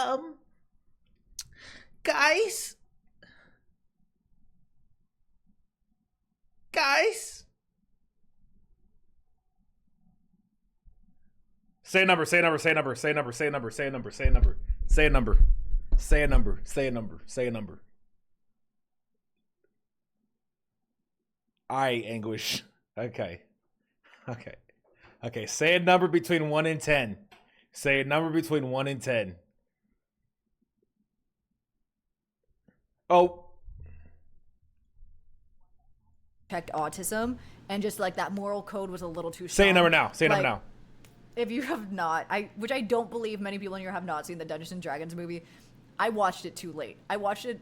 Um, guys, guys. Say a number. Say a number. Say a number. Say a number. Say a number. Say a number. Say a number. Say a number. Say a number. Say a number. Say a number. I anguish. Okay. Okay. Okay. Say a number between 1 and 10. Say a number between 1 and 10. Oh. Checked autism, and just like that moral code was a little too strong. Say a number now. Say a number Like, now. If you have not, which I don't believe many people in here have not seen the Dungeons and Dragons movie. I watched it too late. I watched it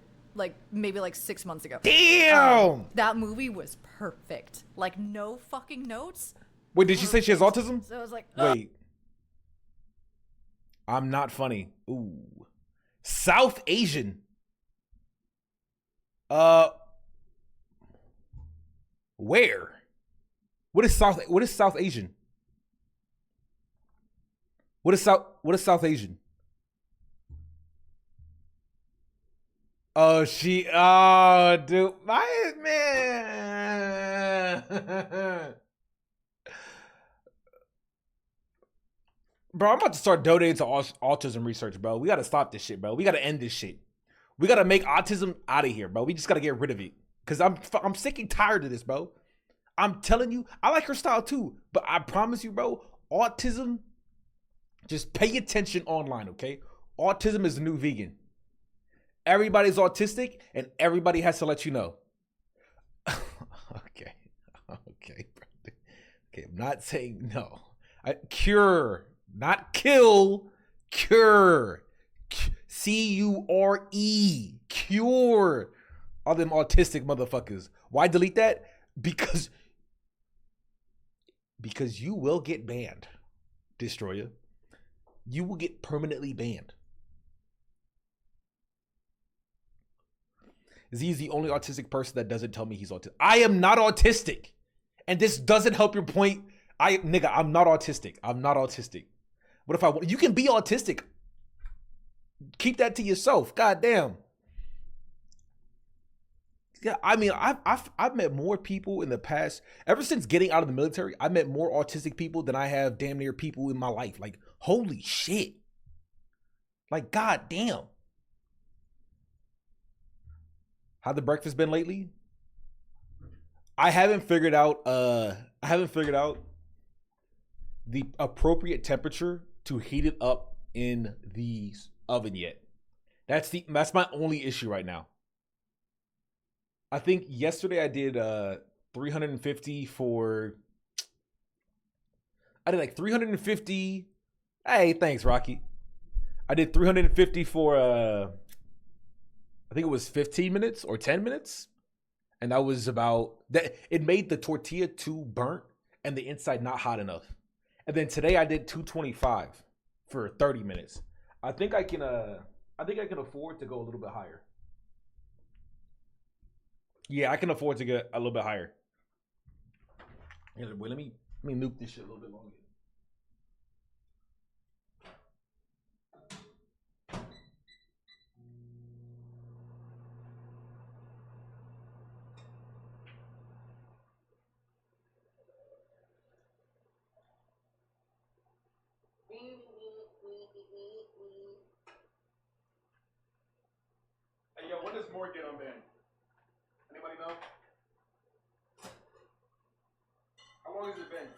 maybe 6 months ago. Damn! That movie was perfect. Like, no fucking notes. Wait, did she say she has autism? So I was like, ugh. Wait. I'm not funny. Ooh. South Asian. Where? What is South Asian? What is South Asian? Oh, dude, my man. Bro, I'm about to start donating to autism research, bro. We gotta stop this shit, bro. We gotta end this shit. We gotta make autism out of here, bro. We just gotta get rid of it. Cause I'm sick and tired of this, bro. I'm telling you, I like her style too, but I promise you, bro, autism, just pay attention online, okay? Autism is the new vegan. Everybody's autistic, and everybody has to let you know. Okay, bro. Okay, I'm not saying no. Cure, not kill. Cure. C-U-R-E. Cure. All them autistic motherfuckers. Why delete that? Because you will get banned, Destroyer. You will get permanently banned. Z is the only autistic person that doesn't tell me he's autistic. I am not autistic. And this doesn't help your point. I'm not autistic. I'm not autistic. What if I want? You can be autistic. Keep that to yourself. God damn. Yeah, I mean, I've met more people in the past, ever since getting out of the military, I met more autistic people than I have damn near people in my life. Like, holy shit. Like, god damn. How the breakfast been lately? I haven't figured out the appropriate temperature to heat it up in the oven yet. That's my only issue right now. I think yesterday I did 350 for. I did like 350. Hey, thanks, Rocky. I did 350 for I think it was 15 minutes or 10 minutes. And that was about that. It made the tortilla too burnt and the inside not hot enough. And then today I did 225 for 30 minutes. I think I can afford to go a little bit higher. Yeah, I can afford to get a little bit higher. Wait, let me nuke this shit a little bit longer. Hey, yo, when does Morgan get on band? Anybody know? How long has it been?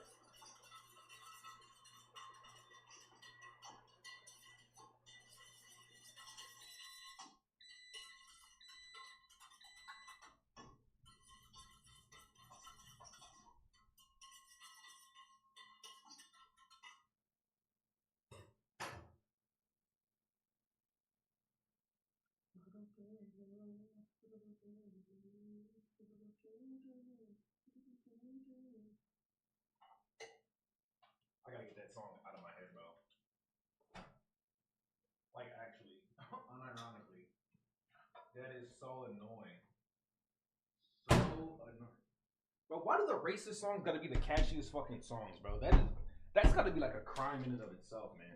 I gotta get that song out of my head, bro. Like, actually, unironically, that is so annoying. So annoying. Bro, why do the racist songs gotta be the catchiest fucking songs, bro? That's got to be like a crime in and of itself, man.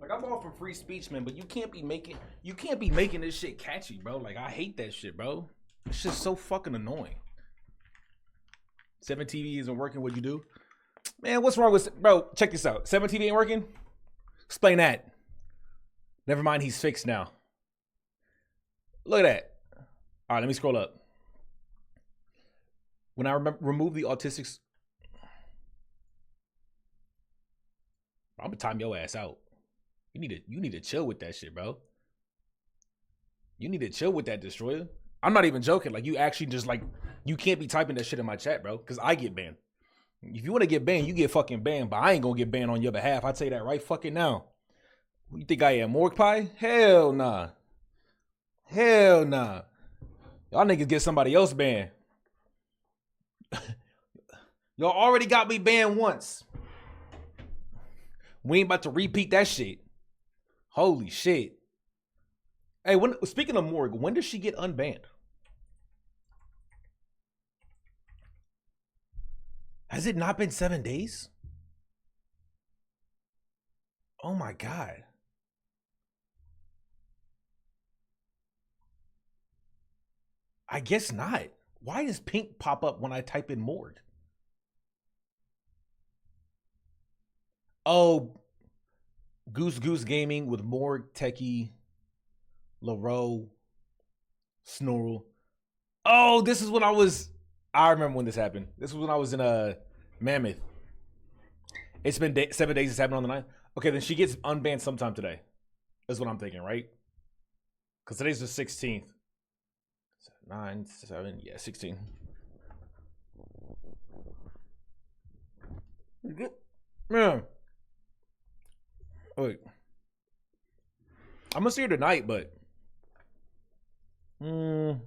Like I'm all for free speech, man, but you can't be making this shit catchy, bro. Like I hate that shit, bro. It's just so fucking annoying. 7TV isn't working. What you do, man? What's wrong with bro? Check this out. 7TV ain't working. Explain that. Never mind. He's fixed now. Look at that. All right, let me scroll up. When I remove the autistics, I'm gonna time your ass out. You need to chill with that shit, bro. You need to chill with that, Destroyer. I'm not even joking. Like you actually just like you can't be typing that shit in my chat, bro, because I get banned. If you want to get banned, you get fucking banned, but I ain't gonna get banned on your behalf. I tell you that right fucking now. You think I am Morgue Pie? Hell nah. Hell nah. Y'all niggas get somebody else banned. Y'all already got me banned once. We ain't about to repeat that shit. Holy shit. Hey, speaking of Morgue, when does she get unbanned? Has it not been 7 days? Oh my God. I guess not. Why does pink pop up when I type in Morgue? Oh, Goose Gaming with Morgue, Techie, LaRoe, Snorrel. Oh, this is when I remember when this happened. This was when I was in a Mammoth. It's been 7 days. It's happened on the 9th. Okay, then she gets unbanned sometime today. That's what I'm thinking, right? Because today's the 16th. 9, 7, yeah, 16. Man. Wait. I'm gonna see her tonight, but oh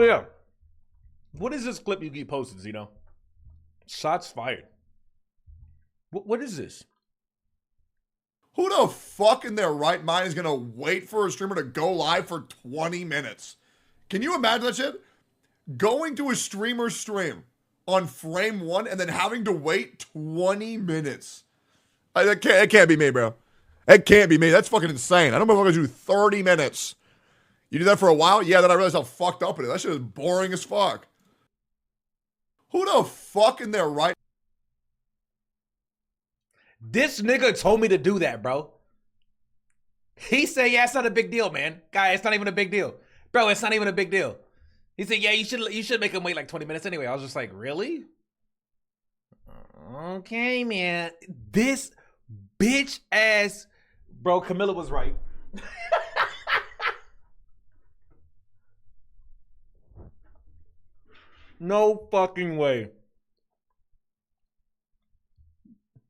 yeah. What is this clip you keep posting, Zeno? Shots fired. What is this? Who the fuck in their right mind is gonna wait for a streamer to go live for 20 minutes? Can you imagine that shit? Going to a streamer's stream on frame 1 and then having to wait 20 minutes. It can't be me, bro. It can't be me. That's fucking insane. I don't know if I'm gonna do 30 minutes. You do that for a while? Yeah, then I realized how fucked up it is. That shit is boring as fuck. Who the fuck in their right? This nigga told me to do that, bro. He said, yeah, it's not a big deal, man. Guy, it's not even a big deal. Bro, it's not even a big deal. He said, yeah, you should make him wait like 20 minutes anyway. I was just like, really? Okay, man. This bitch ass. Bro, Camilla was right. No fucking way.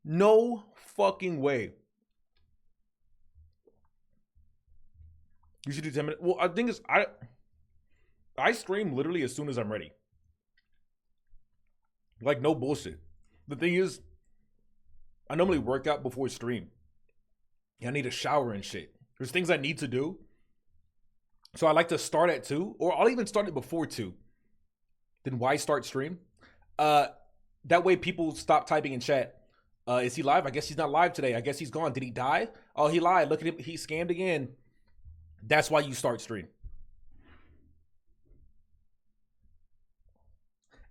No fucking way. You should do 10 minutes. Well, I think it's I stream literally as soon as I'm ready. Like no bullshit. The thing is, I normally work out before stream. I need a shower and shit. There's things I need to do. So I like to start at 2, or I'll even start it before 2. Then why start stream? That way people stop typing in chat. Is he live? I guess he's not live today. I guess he's gone. Did he die? Oh, he lied. Look at him. He scammed again. That's why you start stream.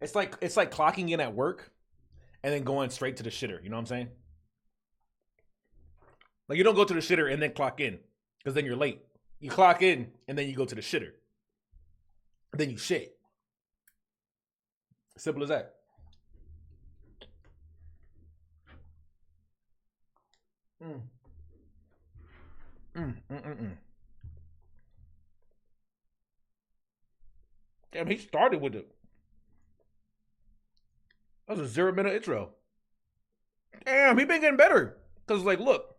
It's like clocking in at work and then going straight to the shitter. You know what I'm saying? Like you don't go to the shitter and then clock in because then you're late. You clock in and then you go to the shitter. And then you shit. Simple as that. Damn, he started with it. That was a 0-minute intro. Damn, he been getting better. Cause like, look,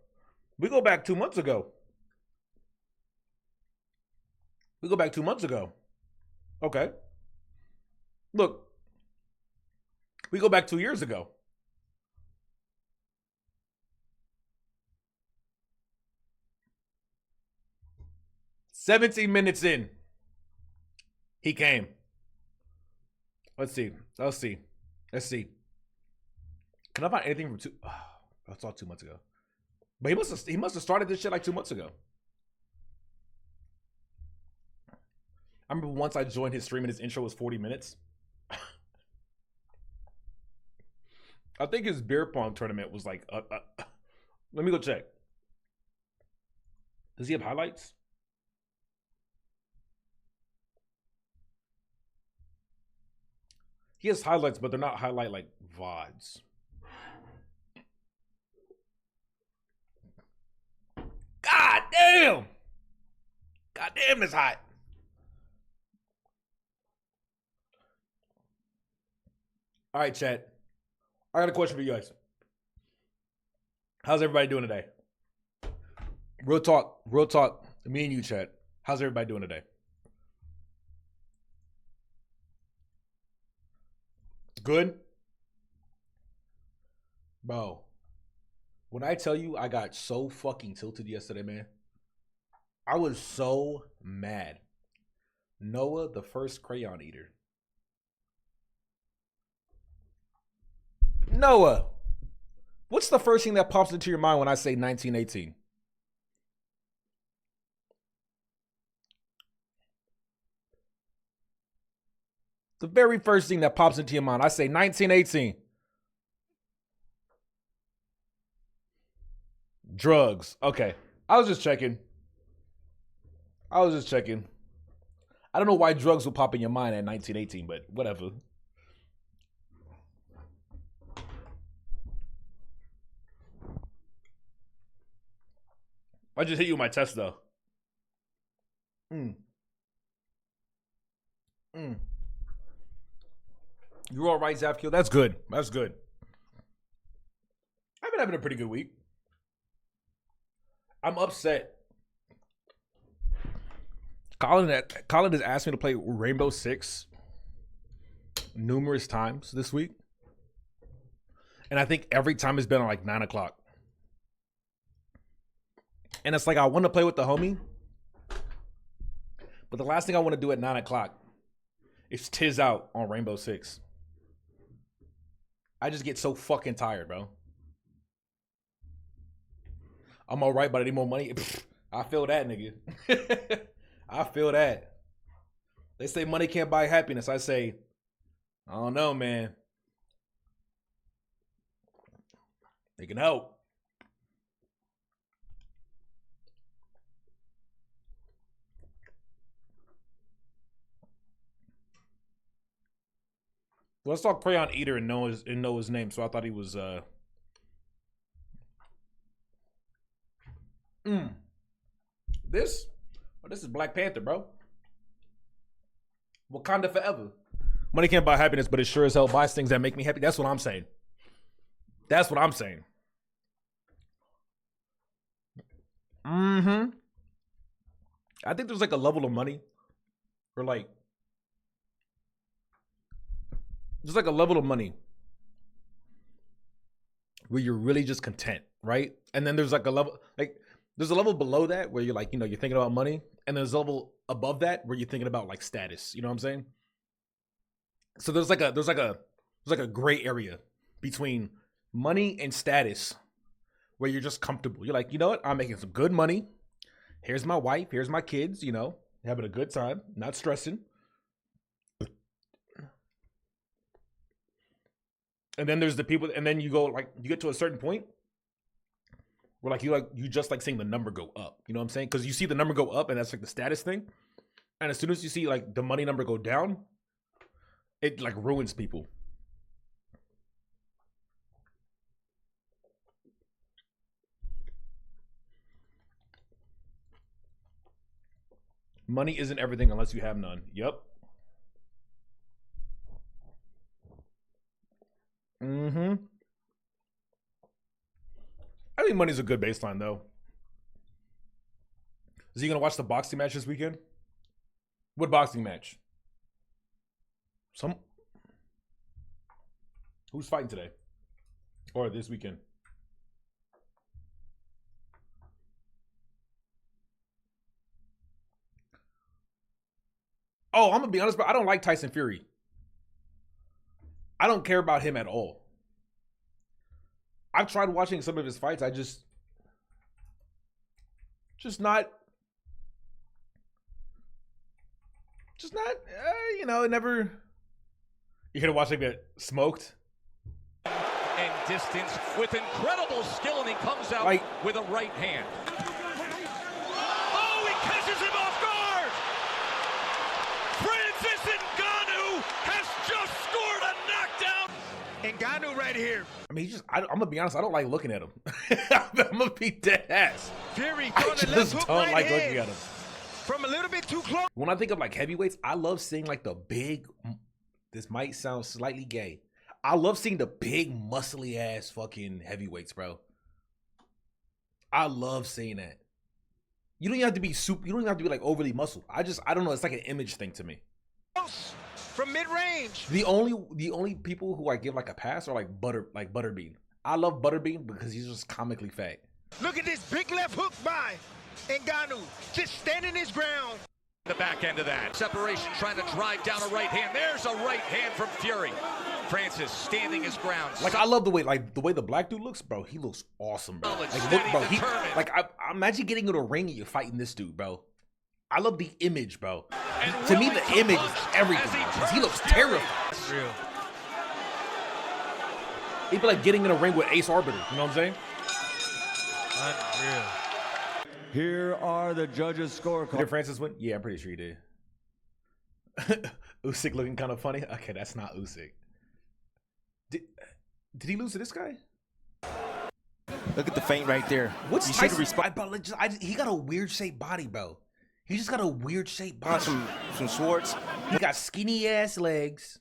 we go back 2 months ago. Okay. Look, we go back 2 years ago. "17 minutes in, he came. Let's see. Let's see. Can I find anything from two? Oh, I saw 2 months ago. But he must have started this shit like 2 months ago. I remember once I joined his stream and his intro was 40 minutes. I think his beer pong tournament was like. Let me go check. Does he have highlights? He has highlights, but they're not highlight like VODs. God damn! God damn, it's hot. All right, chat. I got a question for you guys. How's everybody doing today? Real talk, me and you, chat. How's everybody doing today? Good? Bro, when I tell you I got so fucking tilted yesterday, man, I was so mad. Noah, the first crayon eater. Noah, what's the first thing that pops into your mind when I say 1918? The very first thing that pops into your mind, I say 1918. Drugs. Okay. I was just checking. I don't know why drugs will pop in your mind at 1918, but whatever. I just hit you with my test, though. You're all right, Zapkill. That's good. I've been having a pretty good week. I'm upset. Colin has asked me to play Rainbow Six numerous times this week. And I think every time it's been like 9 o'clock. And it's like I want to play with the homie. But the last thing I want to do at 9 o'clock is tiz out on Rainbow Six. I just get so fucking tired, bro. I'm all right, but I need more money. I feel that, nigga. I feel that. They say money can't buy happiness. I say, I don't know, man. It can help. Well, I saw Crayon Eater in Noah's name, so I thought he was This? Oh, this is Black Panther, bro. Wakanda forever. Money can't buy happiness, but it sure as hell buys things that make me happy. That's what I'm saying. I think there's like a level of money or like there's like a level of money where you're really just content, right? And then there's like a level there's a level below that where you're like, you're thinking about money, and there's a level above that where you're thinking about like status. You know what I'm saying? So there's like a gray area between money and status where you're just comfortable. You're like, you know what? I'm making some good money. Here's my wife. Here's my kids. Having a good time, not stressing. And then there's the people, and then you get to a certain point where you just seeing the number go up. You know what I'm saying? Because you see the number go up, and that's like the status thing. And as soon as you see like the money number go down, it like ruins people. Money isn't everything unless you have none. Yep. I think money's a good baseline, though. Is he gonna watch the boxing match this weekend? What boxing match? Who's fighting today? Or this weekend? Oh, I'm gonna be honest, but I don't like Tyson Fury. I don't care about him at all. I've tried watching some of his fights. I just not, you know, never. You here to watch like get smoked? And distance with incredible skill, and he comes out like, with a right hand. Oh, he catches him off guard! Francis Ngannou has just scored a knockdown! Ngannou right here. I mean, I'm gonna be honest. I don't like looking at him. I'm gonna be dead ass. Fury I throwing the left just hook don't right like hand looking at him. from a little bit too close. When I think of like heavyweights, I love seeing like the big. This might sound slightly gay. I love seeing the big, muscly ass fucking heavyweights, bro. I love seeing that. You don't even have to be super. You don't even have to be like overly muscled. I don't know. It's like an image thing to me. From mid-range. The only people who I give like a pass are like Butterbean. I love Butterbean because he's just comically fat. Look at this big left hook by Ngannou, just standing his ground. The back end of that. Separation trying to drive down a right hand. There's a right hand from Fury. Francis standing his ground. Like I love the way the black dude looks, bro. He looks awesome, bro. Like look, bro. I imagine getting in a ring and you're fighting this dude, bro. I love the image, bro. And To me, the image is everything because he looks terrified. That's real. It'd be like getting in a ring with Ace Arbiter. You know what I'm saying? Unreal. Here are the judges' scorecards. Did Francis win? Yeah, I'm pretty sure he did. Usyk looking kind of funny. Okay, that's not Usyk. Did he lose to this guy? Look at the feint right there. What's you Tyson? He got a weird shaped body, bro. He just got a weird shaped body. Some Schwartz. He got skinny ass legs,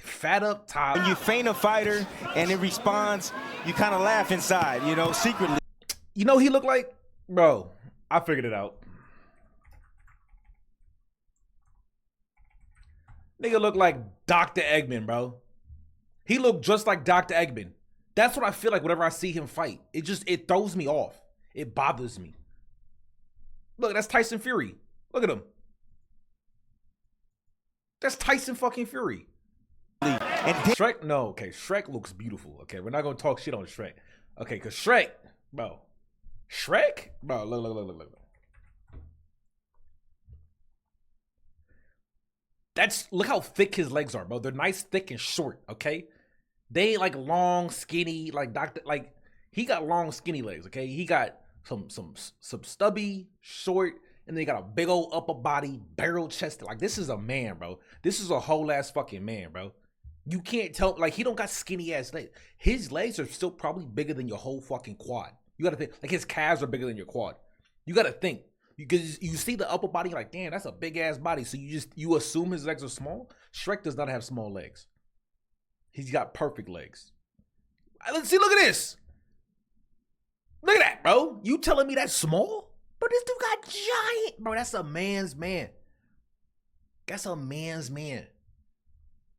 fat up top. When you feint a fighter and it responds, you kind of laugh inside, you know, secretly. You know he looked like, bro. I figured it out. Nigga looked like Dr. Eggman, bro. He looked just like Dr. Eggman. That's what I feel like whenever I see him fight. It throws me off. It bothers me. Look, that's Tyson Fury. Look at him. That's Tyson fucking Fury. And Shrek, no, okay. Shrek looks beautiful. Okay, we're not gonna talk shit on Shrek. Okay, cause Shrek, bro. Shrek, bro. Look. Look how thick his legs are, bro. They're nice, thick, and short. Okay, they ain't like long, skinny, like he got long, skinny legs. Okay, he got some stubby, short, and then he got a big old upper body, barrel chested. Like this is a man, bro. This is a whole ass fucking man, bro. You can't tell, like he don't got skinny ass legs. His legs are still probably bigger than your whole fucking quad. You gotta think, like his calves are bigger than your quad. You gotta think. Because you see the upper body, you're like, damn, that's a big ass body. So you assume his legs are small. Shrek does not have small legs. He's got perfect legs. Let's see, look at this. Look at that, bro. You telling me that's small? Bro, this dude got giant. Bro, that's a man's man. That's a man's man.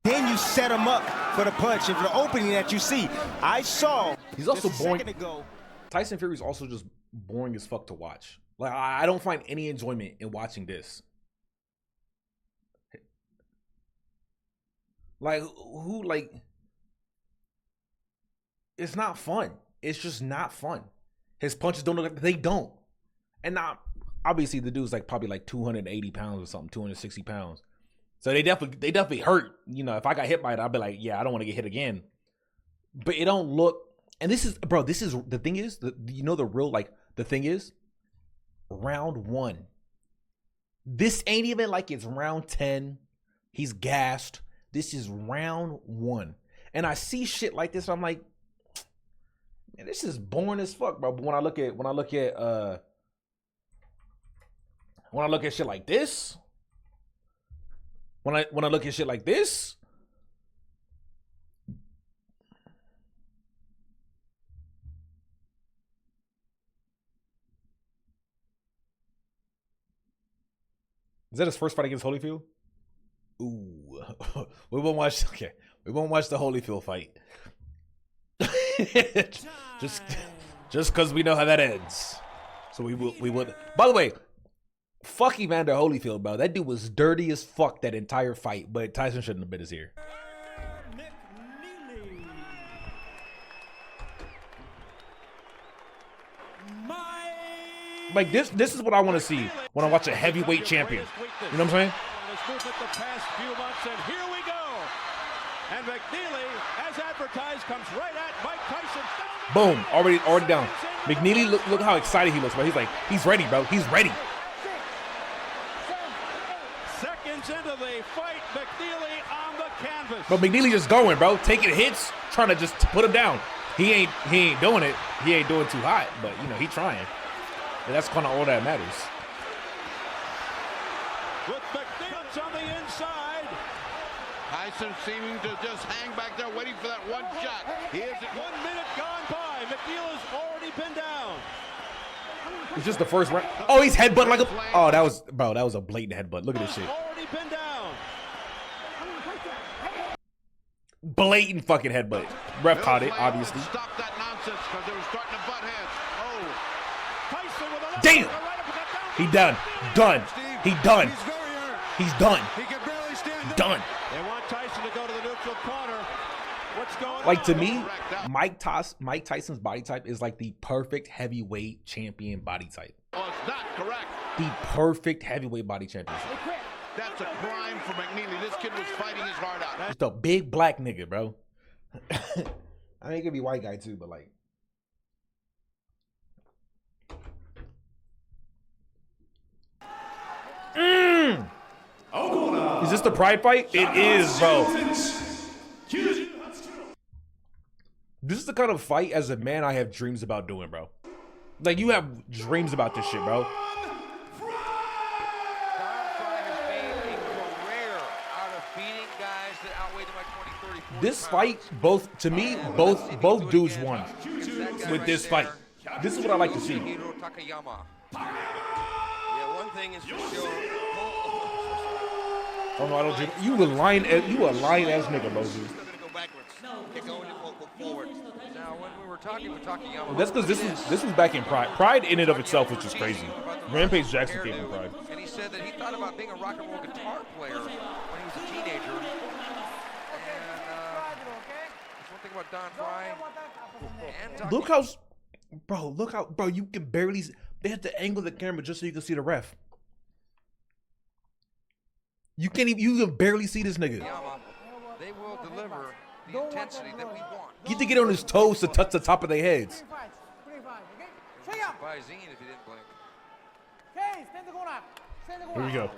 then you set him up for the punch and for the opening that you see. I saw. He's also just a boring. second ago. Tyson Fury is also just boring as fuck to watch. Like I don't find any enjoyment in watching this. Like who like? It's not fun. It's just not fun. His punches don't look like they don't. And now, obviously, the dude's like probably like 280 pounds or something, 260 pounds. So they definitely hurt. You know, if I got hit by it, I'd be like, yeah, I don't want to get hit again. But it don't look. And this is, bro. This is the thing is, you know, the real like the thing is, round 1. This ain't even like it's round 10. He's gassed. This is round 1, and I see shit like this. I'm like, man, this is boring as fuck, bro. But when I look at shit like this, when I look at shit like this, is that his first fight against Holyfield? Ooh, we won't watch. Okay, we won't watch the Holyfield fight. just because we know how that ends. So we would. By the way, fuck Evander Holyfield, bro. That dude was dirty as fuck that entire fight, but Tyson shouldn't have been his ear. like this is what I want to see when I watch a heavyweight champion. You know what I'm saying? This movement the past few months, and here we go. And McNeely, as advertised, comes right at Mike Tyson. Boom, already down. McNeely, look how excited he looks, bro. He's like, he's ready, bro. He's ready. Seconds into the fight, McNeely on the canvas. But McNeely just going, bro, taking hits, trying to just put him down. He ain't doing it. He ain't doing too hot, but you know he trying. And that's kind of all that matters. With McNeely on the inside. Tyson seeming to just hang back there, waiting for that one shot. He is 1 minute gone by. McNeely's already been down. It's just the first round. Oh, he's headbutting like a. Oh, that was a blatant headbutt. Look at this shit. Already been down. Blatant fucking headbutt. Ref caught it, obviously. Stop that nonsense because they were starting to butt heads. Oh. Tyson with a Damn. He done. Done. He done. He's very hurt. He's done. He can barely stand up. Done. They want Tyson to go to the neutral corner. What's going on? Like to me, Mike Tyson's body type is like the perfect heavyweight champion body type. Oh, it's not correct. The perfect heavyweight body championship. That's a crime for McNeely. This kid was fighting his heart out. Just a big black nigga, bro. I mean, it could be white guy too, but like. Is this the Pride fight? It is, bro. This is the kind of fight as a man I have dreams about doing, bro. Like, you have dreams about this shit, bro. This fight, both dudes won with this fight. This is what I like to see. Yeah, one thing is for sure. Oh no, I don't dream. You a lying ass nigga, bro. Dude. Now, when we were talking with Takayama, That's because this was back in Pride. Pride in and of itself was just crazy. Rampage Jackson came from Pride. And he said that he thought about being a rock and roll guitar player when he was a teenager. And there's one thing about Don Fry. And Look how, bro, you can barely. They had to angle the camera just so you can see the ref. You can't even. You can barely see this nigga. They will deliver the intensity that we want. You have to get on his toes to touch the top of their heads. By Zine if he didn't blink. Here we go.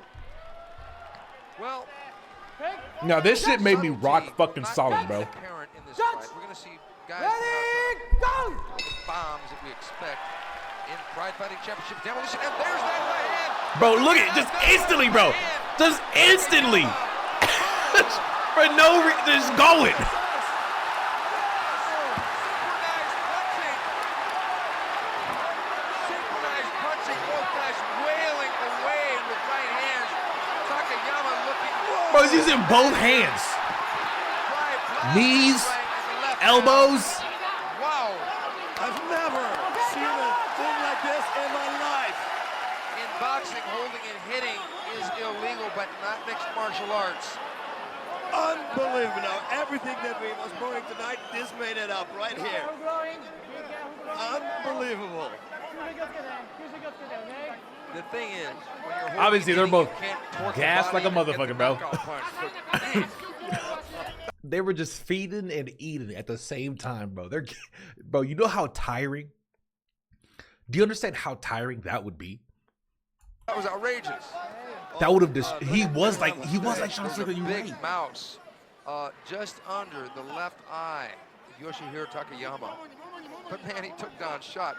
Well, Now this shit made me rock fucking solid, bro. apparent in this fight. We're gonna see guys all the bombs that we expect in Pride Fighting Championship Demolition. And there's that right hand. Bro, look at it, just instantly, bro. Just instantly. For no reason, just going. Synchronized punching, both guys wailing away with right hands. Takayama looking. Bro, he's using both hands. Knees, elbows. Wow. I've never seen a thing like this in my life. In boxing, holding and hitting is illegal, but not mixed martial arts. Unbelievable. Now, everything that we was doing tonight, this made it up right here. Unbelievable. The thing is, when you're holding Obviously, they're and both hitting, you can't torque the gassed body like a and get the motherfucker, bro. knockout punch. They were just feeding and eating at the same time, bro. Bro, you know how tiring? Do you understand how tiring that would be? That was outrageous. That would have he was like Sean Strickland, you Big right. mouse, just under the left eye, Yoshihiro Takayama. But man, he took down shot.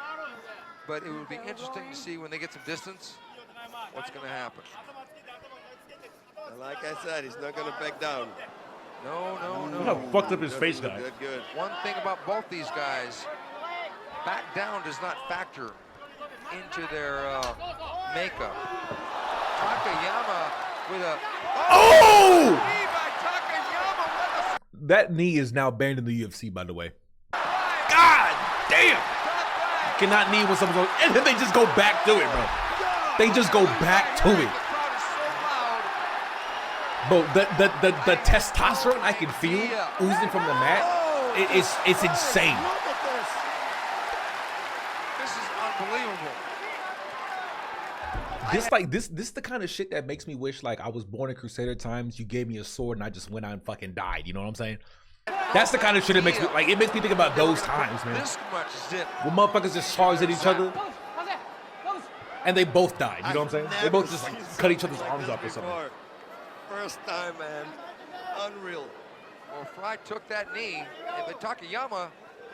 But it would be interesting to see when they get some distance, what's going to happen. Like I said, he's not going to back down. No. Look how fucked up his face got. Good. One thing about both these guys, back down does not factor into their makeup. Takayama with a Oh! knee by Takayama. What That knee is now banned in the UFC, by the way. God damn! Cannot knee when someone's going, and then they just go back to it, bro. They just go back to it. Bro, the testosterone I can feel oozing from the mat, it's insane. This is unbelievable. This is the kind of shit that makes me wish like I was born in Crusader times. You gave me a sword and I just went out and fucking died. You know what I'm saying? That's the kind of shit that makes me like. It makes me think about those times, man. This much zip. When motherfuckers just charged at each other, and they both died. You know what I'm saying? They both just like cut each other's arms off or something. First time, man. Unreal. Well, Fry took that knee, but Takayama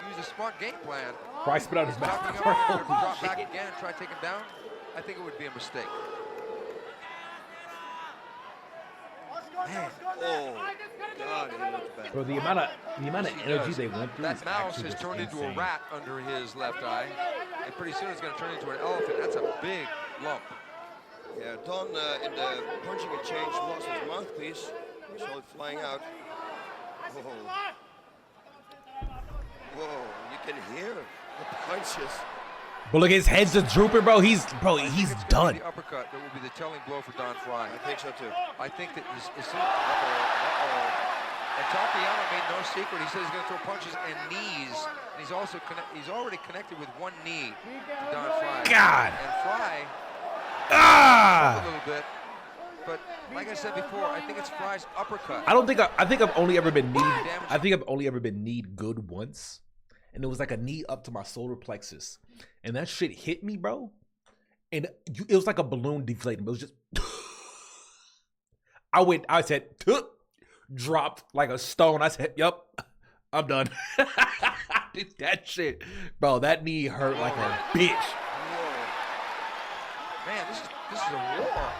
used a smart game plan. Fry spit out his mouth. Takayama could drop back again and try to take him down. I think it would be a mistake. Man. Oh, God, he looked bad. Bro, the amount of energy they went through. That mouse has turned into a rat under his left eye, and pretty soon it's going to turn into an elephant. That's a big lump. Yeah, Don in the punching exchange lost his mouthpiece. We saw it flying out. Whoa. Whoa, you can hear the punches. But look, his head's just drooping, bro. He's done. The uppercut that will be the telling blow for Don Fry. I think so too. I think that as soon and Takayama made no secret. He said he's going to throw punches and knees, and he's also he's already connected with one knee to Don Fry. God. And Fry a little bit, but like I said before, I think it's Fry's uppercut. I think I've only ever been kneed good once, and it was like a knee up to my solar plexus, and that shit hit me, bro. And it was like a balloon deflating, but it was just. I said, dropped like a stone. I said, "Yup, I'm done." That shit, bro. That knee hurt like a bitch. Man, this is a war.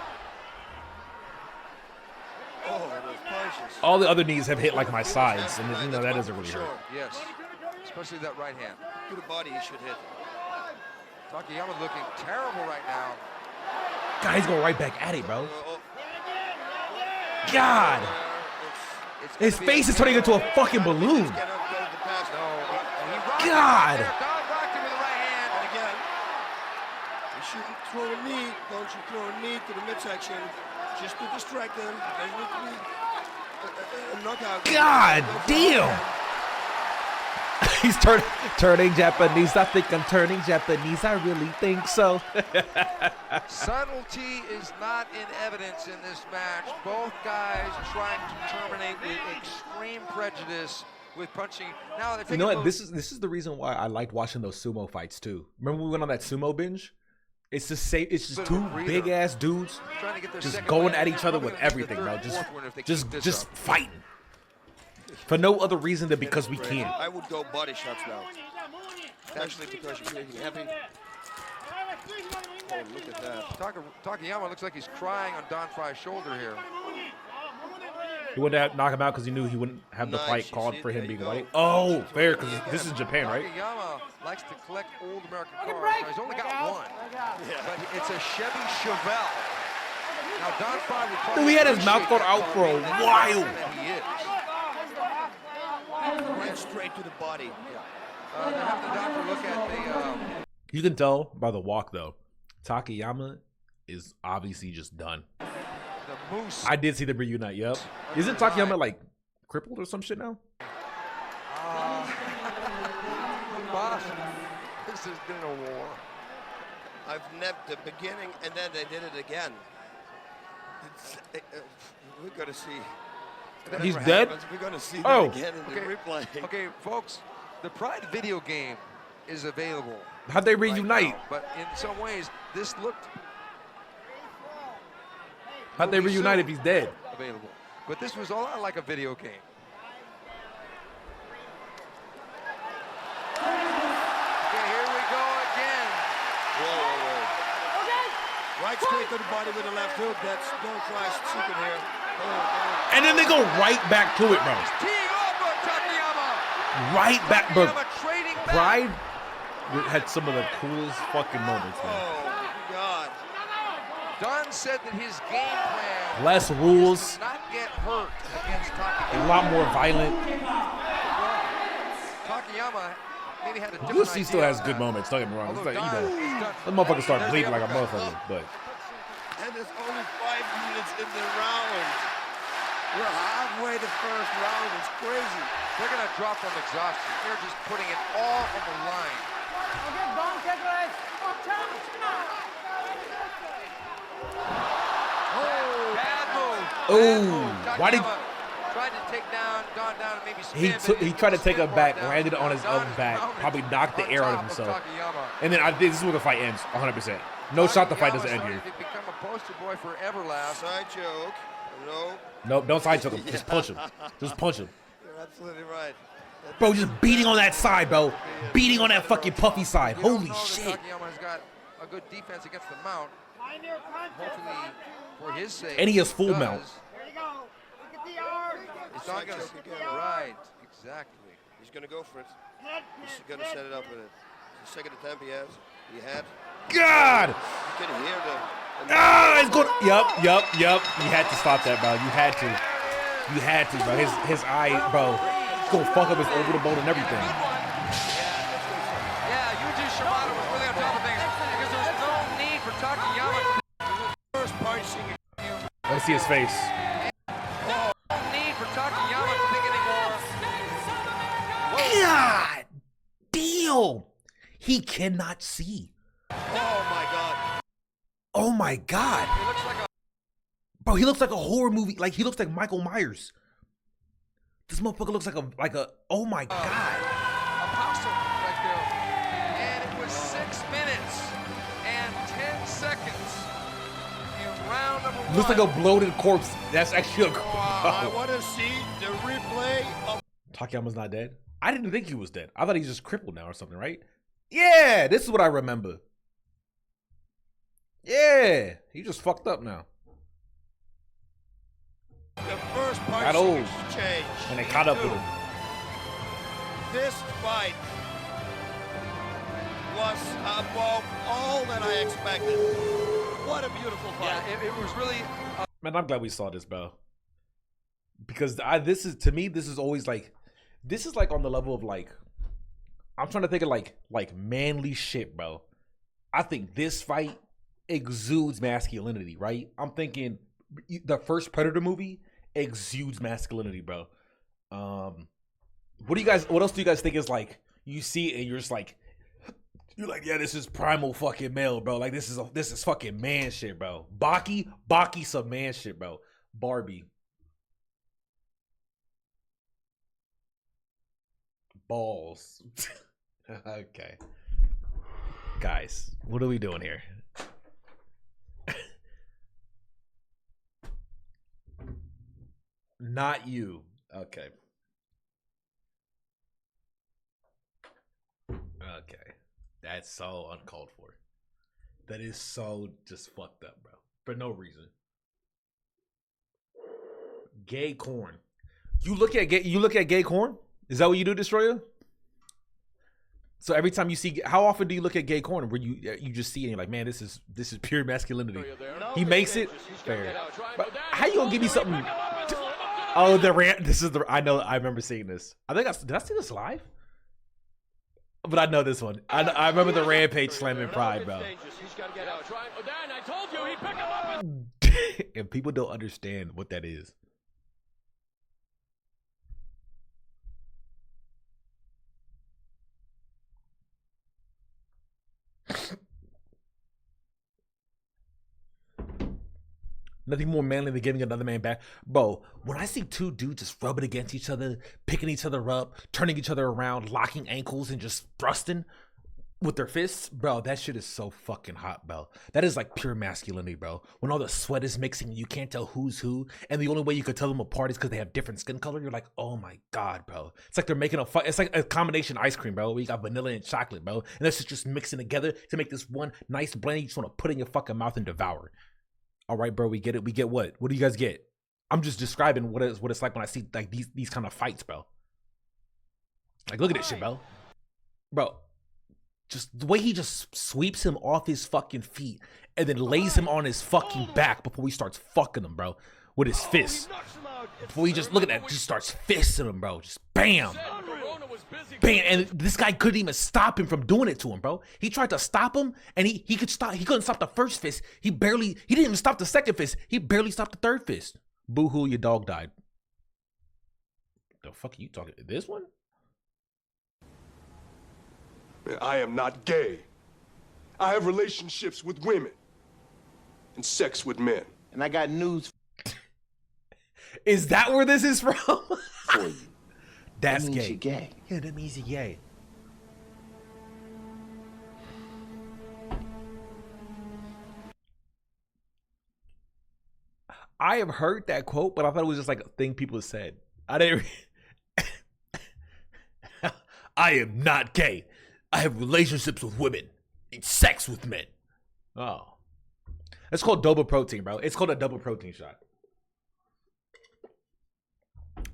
Oh, those punches. All the other knees have hit like my sides, and you know that doesn't really hurt. Yes, especially that right hand. To the body, he should hit. Takayama looking terrible right now. God, he's going right back at it, bro. God, his face is turning into a fucking balloon. God. You shouldn't throw a knee. Don't you throw a knee to the midsection just to distract them. Doesn't need to be a knockout. God damn. He's turning Japanese. I think I'm turning Japanese. I really think so. Subtlety is not in evidence in this match. Both guys trying to terminate with extreme prejudice with punching. Now, you know what? This is the reason why I liked watching those sumo fights too. Remember we went on that sumo binge? It's the same. It's just two big ass dudes just going at each other with everything, bro. Just fighting. For no other reason than because we can. I would go body shots now. Especially because you're getting heavy. Oh, look at that. Takayama looks like he's crying on Don Fry's shoulder here. He wanted to knock him out because he knew he wouldn't have the fight called for him being white. Oh, fair, because this is Japan, right? Takayama likes to collect old American cars. Now, he's only got one, but it's a Chevy Chevelle. Now, Don Fry would probably... Dude, he had his mouth gone out for a while. He is. Right straight to the body. They're having the doctor look at the... You can tell by the walk, though. Takayama is obviously just done. The Moose. I did see them reunite, yep. Isn't Takayama, like, crippled or some shit now? Boss, this has been a war. I've never... The beginning, and then they did it again. We're going to see... He's dead? We're going to see that again in the replay. Okay, folks, the Pride video game is available. How'd they reunite? Right now, but in some ways, this looked... How'd they reunite if he's dead? Available. But this was a lot like a video game. Okay, here we go again. Whoa. Okay. Right straight to the body with the left hook. That's Don Fry's secret here. And then they go right back to it, bro. Right back, bro. Pride had some of the coolest fucking moments, man. Oh, God. Don said that his game plan less rules, not get hurt against Takayama. a lot more violent. Takayama maybe had a different UFC still has good moments, don't get me wrong. It's like, you know, those motherfuckers start bleeding like a motherfucker, but... And there's only 5 minutes in the round. We're halfway the first round. It's crazy. They're going to drop from exhaustion. They're just putting it all on the line. Bad move. Oh, why did Tried to take down Don down and maybe spin, he tried to take her spin back, down. landed on his Don own is back, mounted probably knocked the on air out of top himself. Takayama. And then this is where the fight ends, 100%. No shot the fight doesn't end here. Takayama started to become a poster boy for Everlast. Side choke. No. Nope, don't side choke him. Just punch him. Just punch him. You're absolutely right. Bro, just beating on that side, bro. Beating on that fucking puffy side. We don't Holy know that shit. Takayama has got a good defense against the mount. Hopefully, for his sake. And he has full does. mount. It's not gonna right, exactly. He's gonna go for it. He's gonna set it up with it. It's the second attempt he has. He had. God! You can hear the Ah, it's going. Yup. You had to stop that, bro. You had to. You had to, bro. His eye, bro. It's gonna fuck up his orbital bone and everything. Yeah, Yuji Shimada was really on top of things because there was no need for Takayama. first punching. Let me see his face. No need for Takayama to pick anymore. God damn. He cannot see. Oh my God. Oh my God. He looks like a Bro, he looks like a horror movie. Like he looks like Michael Myers. This motherfucker looks like a oh my God. a possum right there. And it was 6 minutes and 10 seconds in round number 1. Looks like a bloated corpse. That's actually a I want to see the replay of. Takayama's not dead? I didn't think he was dead. I thought he's just crippled now or something, right? Yeah, this is what I remember. Yeah, he just fucked up now. The first Got punch old. exchange. And they caught up with him. This fight was above all that I expected. What a beautiful fight. Yeah, it was really Man, I'm glad we saw this, bro. Because this is to me, this is always like, this is like on the level of like, I'm trying to think of like manly shit, bro. I think this fight exudes masculinity, right? I'm thinking the first Predator movie exudes masculinity, bro. What else do you guys think is like, you see it and you're just like, you're like, yeah, this is primal fucking male, bro. Like this is fucking man shit, bro. Baki some man shit, bro. Barbie. Balls. Okay. Guys, what are we doing here? Not you. Okay. Okay. That's so uncalled for. That is so just fucked up, bro. For no reason. Gay corn. You look at gay corn? Is that what you do, Destroyer? So every time you see, how often do you look at gay corn where you just see it and you're like, man, this is pure masculinity. He makes it fair. But how you gonna give me something? Oh, I remember seeing this. Did I see this live? But I know this one. I remember the Rampage slamming Pride, bro. And people don't understand what that is. Nothing more manly than giving another man back. Bro, when I see two dudes just rubbing against each other, picking each other up, turning each other around, locking ankles, and just thrusting with their fists, bro, that shit is so fucking hot, bro. That is like pure masculinity, bro. When all the sweat is mixing, you can't tell who's who, and the only way you could tell them apart is because they have different skin color. You're like, oh my God, bro. It's like they're making it's like a combination ice cream, bro. We got vanilla and chocolate, bro. And that's just mixing together to make this one nice blend you just want to put in your fucking mouth and devour. All right, bro, we get it. We get what? What do you guys get? I'm just describing what it's like when I see like these kind of fights, bro. Like, look at this shit, bro. Bro, just the way he just sweeps him off his fucking feet and then lays him on his fucking back before he starts fucking him, bro, with his fists. Before he just, look at that, just starts fisting him, bro. Just bam. Bam. And this guy couldn't even stop him from doing it to him, bro. He tried to stop him and he couldn't stop the first fist. He didn't even stop the second fist. He barely stopped the third fist. Boo-hoo, your dog died. The fuck are you talking? This one? I am not gay. I have relationships with women. and sex with men. And I got news Is that where this is from? for you. That's That means gay. you're gay. Yeah, that means you're gay. I have heard that quote, but I thought it was just like a thing people said. I didn't. I am not gay. I have relationships with women and sex with men. Oh, it's called double protein, bro. It's called a double protein shot.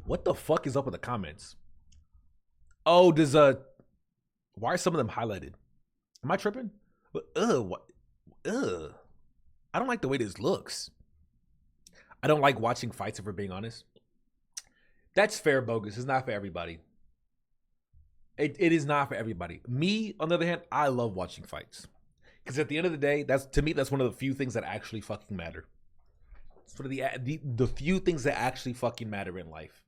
What the fuck is up with the comments? Oh, why are some of them highlighted? Am I tripping? What? I don't like the way this looks. I don't like watching fights, if we're being honest. That's fair, Bogus. It's not for everybody. It is not for everybody. Me, on the other hand, I love watching fights. Because at the end of the day, to me, that's one of the few things that actually fucking matter. It's one of the few things that actually fucking matter in life.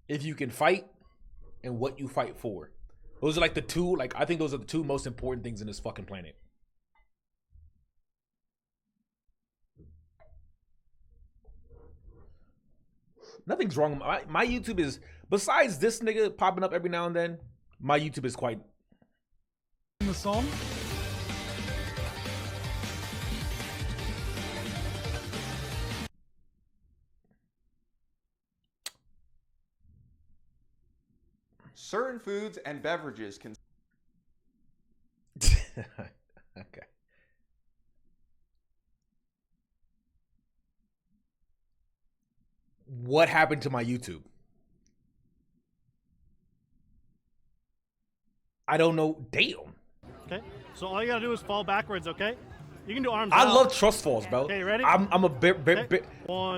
If you can fight and what you fight for. Those are like the two, I think those are the two most important things in this fucking planet. Nothing's wrong. My YouTube is, besides this nigga popping up every now and then, my YouTube is quite. The song? Certain foods and beverages can. Okay. What happened to my YouTube? I don't know. Damn. Okay. So all you gotta do is fall backwards, okay? You can do arms I out. love trust falls, bro. Okay, ready? I'm a One,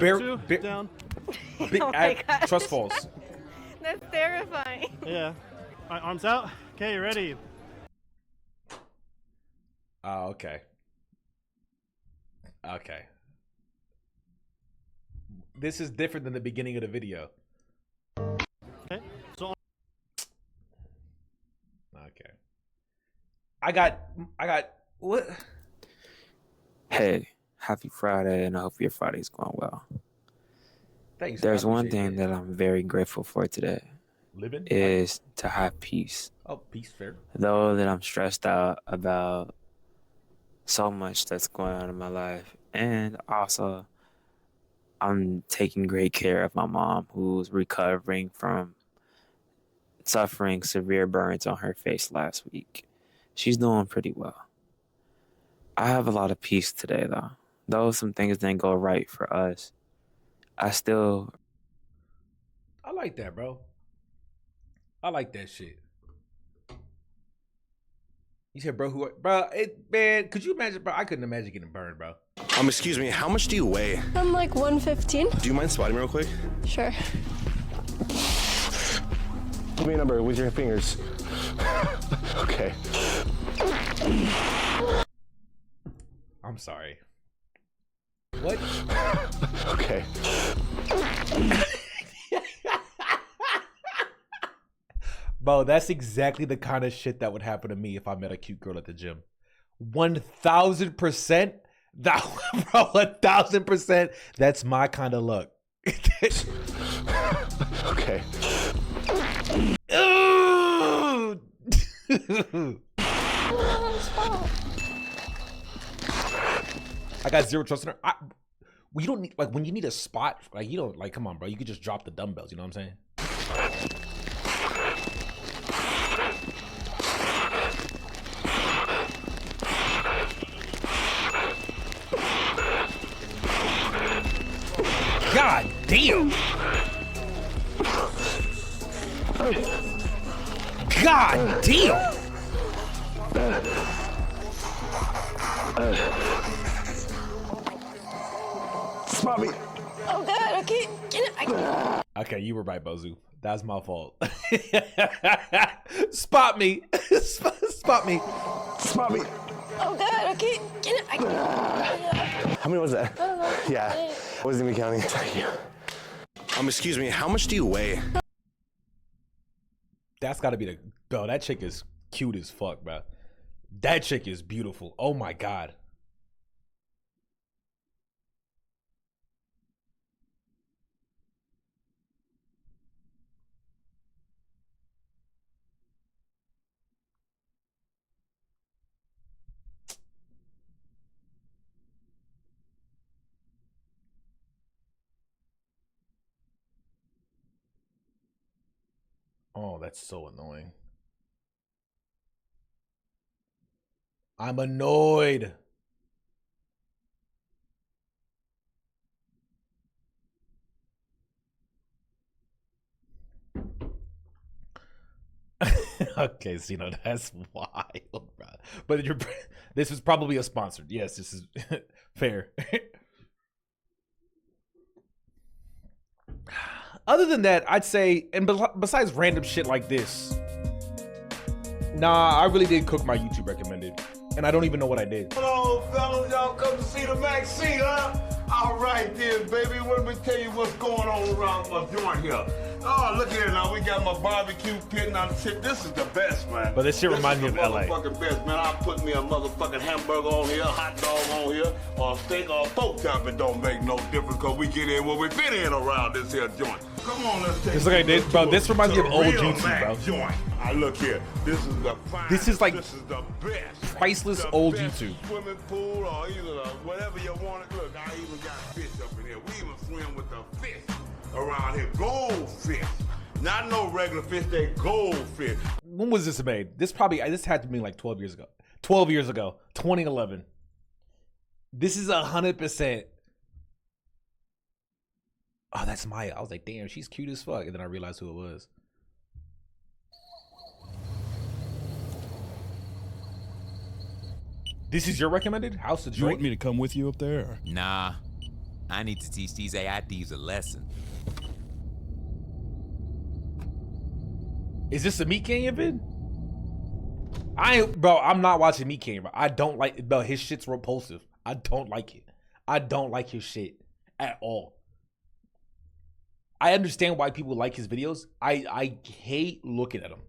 bear, two, down. big Oh my gosh. trust falls. That's terrifying. Yeah. All right, arms out. Okay, ready? Oh, okay. Okay. This is different than the beginning of the video. Okay. So. Okay. I got what? Hey, happy Friday, and I hope your Friday's going well. Thanks. There's one thing that I'm very grateful for today. Living is to have peace. Oh, peace, fair. Though that I'm stressed out about so much that's going on in my life, and also I'm taking great care of my mom, who's recovering from suffering severe burns on her face last week. She's doing pretty well. I have a lot of peace today, though. Though some things didn't go right for us, I like that, bro. I like that shit. You said, bro, man, could you imagine, bro? I couldn't imagine getting burned, bro. Excuse me, how much do you weigh? I'm like 115. Do you mind spotting me real quick? Sure. Give me a number with your fingers. Okay. I'm sorry. What? Okay. Bro, that's exactly the kind of shit that would happen to me if I met a cute girl at the gym. 1000%. That, bro, 1000%. That's my kind of luck. Okay. I got zero trust in her. You don't need, when you need a spot, you don't, come on, bro. You could just drop the dumbbells, you know what I'm saying? God damn! God damn! Spot me. Oh God, okay. Okay, you were right, Bozu. That's my fault. Spot me. Spot me. Spot me. Oh God, okay. How many was that? Yeah. Wasn't even counting. Thank you. Excuse me, how much do you weigh? That's gotta be bro, that chick is cute as fuck, bro. That chick is beautiful. Oh my God. Oh, that's so annoying. I'm annoyed. Okay, so that's wild, bro. But this is probably a sponsored. Yes, this is fair. Other than that, I'd say, and besides random shit like this, nah, I really did cook my YouTube recommended, and I don't even know what I did. Hello, fellas, y'all come to see the Maxine, huh? All right then, baby. Let me tell you what's going on around my joint here. Oh, look here now. We got my barbecue pit. Now, shit, this is the best, man. But this shit reminds me of LA. Motherfucking best, man. I'll put me a motherfucking hamburger on here, hot dog on here, or a steak or a pork chop. It don't make no difference because we get in what we fit in around this here joint. Come on, let's take this. Look, I did, bro. This reminds me of old YouTube, bro. Joint. I look here. This is the This is like this is the best. Priceless old YouTube. Swimming pool or either whatever you want it. Look, I even got fish up in here. We even swim with the fish around here. Goldfish. Not no regular fish, they goldfish. When was this made? This had to be like 12 years ago. 12 years ago. 2011. This is 100%. Oh, that's Maya. I was like, damn, she's cute as fuck. And then I realized who it was. This is your recommended? House of Drake? You want me to come with you up there? Or? Nah. I need to teach these AIDs a lesson. Is this a Meat Canyon vid? Bro, I'm not watching Meat Canyon, bro. I don't like it, bro. His shit's repulsive. I don't like it. I don't like his shit at all. I understand why people like his videos. I hate looking at them.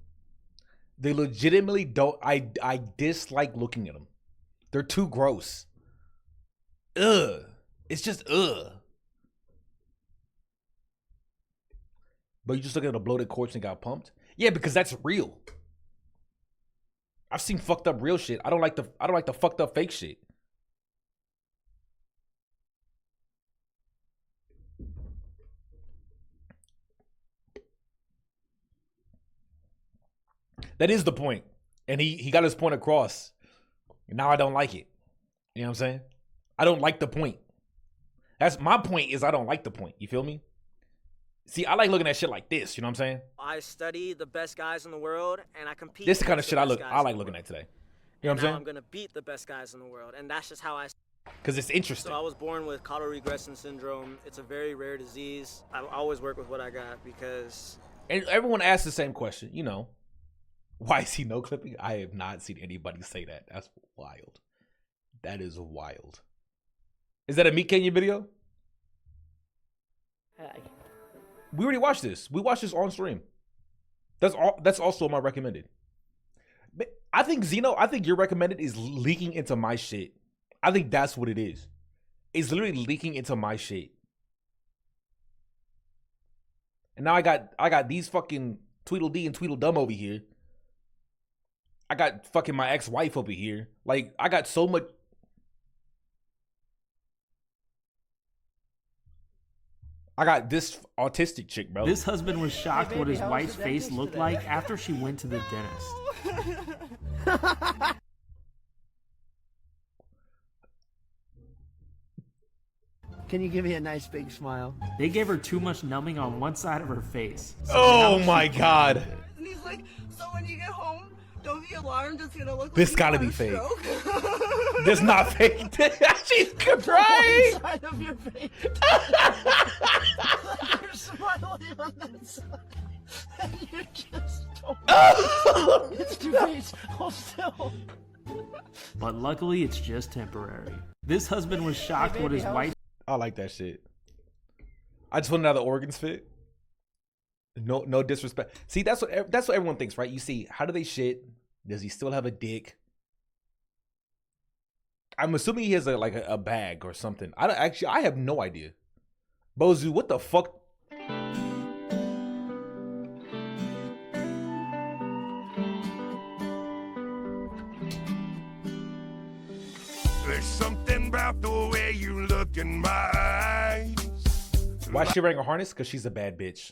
They legitimately don't. I dislike looking at them. They're too gross. Ugh. It's just ugh. But you just look at a bloated corpse and got pumped? Yeah, because that's real. I've seen fucked up real shit. I don't like the fucked up fake shit. That is the point. And he got his point across. And now I don't like it. You know what I'm saying? I don't like the point. That's my point, is I don't like the point. You feel me? See, I like looking at shit like this. You know what I'm saying? I study the best guys in the world, and I compete. This is the kind of against shit the best I guys like in the looking world. at today. You know what I'm Now saying? I'm gonna beat the best guys in the world, and that's just how I. Because it's interesting. So I was born with caudal regression syndrome. It's a very rare disease. I always work with what I got because. And everyone asks the same question. You know, why is he no clipping? I have not seen anybody say that. That's wild. That is wild. Is that a Meat Canyon video? We already watched this. We watched this on stream. That's also my recommended. But I think Zeno, your recommended is leaking into my shit. I think that's what it is. It's literally leaking into my shit. And now I got these fucking Tweedledee and Tweedledum over here. I got fucking my ex-wife over here. Like, I got so much. I got this autistic chick, bro. This husband was shocked what his wife's face looked like after she went to the dentist. Can you give me a nice big smile? They gave her too much numbing on one side of her face. Oh my god. And he's like, so when you get home, don't be alarmed. It's gonna look This like gotta you be had a fake. stroke." This not fake. She's crying. Side of your face. You're smiling on that side. And you just don't. It's your face. Hold still. But luckily, it's just temporary. This husband was shocked what his wife. I like that shit. I just want to know how the organs fit. No disrespect. See, that's what everyone thinks, right? You see, how do they shit? Does he still have a dick? I'm assuming he has a bag or something. I have no idea. Bozu, what the fuck? There's something about the way you look in my eyes. Why is she wearing a harness? Because she's a bad bitch.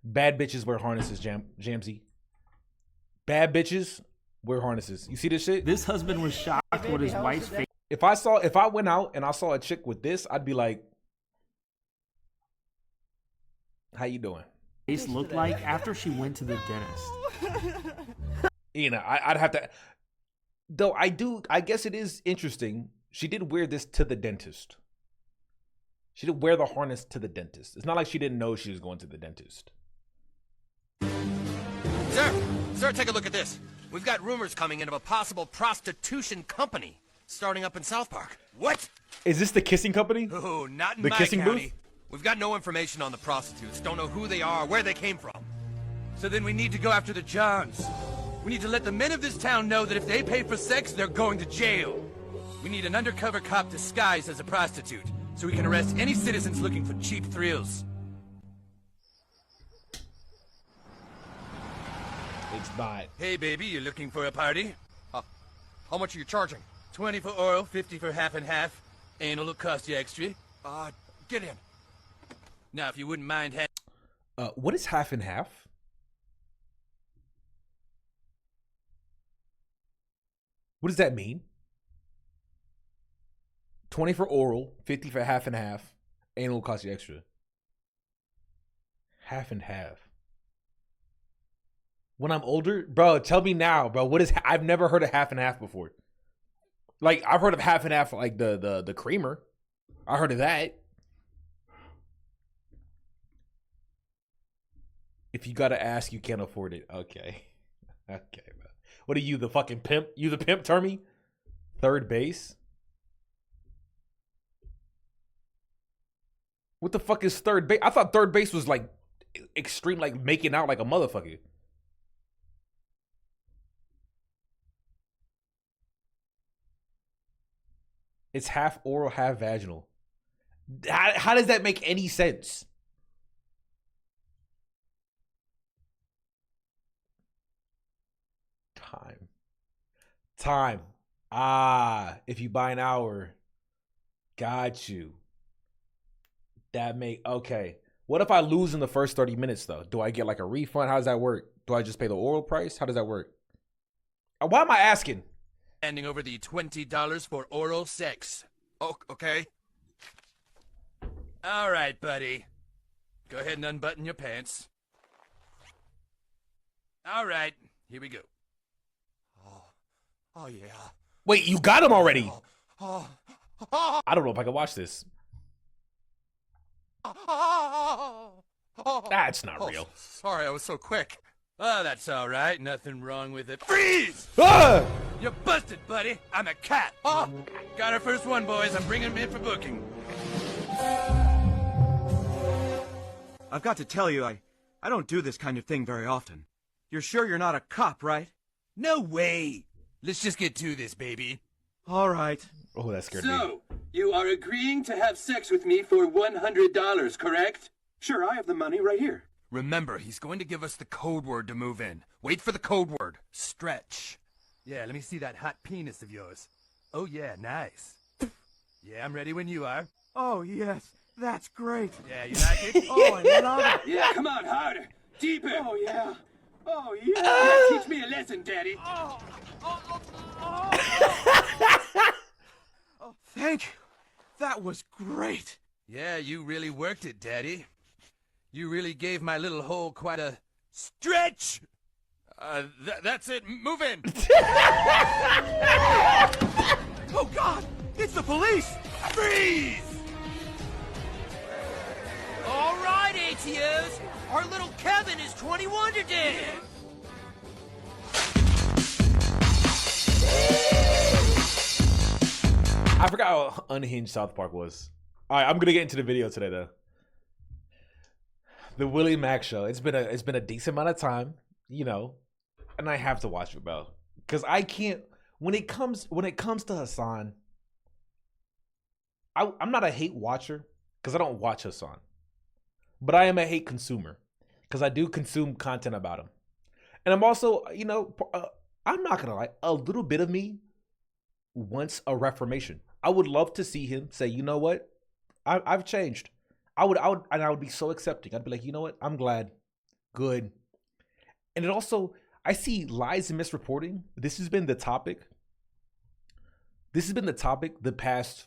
Bad bitches wear harnesses, Jamsey. Bad bitches wear harnesses. You see this shit? This husband was shocked with his wife's If I went out and I saw a chick with this, I'd be like, how you doing? face looked like after she went to the dentist. You know, I'd have to, though I guess it is interesting. She did wear this to the dentist. She did wear the harness to the dentist. It's not like she didn't know she was going to the dentist. Sir, take a look at this. We've got rumors coming in of a possible prostitution company starting up in South Park. What? Is this the kissing company? Oh, not in the my kissing county. booth? We've got no information on the prostitutes. Don't know who they are, where they came from. So then we need to go after the Johns. We need to let the men of this town know that if they pay for sex, they're going to jail. We need an undercover cop disguised as a prostitute, so we can arrest any citizens looking for cheap thrills. It's not. Hey, baby, you looking for a party? How much are you charging? 20 for oral, 50 for half and half. Anal will cost you extra. Get in. Now, if you wouldn't mind what is half and half? What does that mean? 20 for oral, 50 for half and half. Anal will cost you extra. Half and half. When I'm older, bro, tell me now, bro. What is? I've never heard of half and half before. Like I've heard of half and half, like the creamer. I heard of that. If you gotta ask, you can't afford it. Okay, okay, bro. What are you, the fucking pimp? You the pimp, Termy? Third base. What the fuck is third base? I thought third base was like extreme, like making out like a motherfucker. It's half oral, half vaginal. How does that make any sense? Time. If you buy an hour. Got you. Okay. What if I lose in the first 30 minutes though? Do I get like a refund? How does that work? Do I just pay the oral price? How does that work? Why am I asking? handing over the $20 for oral sex. Oh, okay. All right, buddy. Go ahead and unbutton your pants. All right, here we go. Oh yeah. Wait, you got him already? Oh. I don't know if I can watch this. That's not real. Sorry, I was so quick. Oh, that's all right. Nothing wrong with it. Freeze! Ah! You're busted, buddy. I'm a cat. Oh, got our first one, boys. I'm bringing him in for booking. I've got to tell you, I don't do this kind of thing very often. You're sure you're not a cop, right? No way. Let's just get to this, baby. All right. Oh, that scared me. So, you are agreeing to have sex with me for $100, correct? Sure, I have the money right here. Remember, he's going to give us the code word to move in. Wait for the code word. Stretch. Yeah, let me see that hot penis of yours. Oh, yeah, nice. Yeah, I'm ready when you are. Oh, yes. That's great. Yeah, you like it? Oh, I love it. Yeah, come on, harder. Deeper. Oh, yeah. Oh, yeah. Yeah, teach me a lesson, Daddy. Oh, thank you. That was great. Yeah, you really worked it, Daddy. You really gave my little hole quite a stretch. That's it. Move in. Oh, God. It's the police. Freeze! All right, ATOs. Our little Kevin is 21 today. I forgot how unhinged South Park was. All right, I'm gonna get into the video today though. The Willie Mack Show. It's been a decent amount of time, you know, and I have to watch it, bro, because I can't. When it comes to Hassan, I'm not a hate watcher because I don't watch Hassan, but I am a hate consumer because I do consume content about him, and I'm also, you know, I'm not gonna lie, a little bit of me wants a reformation. I would love to see him say, you know what, I've changed. I would be so accepting. I'd be like, you know what, I'm glad. good. And it also, I see lies and misreporting. This has been the topic. This has been the topic the past,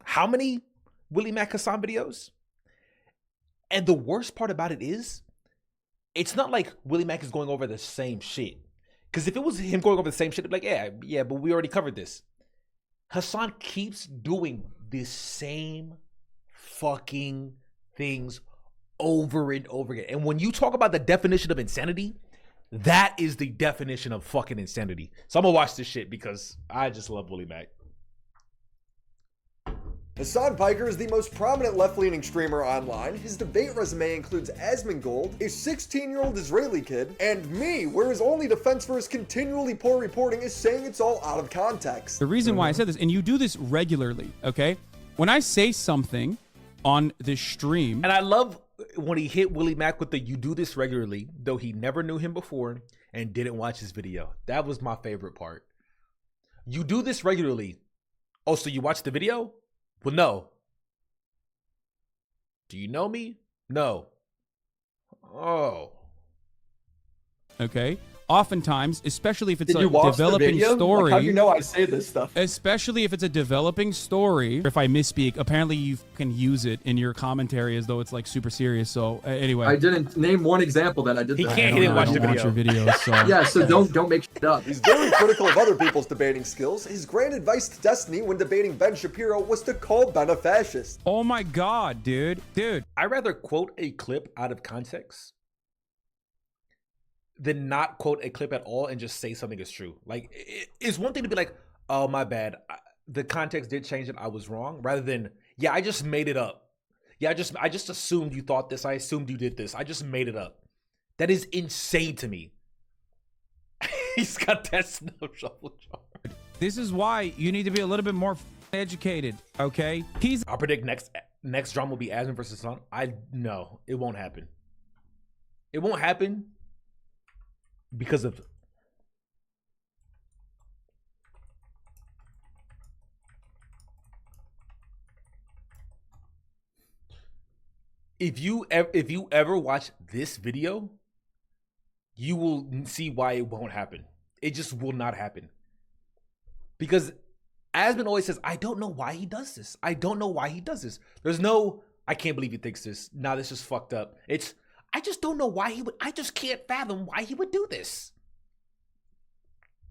how many Willie Mack Hassan videos? And the worst part about it is, it's not like Willie Mack is going over the same shit. Because if it was him going over the same shit, it'd be like, yeah, but we already covered this. Hassan keeps doing the same fucking things over and over again. And when you talk about the definition of insanity, that is the definition of fucking insanity. So I'm gonna watch this shit because I just love Willie Mack. Hassan Piker is the most prominent left-leaning streamer online. His debate resume includes Asmongold, a 16-year-old Israeli kid, and me, where his only defense for his continually poor reporting is saying it's all out of context. The reason why I said this, and you do this regularly, okay? When I say something on this stream... And I love when he hit Willie Mack with the "you do this regularly," though he never knew him before and didn't watch his video. That was my favorite part. You do this regularly. Oh, so you watched the video? Well, no. Do you know me? No. Oh. Okay. Oftentimes, especially if it's Did a you watch developing the video? story. Like, how do you know I say this stuff? Especially if it's a developing story. If I misspeak, apparently you can use it in your commentary as though it's like super serious. So anyway, I didn't name one example that I did. He that. can't. He didn't watch the video. Watch your videos, so. Yeah, so don't make shit up. He's very critical of other people's debating skills. His grand advice to Destiny when debating Ben Shapiro was to call Ben a fascist. Oh my god, dude. I'd rather quote a clip out of context than not quote a clip at all and just say something is true. Like, it's one thing to be like, oh, my bad, the context did change it, I was wrong, rather than, yeah, I just made it up. Yeah, I just assumed you thought this, I assumed you did this, I just made it up. That is insane to me. He's got that snow shovel jar. This is why you need to be a little bit more educated, okay? I'll predict next drama will be Asman versus Hassan. No, it won't happen. It won't happen because of if you ever watch this video, you will see why it won't happen. It just will not happen. Because Asman always says, I don't know why he does this. I don't know why he does this. There's no, I can't believe he thinks this. Nah, this is fucked up. It's, I just don't know why he would, I just can't fathom why he would do this.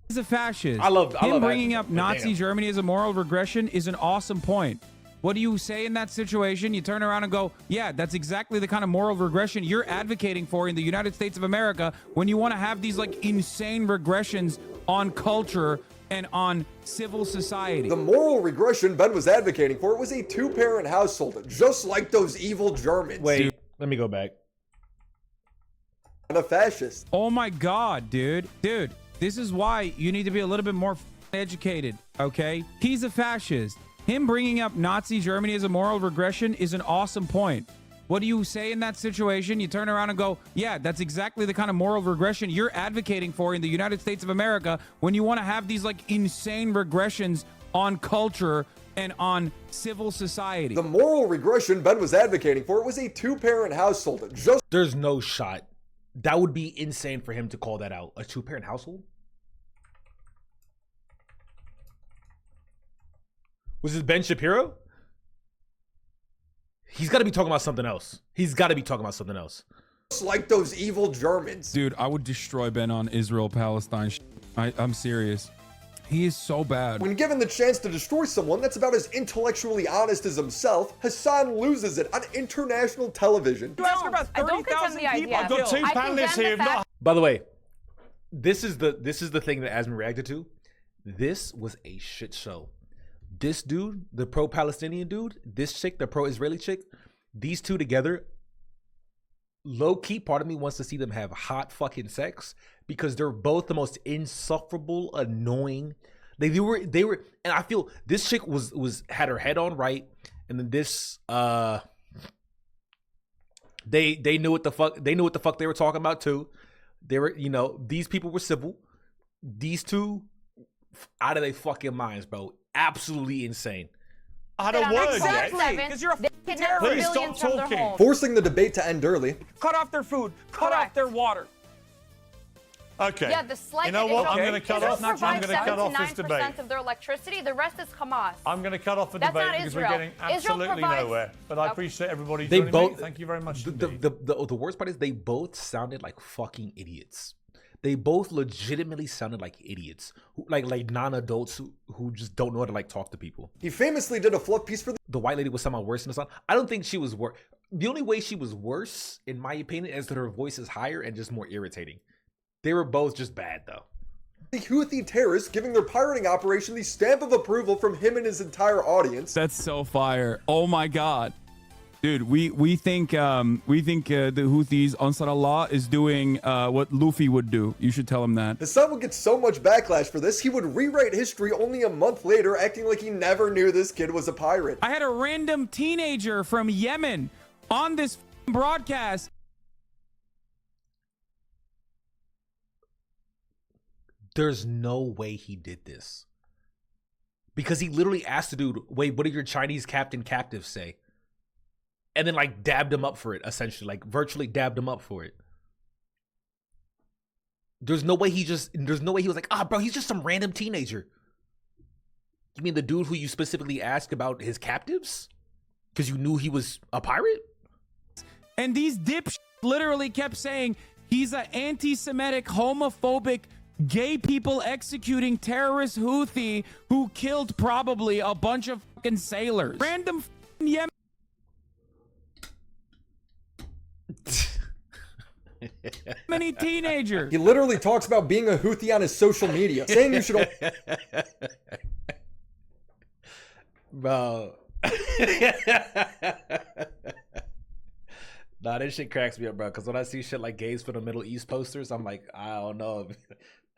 He's a fascist. I love bringing Asman, up Nazi Germany as a moral regression is an awesome point. What do you say in that situation? You turn around and go, yeah, that's exactly the kind of moral regression you're advocating for in the United States of America when you want to have these like insane regressions on culture and on civil society. The moral regression Ben was advocating for was a two-parent household, just like those evil Germans. Wait, let me go back. And a fascist. Oh my god, dude. This is why you need to be a little bit more educated, okay? He's a fascist. Him bringing up Nazi Germany as a moral regression is an awesome point. What do you say in that situation? You turn around and go, yeah, that's exactly the kind of moral regression you're advocating for in the United States of America when you want to have these like insane regressions on culture and on civil society. The moral regression Ben was advocating for was a two-parent household, just... There's no shot. That would be insane for him to call that out. A two-parent household? Was this Ben Shapiro? He's got to be talking about something else. Just like those evil Germans. Dude, I would destroy Ben on Israel-Palestine. I'm serious. He is so bad. When given the chance to destroy someone that's about as intellectually honest as himself, Hassan loses it on international television. You ask about 30,000 people. I've got two panelists here. By the way, this is the thing that Asman reacted to. This was a shit show. This dude, the pro-Palestinian dude, this chick, the pro-Israeli chick, these two together, low-key, part of me wants to see them have hot fucking sex because they're both the most insufferable, annoying. They were, and I feel this chick had her head on right, and then this, they knew what the fuck they were talking about too. They were, these people were civil. These two, out of their fucking minds, bro. Absolutely insane. Out of words, exactly. Because you're a kidnap civilians from their homes. Forcing the debate to end early. Cut off their food. Cut off their water. Okay. Yeah, the slight You know what? I'm Israel going to cut off. I'm provides going to cut off this 79% debate. of their electricity. The rest is Hamas. I'm going to cut off the That's debate not because Israel. we're getting Israel absolutely provides- nowhere. But I appreciate everybody They joining both. me. Thank you very much. The worst part is they both sounded like fucking idiots. They both legitimately sounded like idiots, like non-adults who just don't know how to like talk to people. He famously did a fluff piece for The white lady was somehow worse in the song. I don't think she was worse. The only way she was worse, in my opinion, is that her voice is higher and just more irritating. They were both just bad though. the Houthi terrorists, giving their pirating operation the stamp of approval from him and his entire audience. That's so fire. Oh my god. Dude, we think the Houthis, Ansar Allah, is doing what Luffy would do. You should tell him that. Hassan would get so much backlash for this, he would rewrite history only a month later, acting like he never knew this kid was a pirate. I had a random teenager from Yemen on this broadcast. There's no way he did this. Because he literally asked the dude, wait, what did your Chinese captives say? And then like dabbed him up for it, essentially. Like virtually dabbed him up for it. There's no way he was like, bro, he's just some random teenager. You mean the dude who you specifically asked about his captives? Because you knew he was a pirate? And these dipshits literally kept saying he's an anti-Semitic, homophobic, gay people executing terrorist Houthi who killed probably a bunch of fucking sailors. Random Yemen. Many teenagers. He literally talks about being a Houthi on his social media, saying you should. Bro. Nah, this shit cracks me up, bro. Because when I see shit like gays for the Middle East posters, I'm like, I don't know.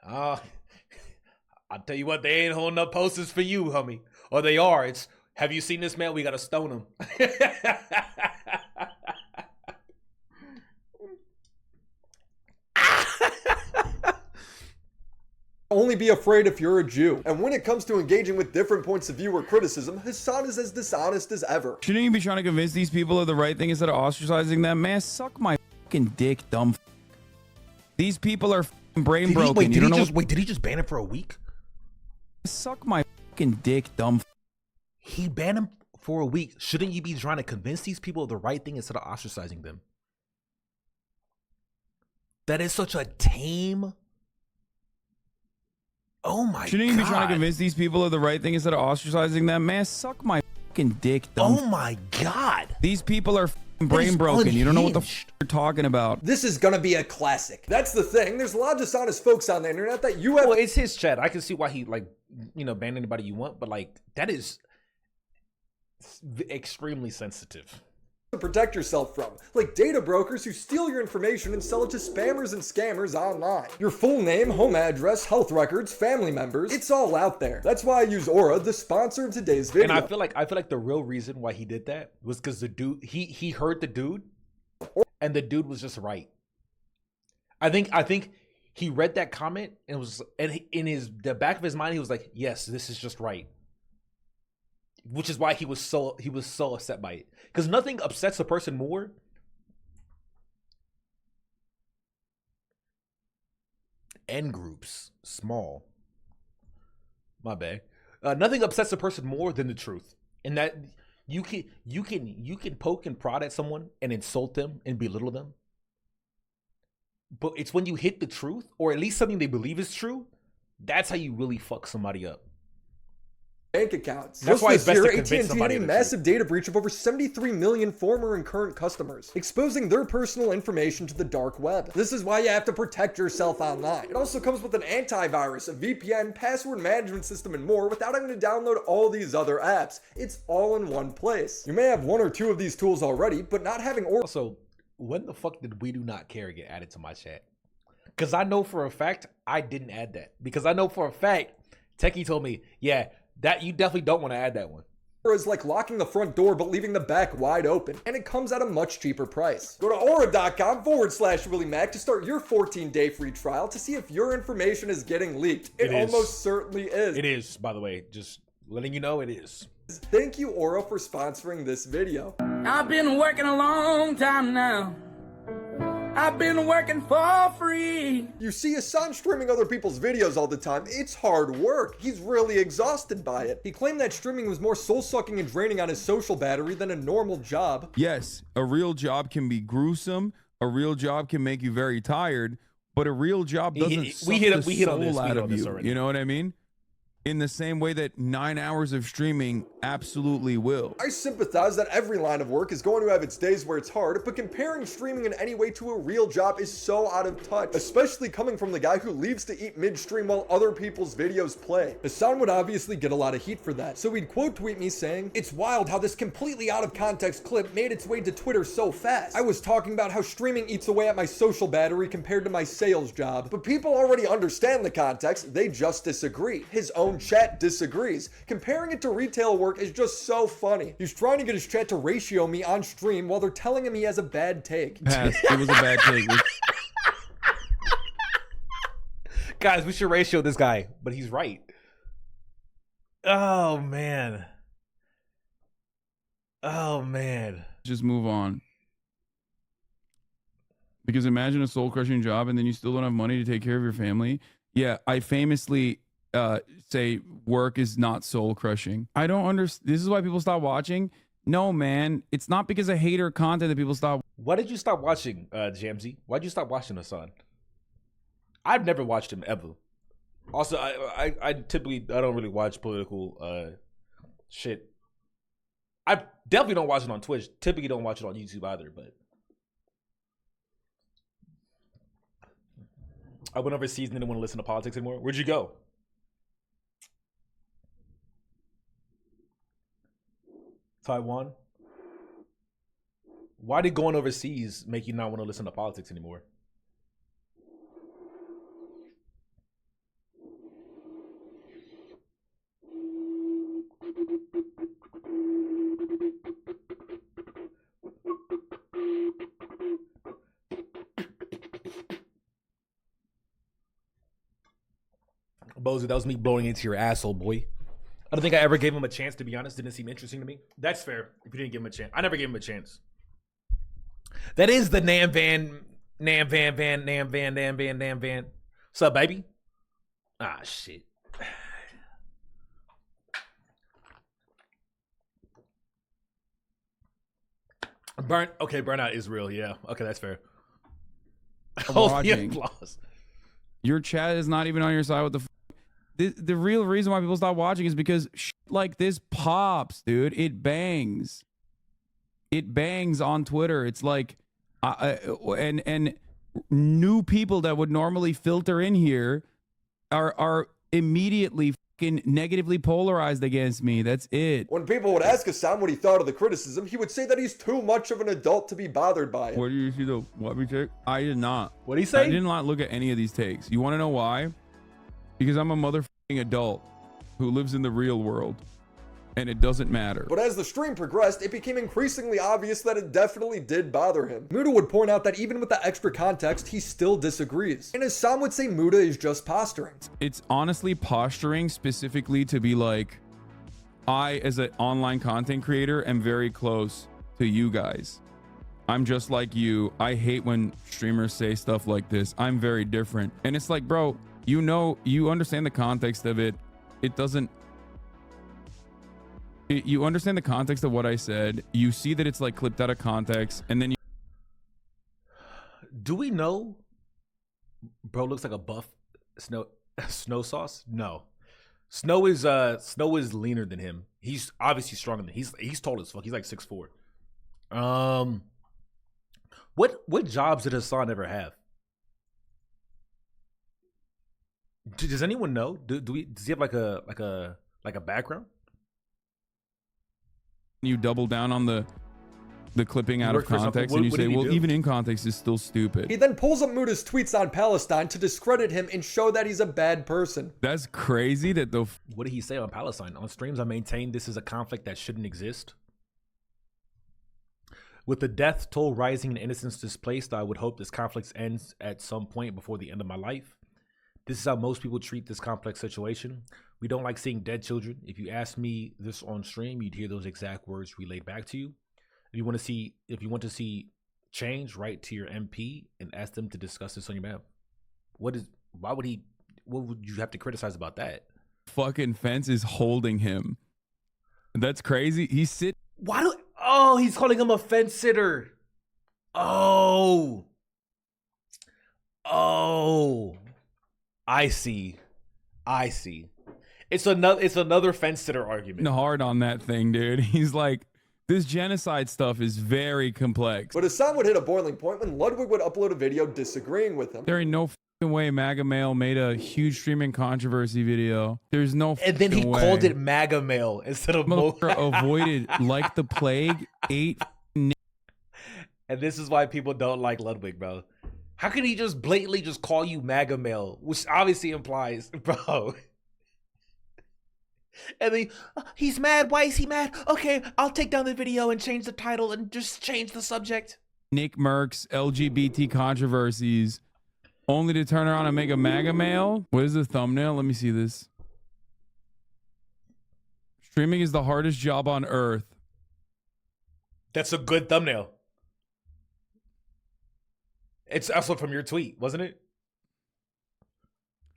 I'll tell you what, they ain't holding up posters for you, homie. Or they are. It's, have you seen this man? We got to stone him. Only be afraid if you're a Jew. And when it comes to engaging with different points of view or criticism, Hassan is as dishonest as ever. Shouldn't you be trying to convince these people of the right thing instead of ostracizing them? Man, suck my fucking dick, dumb. These people are fucking brain broken. Did he just ban him for a week? Suck my fucking dick, dumb. He banned him for a week. Shouldn't you be trying to convince these people of the right thing instead of ostracizing them? That is such a tame. Oh my god. Shouldn't you be trying to convince these people of the right thing instead of ostracizing them? Man, suck my fucking dick, dumb. Oh my god. These people are fucking brain broken. You don't know what the fuck you're talking about. This is gonna be a classic. That's the thing. There's a lot of dishonest folks on the internet that you have. Well, it's his chat. I can see why he ban anybody you want, but like that is extremely sensitive to protect yourself from, like data brokers who steal your information and sell it to spammers and scammers online. Your full name, home address, health records, family members, it's all out there. That's why I use Aura, the sponsor of today's video. And I feel like the real reason why he did that was because the dude he heard the dude, and the dude was just right. I think he read that comment and was, and in the back of his mind he was like, yes, this is just right. Which is why he was so upset by it. Because nothing upsets a person more N groups, small. My bad. Nothing upsets a person more than the truth. And that you can poke and prod at someone and insult them and belittle them. But it's when you hit the truth, or at least something they believe is true, that's how you really fuck somebody up. Bank accounts. That's why it's best to convince AT&T had somebody a of the massive data breach of over 73 million former and current customers, exposing their personal information to the dark web. This is why you have to protect yourself online. It also comes with an antivirus, a VPN, password management system, and more without having to download all these other apps. It's all in one place. You may have one or two of these tools already, but not having Also, when the fuck did We Do Not Care get added to my chat? Because I know for a fact I didn't add that. Because I know for a fact Techie told me, yeah, that you definitely don't want to add that one. Is like locking the front door but leaving the back wide open, and it comes at a much cheaper price. Go to aura.com/WillieMac to start your 14-day free trial to see if your information is getting leaked. It almost certainly is. It is, by the way. Just letting you know it is. Thank you, Aura, for sponsoring this video. I've been working a long time now. I've been working for free. You see, Hasan streaming other people's videos all the time, it's hard work. He's really exhausted by it. He claimed that streaming was more soul-sucking and draining on his social battery than a normal job. Yes, a real job can be gruesome. A real job can make you very tired, but a real job doesn't suck the soul out of you. You know what I mean? In the same way that 9 hours of streaming absolutely will. I sympathize that every line of work is going to have its days where it's hard, but comparing streaming in any way to a real job is so out of touch, especially coming from the guy who leaves to eat midstream while other people's videos play. Hasan would obviously get a lot of heat for that, so he'd quote tweet me saying, "It's wild how this completely out of context clip made its way to Twitter so fast. I was talking about how streaming eats away at my social battery compared to my sales job, but people already understand the context, they just disagree. His own chat disagrees. Comparing it to retail work is just so funny. He's trying to get his chat to ratio me on stream while they're telling him he has a bad take." Pass. It was a bad take. Guys, we should ratio this guy, but he's right. Oh man. Oh man. Just move on. Because imagine a soul-crushing job and then you still don't have money to take care of your family. Yeah, I famously say work is not soul-crushing. I don't understand. This is why people stop watching. No, man. It's not because of hater content that people stop. Why did you stop watching, Jamsey? Why'd you stop watching Hasan? I've never watched him ever. Also, I typically don't really watch political shit. I definitely don't watch it on Twitch. Typically don't watch it on YouTube either, but I went overseas and didn't want to listen to politics anymore. Where'd you go? Taiwan? Why did going overseas make you not want to listen to politics anymore? Bozy, that was me blowing into your asshole, boy. I don't think I ever gave him a chance, to be honest. Didn't seem interesting to me. That's fair. If you didn't give him a chance. I never gave him a chance. That is the Nam Van. What's up, baby? Ah, shit. Burnout is real. Yeah. Okay, that's fair. Oh, the applause. Your chat is not even on your side with the real reason why people stop watching is because shit like this pops, dude. It bangs. It bangs on Twitter. It's like, and new people that would normally filter in here are immediately fucking negatively polarized against me. That's it. When people would ask Hasan what he thought of the criticism, he would say that he's too much of an adult to be bothered by it. Where do you see the what we take? I did not. What did he say? I did not look at any of these takes. You want to know why? Because I'm a motherfucking adult who lives in the real world, and it doesn't matter. But as the stream progressed, it became increasingly obvious that it definitely did bother him. Muda would point out that even with the extra context, he still disagrees. And Hasan would say Muda is just posturing. It's honestly posturing specifically to be like, I, as an online content creator, am very close to you guys. I'm just like you. I hate when streamers say stuff like this. I'm very different. And it's like, bro, you know, you understand the context of it. It doesn't. You understand the context of what I said. You see that it's like clipped out of context, and then you. Do we know? Bro looks like a buff snow sauce. No, Snow is leaner than him. He's obviously stronger than he's tall as fuck. He's like 6'4". What jobs did Hasan ever have? Does anyone know? Does he have like a background? You double down on the clipping out of context, and you say, well, even in context is still stupid. He then pulls up Muda's tweets on Palestine to discredit him and show that he's a bad person. That's crazy that the. What did he say on Palestine? On streams, I maintain this is a conflict that shouldn't exist. With the death toll rising and innocence displaced, I would hope this conflict ends at some point before the end of my life. This is how most people treat this complex situation. We don't like seeing dead children. If you asked me this on stream, you'd hear those exact words relayed back to you. If you want to see change, write to your MP and ask them to discuss this on your behalf. What would you have to criticize about that? Fucking fence is holding him. That's crazy. He's sitting. He's calling him a fence sitter. Oh, I see. It's another fence sitter argument. Hard on that thing, dude. He's like, this genocide stuff is very complex. But Hassan would hit a boiling point when Ludwig would upload a video disagreeing with him. There ain't no fucking way MAGA Mail made a huge streaming controversy video. There's no And then he way. called it MAGA Mail instead of avoided like the plague 8. And this is why people don't like Ludwig, bro. How can he just blatantly just call you MAGA Mail, which obviously implies, bro. And then he's mad. Why is he mad? Okay, I'll take down the video and change the title and just change the subject. Nick Merckx LGBT controversies, only to turn around and make a MAGA Mail. What is the thumbnail? Let me see this. Streaming is the hardest job on earth. That's a good thumbnail. It's also from your tweet, wasn't it?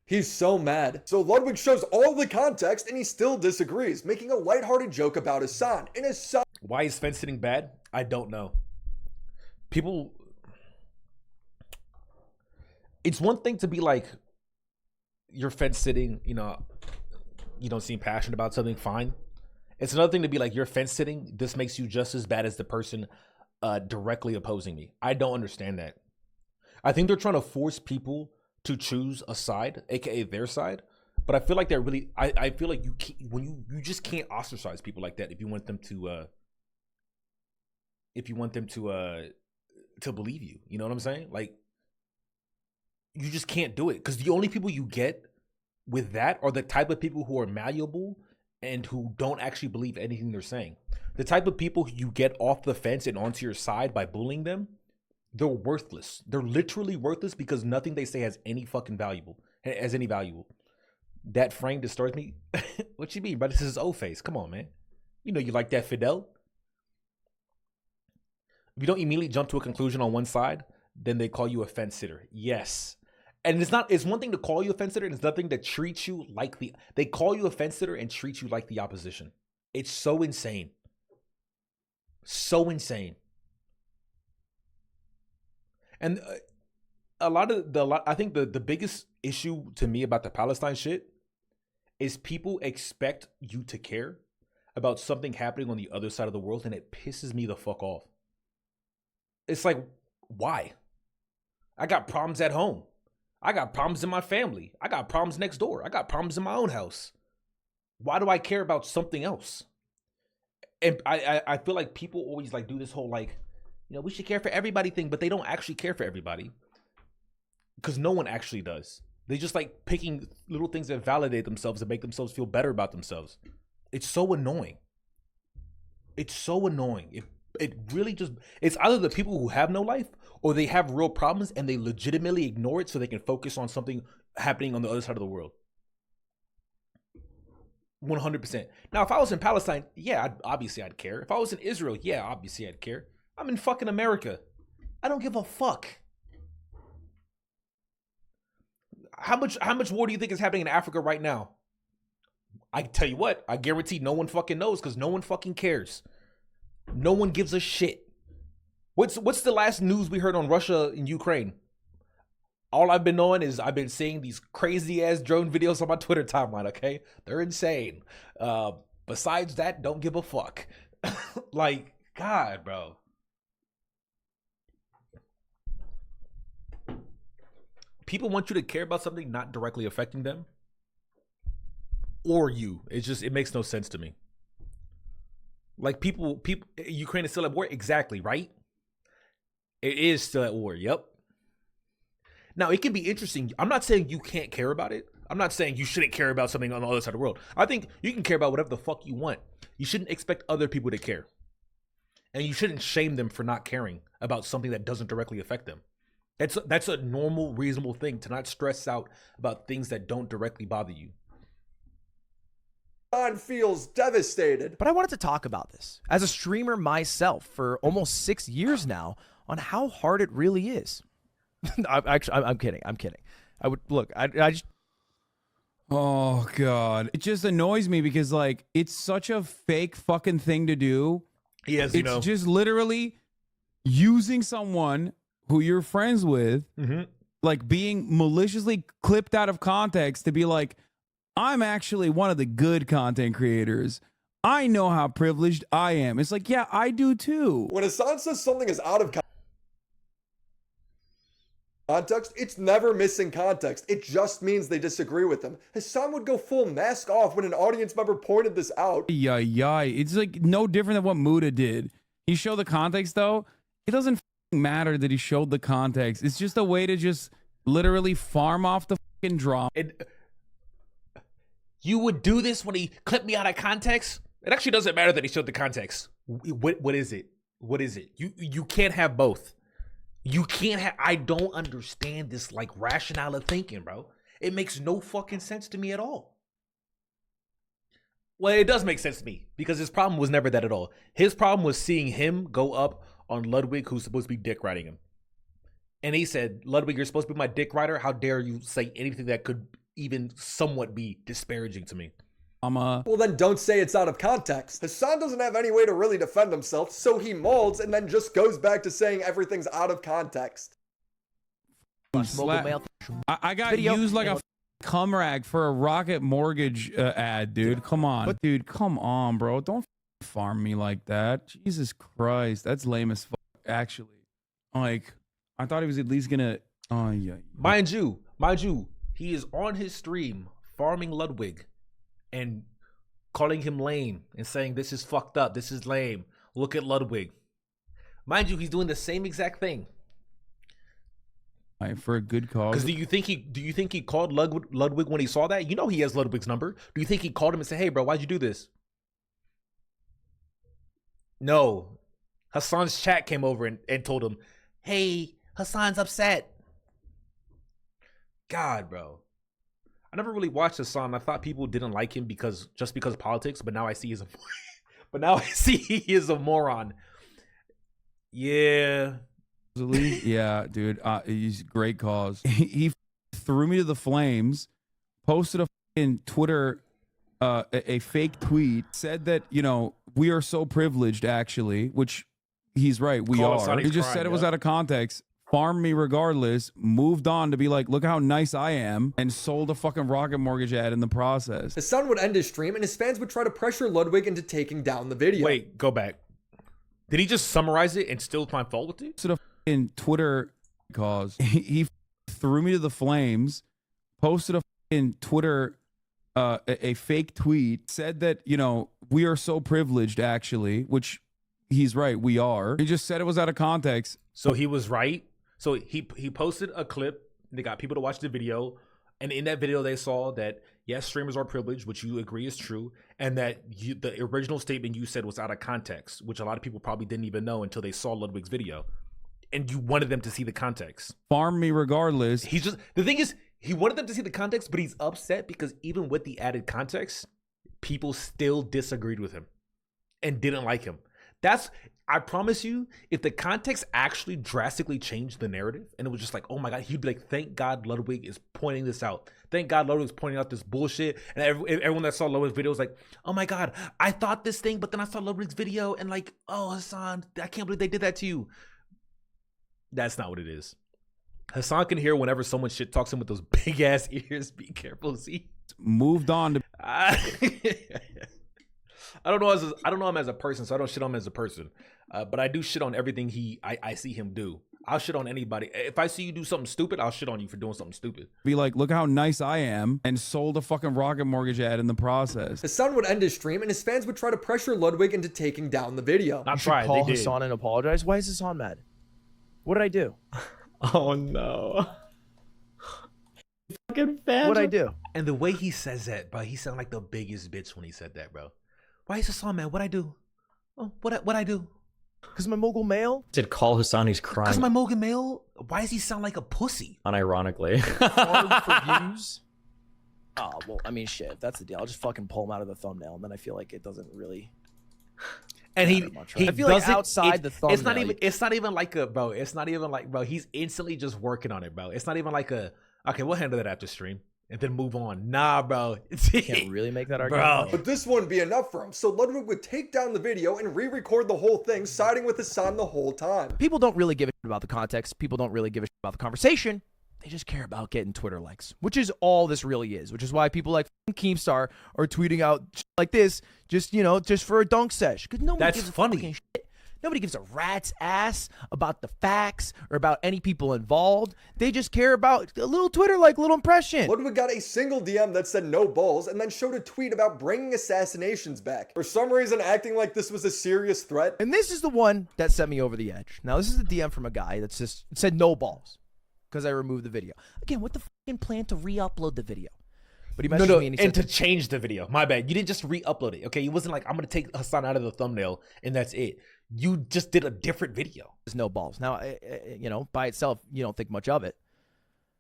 He's so mad. So Ludwig shows all the context and he still disagrees, making a lighthearted joke about Hassan. And Hassan... Why is fence sitting bad? I don't know. People... It's one thing to be like, you're fence sitting, you don't seem passionate about something, fine. It's another thing to be like, you're fence sitting, this makes you just as bad as the person directly opposing me. I don't understand that. I think they're trying to force people to choose a side, aka their side. But I feel like they're really. I feel like you can't, you just can't ostracize people like that if you want them to believe you. You know what I'm saying? Like, you just can't do it because the only people you get with that are the type of people who are malleable and who don't actually believe anything they're saying. The type of people you get off the fence and onto your side by bullying them. They're worthless. They're literally worthless because nothing they say has any fucking value. That frame disturbs me. What you mean, bro? This is O-Face. Come on, man. You know you like that, Fidel. If you don't immediately jump to a conclusion on one side, then they call you a fence sitter. Yes. And it's one thing to call you a fence sitter, and it's nothing to treat you like they call you a fence sitter and treat you like the opposition. It's so insane. So insane. And I think the biggest issue to me about the Palestine shit is people expect you to care about something happening on the other side of the world, and it pisses me the fuck off. It's like, why? I got problems at home. I got problems in my family. I got problems next door. I got problems in my own house. Why do I care about something else? And I feel like people always like do this whole like, we should care for everybody thing, but they don't actually care for everybody. Because no one actually does. They just like picking little things that validate themselves and make themselves feel better about themselves. It's so annoying. It's so annoying. It really just, it's either the people who have no life or they have real problems and they legitimately ignore it so they can focus on something happening on the other side of the world. 100%. Now, if I was in Palestine, yeah, obviously I'd care. If I was in Israel, yeah, obviously I'd care. I'm in fucking America. I don't give a fuck. How much war do you think is happening in Africa right now? I tell you what, I guarantee no one fucking knows because no one fucking cares. No one gives a shit. What's the last news we heard on Russia and Ukraine? All I've been knowing is I've been seeing these crazy ass drone videos on my Twitter timeline, okay? They're insane. Besides that, don't give a fuck. Like, God, bro. People want you to care about something not directly affecting them or you. It makes no sense to me. Like people, Ukraine is still at war. Exactly, right? It is still at war. Yep. Now, it can be interesting. I'm not saying you can't care about it. I'm not saying you shouldn't care about something on the other side of the world. I think you can care about whatever the fuck you want. You shouldn't expect other people to care. And you shouldn't shame them for not caring about something that doesn't directly affect them. That's a normal, reasonable thing to not stress out about things that don't directly bother you. Hassan feels devastated. But I wanted to talk about this as a streamer myself for almost 6 years now on how hard it really is. I'm kidding. I would look. I just. Oh God, it just annoys me because like it's such a fake fucking thing to do. Yes, it's just literally using someone who you're friends with, like being maliciously clipped out of context to be like, I'm actually one of the good content creators. I know how privileged I am. It's like, yeah, I do too. When Hassan says something is out of context, it's never missing context. It just means they disagree with him. Hassan would go full mask off when an audience member pointed this out. Yeah. It's like no different than what Muda did. He showed the context though. It doesn't matter that he showed the context. It's just a way to just literally farm off the fucking drama. You would do this when he clipped me out of context? It actually doesn't matter that he showed the context. What is it? What is it? You can't have both. You can't have. I don't understand this like rationale of thinking, bro. It makes no fucking sense to me at all. Well, it does make sense to me because his problem was never that at all. His problem was seeing him go up on Ludwig, who's supposed to be dick riding him. And he said, Ludwig, you're supposed to be my dick rider. How dare you say anything that could even somewhat be disparaging to me? Well, then don't say it's out of context. Hassan doesn't have any way to really defend himself, so he molds and then just goes back to saying everything's out of context. I got used like a cum rag for a Rocket Mortgage ad, dude. Come on. Dude, come on, bro. Don't farm me like that. Jesus Christ. That's lame as fuck, actually. Like, I thought he was at least gonna... Oh, yeah. Mind you, he is on his stream farming Ludwig and calling him lame and saying this is fucked up, this is lame, look at Ludwig. Mind you, he's doing the same exact thing. For a good cause. Because do you think he called Ludwig when he saw that? You know he has Ludwig's number. Do you think he called him and said, hey bro, why'd you do this? No. Hassan's chat came over and told him, hey, Hassan's upset. God, bro. I never really watched Hassan. I thought people didn't like him because of politics, but now I see he is a moron. Yeah. Yeah, dude. He's a great cause. He threw me to the flames, posted a fucking Twitter, a fake tweet, said that, you know, we are so privileged, actually, which he's right. We are. He just said it was out of context. Farmed me regardless, moved on to be like, look how nice I am, and sold a fucking Rocket Mortgage ad in the process. Hassan would end his stream, and his fans would try to pressure Ludwig into taking down the video. Wait, go back. Did he just summarize it and still find fault with it? Sort of in Twitter cause. He threw me to the flames, posted a in Twitter, a fake tweet, said that, you know, we are so privileged, actually, which he's right, we are. He just said it was out of context. So he was right. So he posted a clip. They got people to watch the video. And in that video, they saw that, yes, streamers are privileged, which you agree is true. And that the original statement you said was out of context, which a lot of people probably didn't even know until they saw Ludwig's video. And you wanted them to see the context. Farm me regardless. The thing is, he wanted them to see the context, but he's upset because even with the added context, people still disagreed with him and didn't like him. I promise you, if the context actually drastically changed the narrative and it was just like, oh my God, he'd be like, thank God Ludwig is pointing this out. Thank God Ludwig is pointing out this bullshit. And everyone that saw Ludwig's video was like, oh my God, I thought this thing, but then I saw Ludwig's video and like, oh, Hassan, I can't believe they did that to you. That's not what it is. Hassan can hear whenever someone shit talks him with those big ass ears. Be careful, see? Moved on to... I don't know him as a person, so I don't shit on him as a person. But I do shit on everything I see him do. I'll shit on anybody. If I see you do something stupid, I'll shit on you for doing something stupid. Be like, look how nice I am, and sold a fucking Rocket Mortgage ad in the process. Hassan would end his stream, and his fans would try to pressure Ludwig into taking down the video. You should call Hassan and apologize. Why is Hassan mad? What did I do? Oh no. Fucking fan. What'd I do? And the way he says that, bro, he sounded like the biggest bitch when he said that, bro. Why is Hassan mad? What'd I do? Oh, what I do? Because my mogul male? Did call Hassan, he's crying. Because my mogul male? Why does he sound like a pussy? Unironically. Hard for views? Oh, well, I mean, shit, if that's the deal, I'll just fucking pull him out of the thumbnail, and then I feel like it doesn't really... And he I feel like doesn't- outside the thumbnail... It's not even like a, bro, it's not even like, bro, he's instantly just working on it, bro. It's not even like a, okay, we'll handle that after stream. And then move on. Nah, bro. Can't really make that argument. But this wouldn't be enough for him, so Ludwig would take down the video and re-record the whole thing, siding with Hassan the whole time. People don't really give a shit about the context. People don't really give a shit about the conversation. They just care about getting Twitter likes, which is all this really is, which is why people like Keemstar are tweeting out shit like this, just, you know, just for a dunk sesh. Because nobody gives a fucking shit. Nobody gives a rat's ass about the facts or about any people involved. They just care about a little Twitter like, little impression. Ludwig got a single DM that said no balls and then showed a tweet about bringing assassinations back. For some reason, acting like this was a serious threat. And this is the one that sent me over the edge. Now, this is a DM from a guy that just said no balls because I removed the video. Again, what the fucking plan to re-upload the video? But he messaged me and he said, to change the video. My bad. You didn't just re-upload it. Okay, it wasn't like I'm gonna take Hassan out of the thumbnail and that's it. You just did a different video. There's no balls. Now, you know, by itself, you don't think much of it.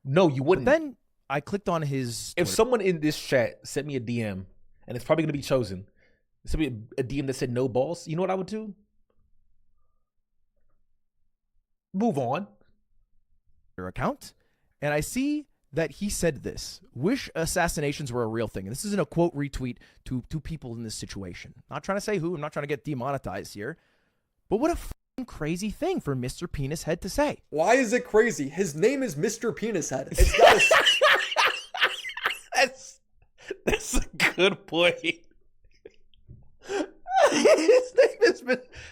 No, you wouldn't. But then I clicked on his If Twitter. someone in this chat sent me a DM, and it's probably gonna be chosen, sent me a DM that said no balls, you know what I would do? Move on. Account, and I see that he said this: wish assassinations were a real thing. And this isn't a quote retweet to people in this situation. Not trying to say who. I'm not trying to get demonetized here. But what a fucking crazy thing for Mr. Penis Head to say. Why is it crazy? His name is Mr. Penis Head. It's got a... That's a good point. His name is,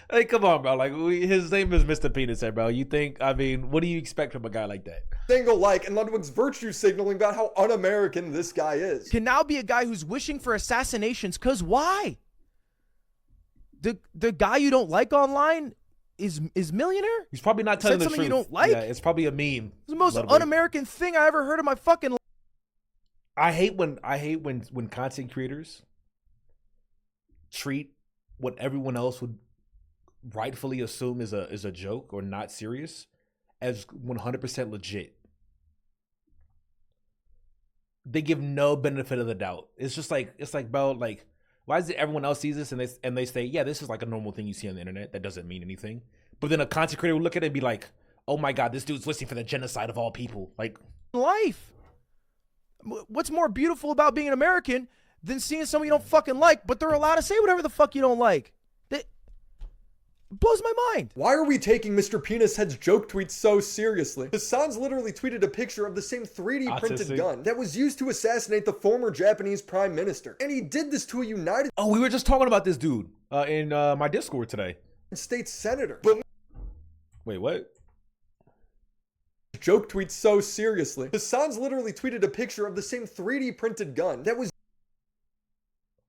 hey, come on, bro. Like, his name is Mr. Penis Head, bro. You think? I mean, what do you expect from a guy like that? Single like, and Ludwig's virtue signaling about how un-American this guy is. Can now be a guy who's wishing for assassinations. Cause why? The guy you don't like online is millionaire. He's probably not telling the something truth. you don't like. Yeah, it's probably a meme. It's the most un-American thing I ever heard in my fucking life. I hate when content creators treat what everyone else would rightfully assume is a joke or not serious as 100% legit. They give no benefit of the doubt. It's just like, bro, like, why is it everyone else sees this and they say, yeah, this is like a normal thing you see on the internet that doesn't mean anything. But then a content creator will look at it and be like, oh my God, this dude's listening for the genocide of all people. Like, life. What's more beautiful about being an American than seeing someone you don't fucking like, but they're allowed to say whatever the fuck you don't like? That blows my mind. Why are we taking Mr. Penis Head's joke tweets so seriously? Hassan's literally tweeted a picture of the same 3D printed Autistic. gun that was used to assassinate the former Japanese prime minister. And he did this to a United oh, we were just talking about this dude in my Discord today. States senator. But wait, what? Joke tweets so seriously. Hassan's literally tweeted a picture of the same 3D printed gun that was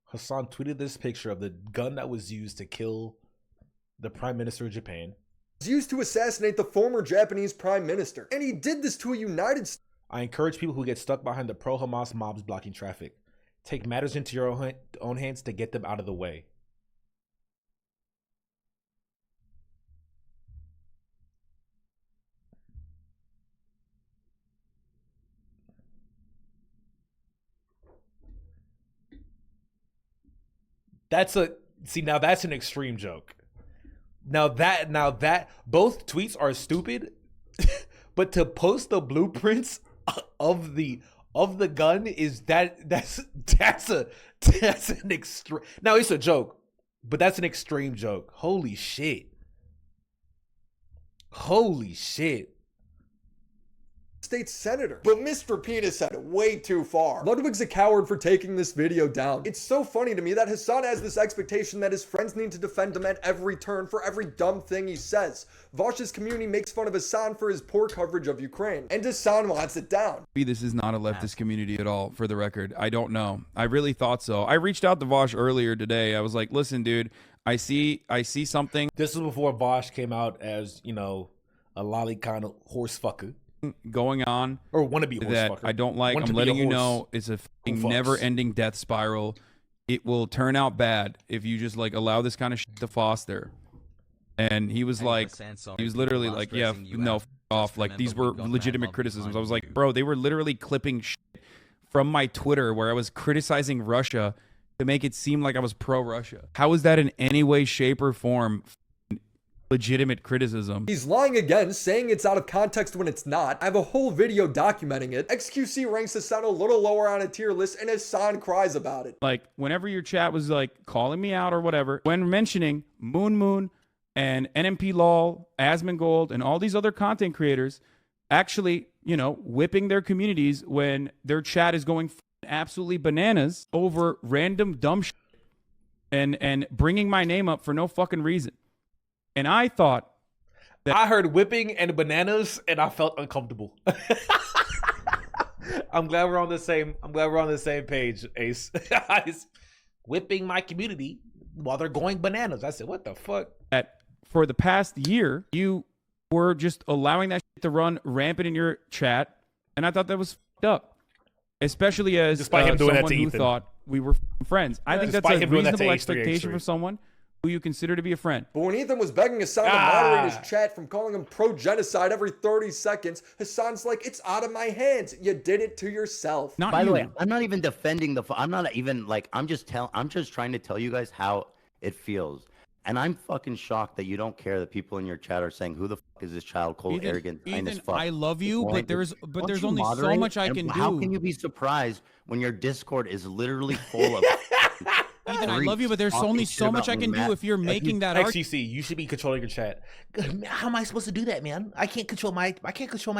Hassan tweeted this picture of the gun that was used to kill the Prime Minister of Japan. used to assassinate the former Japanese prime minister. And he did this to a United States. I encourage people who get stuck behind the pro-Hamas mobs blocking traffic. Take matters into your own hands to get them out of the way. That's an extreme joke. Now that both tweets are stupid, but to post the blueprints of the gun that's an extreme. Now it's a joke, but that's an extreme joke. Holy shit. States senator. But Mr. Penis said way too far. Ludwig's a coward for taking this video down. It's so funny to me that Hassan has this expectation that his friends need to defend him at every turn for every dumb thing he says. Vosh's community makes fun of Hassan for his poor coverage of Ukraine, and Hassan wants it down. This is not a leftist community at all, for the record. I don't know. I really thought so. I reached out to Vosh earlier today. I was like, listen, dude, I see something. This was before Vosh came out as, you know, a lolicon horse fucker. Going on or want to be a horse that fucker. I don't like. I'm letting you know it's a never-ending death spiral. It will turn out bad if you just like allow this kind of shit to foster. And he was like, he was literally like, yeah, no, f off. Like, these were legitimate criticisms. I was like, bro, they were literally clipping shit from my Twitter where I was criticizing Russia to make it seem like I was pro-Russia. How is that in any way, shape, or form legitimate criticism? He's lying again, saying it's out of context when it's not. I have a whole video documenting it. XQC ranks Hasan a little lower on a tier list, and Hasan cries about it. Like, whenever your chat was like calling me out or whatever, when mentioning Moon and NMP Lol, Asmongold, and all these other content creators actually, you know, whipping their communities when their chat is going absolutely bananas over random dumb shit and bringing my name up for no fucking reason. And I thought that I heard whipping and bananas and I felt uncomfortable. I'm glad we're on the same page, Ace. Whipping my community while they're going bananas. I said, what the fuck? That for the past year, you were just allowing that shit to run rampant in your chat, and I thought that was fucked up. Especially as despite him doing that to someone who Ethan. thought we were friends. I think that's a reasonable expectation for someone who you consider to be a friend. But when Ethan was begging Hasan to moderate his chat from calling him pro-genocide every 30 seconds, Hasan's like, it's out of my hands. You did it to yourself. By the way, I'm not even defending I'm not even like, I'm just trying to tell you guys how it feels. And I'm fucking shocked that you don't care that people in your chat are saying, who the fuck is this child, cold, arrogant, as fuck. I love you, but there's only so much I can do. How can you be surprised when your Discord is literally full of Ethan, I love you, but there's only so much I can do if you're making that argument. XCC, you should be controlling your chat. How am I supposed to do that, man? I can't control my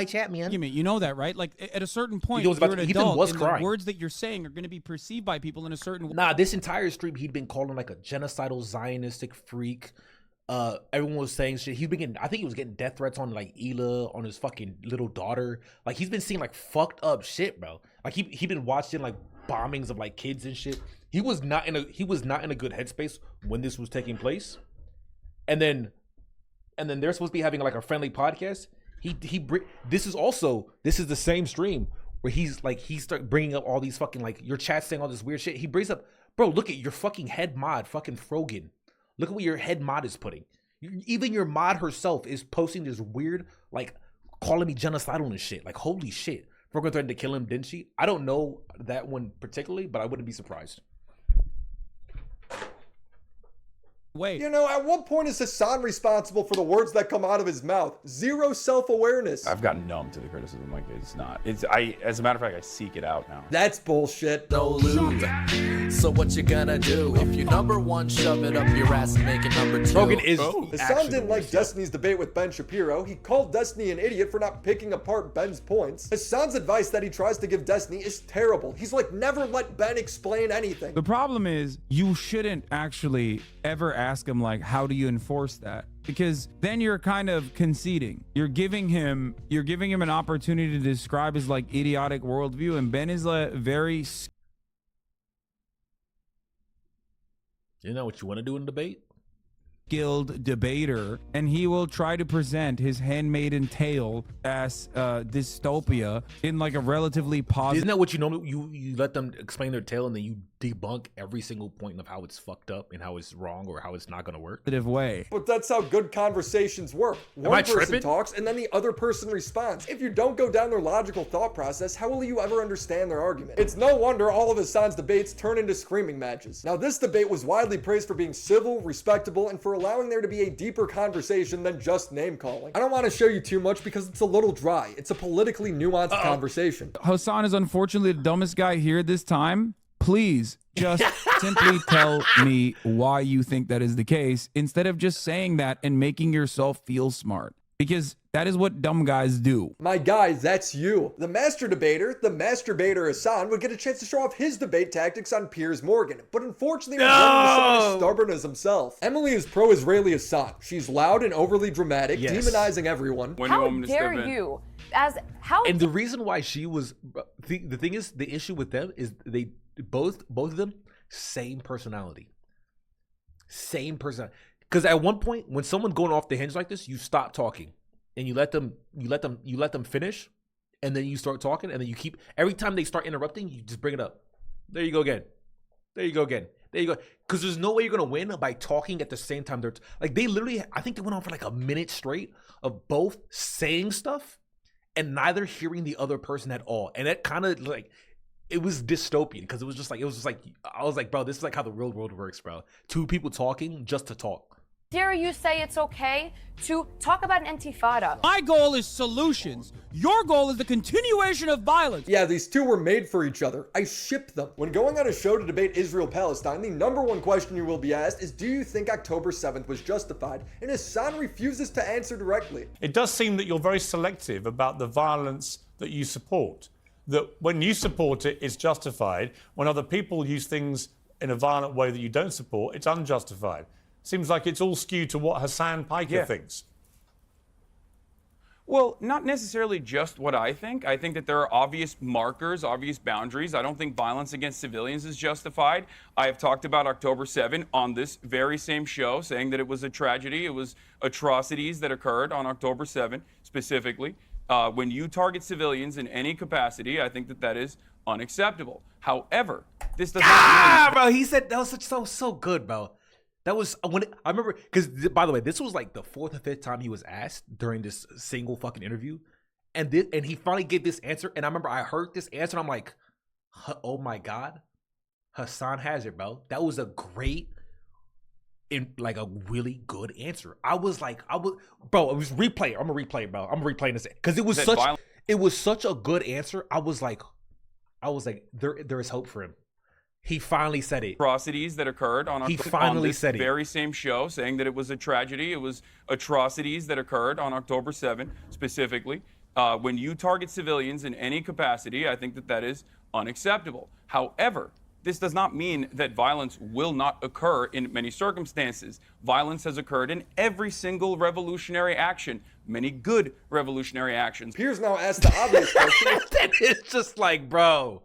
chat, man. You know that, right? Like, at a certain point, Ethan you're an adult, and crying. the words that you're saying are going to be perceived by people in a certain way. Nah, this entire stream, he'd been calling like a genocidal Zionistic freak. Everyone was saying shit. He's been getting, I think he was getting death threats on like Hila, on his fucking little daughter. Like, he's been seeing like fucked up shit, bro. Like, he been watching like bombings of like kids and shit. He was not in a good headspace when this was taking place. And then they're supposed to be having like a friendly podcast. This is the same stream where he start bringing up all these fucking like your chat saying all this weird shit. He brings up, bro, look at your fucking head mod, fucking Frogan. Look at what your head mod is putting. Even your mod herself is posting this weird, like, calling me genocidal and shit. Like, holy shit. Frogan threatened to kill him, didn't she? I don't know that one particularly, but I wouldn't be surprised. Wait. You know, at what point is Hasan responsible for the words that come out of his mouth? Zero self-awareness. I've gotten numb to the criticism. Like, it's not. As a matter of fact, I seek it out now. That's bullshit. No lose. So what you gonna do? If you number one, shove it up your ass and make it number two. Frogan is Hasan didn't like Destiny's debate with Ben Shapiro. He called Destiny an idiot for not picking apart Ben's points. Hasan's advice that he tries to give Destiny is terrible. He's like, never let Ben explain anything. The problem is you shouldn't actually ever ask him like, how do you enforce that? Because then you're kind of conceding. You're giving him an opportunity to describe his like idiotic worldview, and Ben is a very You know what you want to do in debate? skilled debater, and he will try to present his handmaiden tale as dystopia in like a relatively positive. Isn't that what you normally you let them explain their tale and then you debunk every single point of how it's fucked up and how it's wrong or how it's not going to work? Way. But that's how good conversations work. One person talks and then the other person responds. If you don't go down their logical thought process, how will you ever understand their argument? It's no wonder all of Hasan's debates turn into screaming matches. Now, this debate was widely praised for being civil, respectable, and for allowing there to be a deeper conversation than just name calling. I don't want to show you too much because it's a little dry. It's a politically nuanced conversation. Hasan is unfortunately the dumbest guy here this time. Please just simply tell me why you think that is the case instead of just saying that and making yourself feel smart, because that is what dumb guys do. My guy, that's you. The master masturbator Hasan would get a chance to show off his debate tactics on Piers Morgan, but unfortunately was running as stubborn as himself. Emily is pro-Israeli Hasan. She's loud and overly dramatic, demonizing everyone. How dare you? And the reason why she was the thing is, the issue with them is they both of them same personality. Because at one point when someone going off the hinge like this, you stop talking and you let them finish, and then you start talking, and then you keep, every time they start interrupting, you just bring it up. There you go again. There you go. Because there's no way you're gonna win by talking at the same time. They're like they literally. I think they went on for like a minute straight of both saying stuff and neither hearing the other person at all. And it kind of like it was dystopian because it was just like I was like, bro, this is like how the real world works, bro. Two people talking just to talk. Dare you say it's okay to talk about an intifada? My goal is solutions. Your goal is the continuation of violence. Yeah, these two were made for each other. I ship them. When going on a show to debate Israel-Palestine, the #1 question you will be asked is, do you think October 7th was justified? And Hassan refuses to answer directly. It does seem that you're very selective about the violence that you support. That when you support it, it's justified. When other people use things in a violent way that you don't support, it's unjustified. Seems like it's all skewed to what Hassan Piker thinks. Well, not necessarily just what I think. I think that there are obvious markers, obvious boundaries. I don't think violence against civilians is justified. I have talked about October 7 on this very same show, saying that it was a tragedy. It was atrocities that occurred on October 7 specifically. When you target civilians in any capacity, I think that that is unacceptable. However, this does not bro, he said that was so good, bro. That was when I remember, because by the way, this was like the 4th or 5th time he was asked during this single fucking interview, and he finally gave this answer. And I remember I heard this answer, and I'm like, oh my god, Hassan has it, bro. That was a great, like a really good answer. I was, bro. It was replay. I'm gonna replay it, bro. I'm replaying this because it was such a good answer. I was like, there is hope for him. He finally said it. Atrocities that occurred on this very same show, saying that it was a tragedy. It was atrocities that occurred on October 7 specifically. When you target civilians in any capacity, I think that that is unacceptable. However, this does not mean that violence will not occur in many circumstances. Violence has occurred in every single revolutionary action, many good revolutionary actions. Piers now asked the obvious question. It's just like, bro,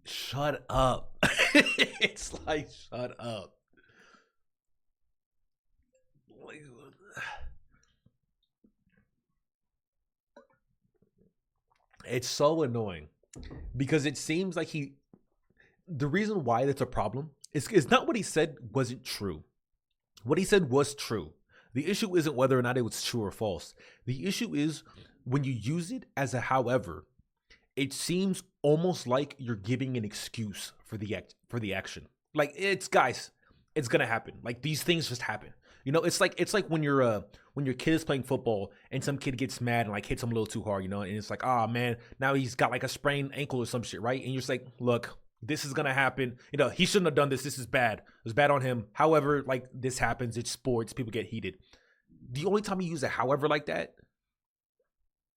shut up. It's like, shut up. It's so annoying because it seems like the reason why that's a problem is not what he said wasn't true. What he said was true. The issue isn't whether or not it was true or false. The issue is when you use it as a however, it seems almost like you're giving an excuse for the action. Like, it's gonna happen. Like, these things just happen. You know, it's like when your kid is playing football and some kid gets mad and like hits him a little too hard, you know, and it's like, oh man, now he's got like a sprained ankle or some shit, right? And you're just like, look, this is gonna happen. You know, he shouldn't have done this. This is bad. It was bad on him. However, like, this happens. It's sports. People get heated. The only time you use a however like that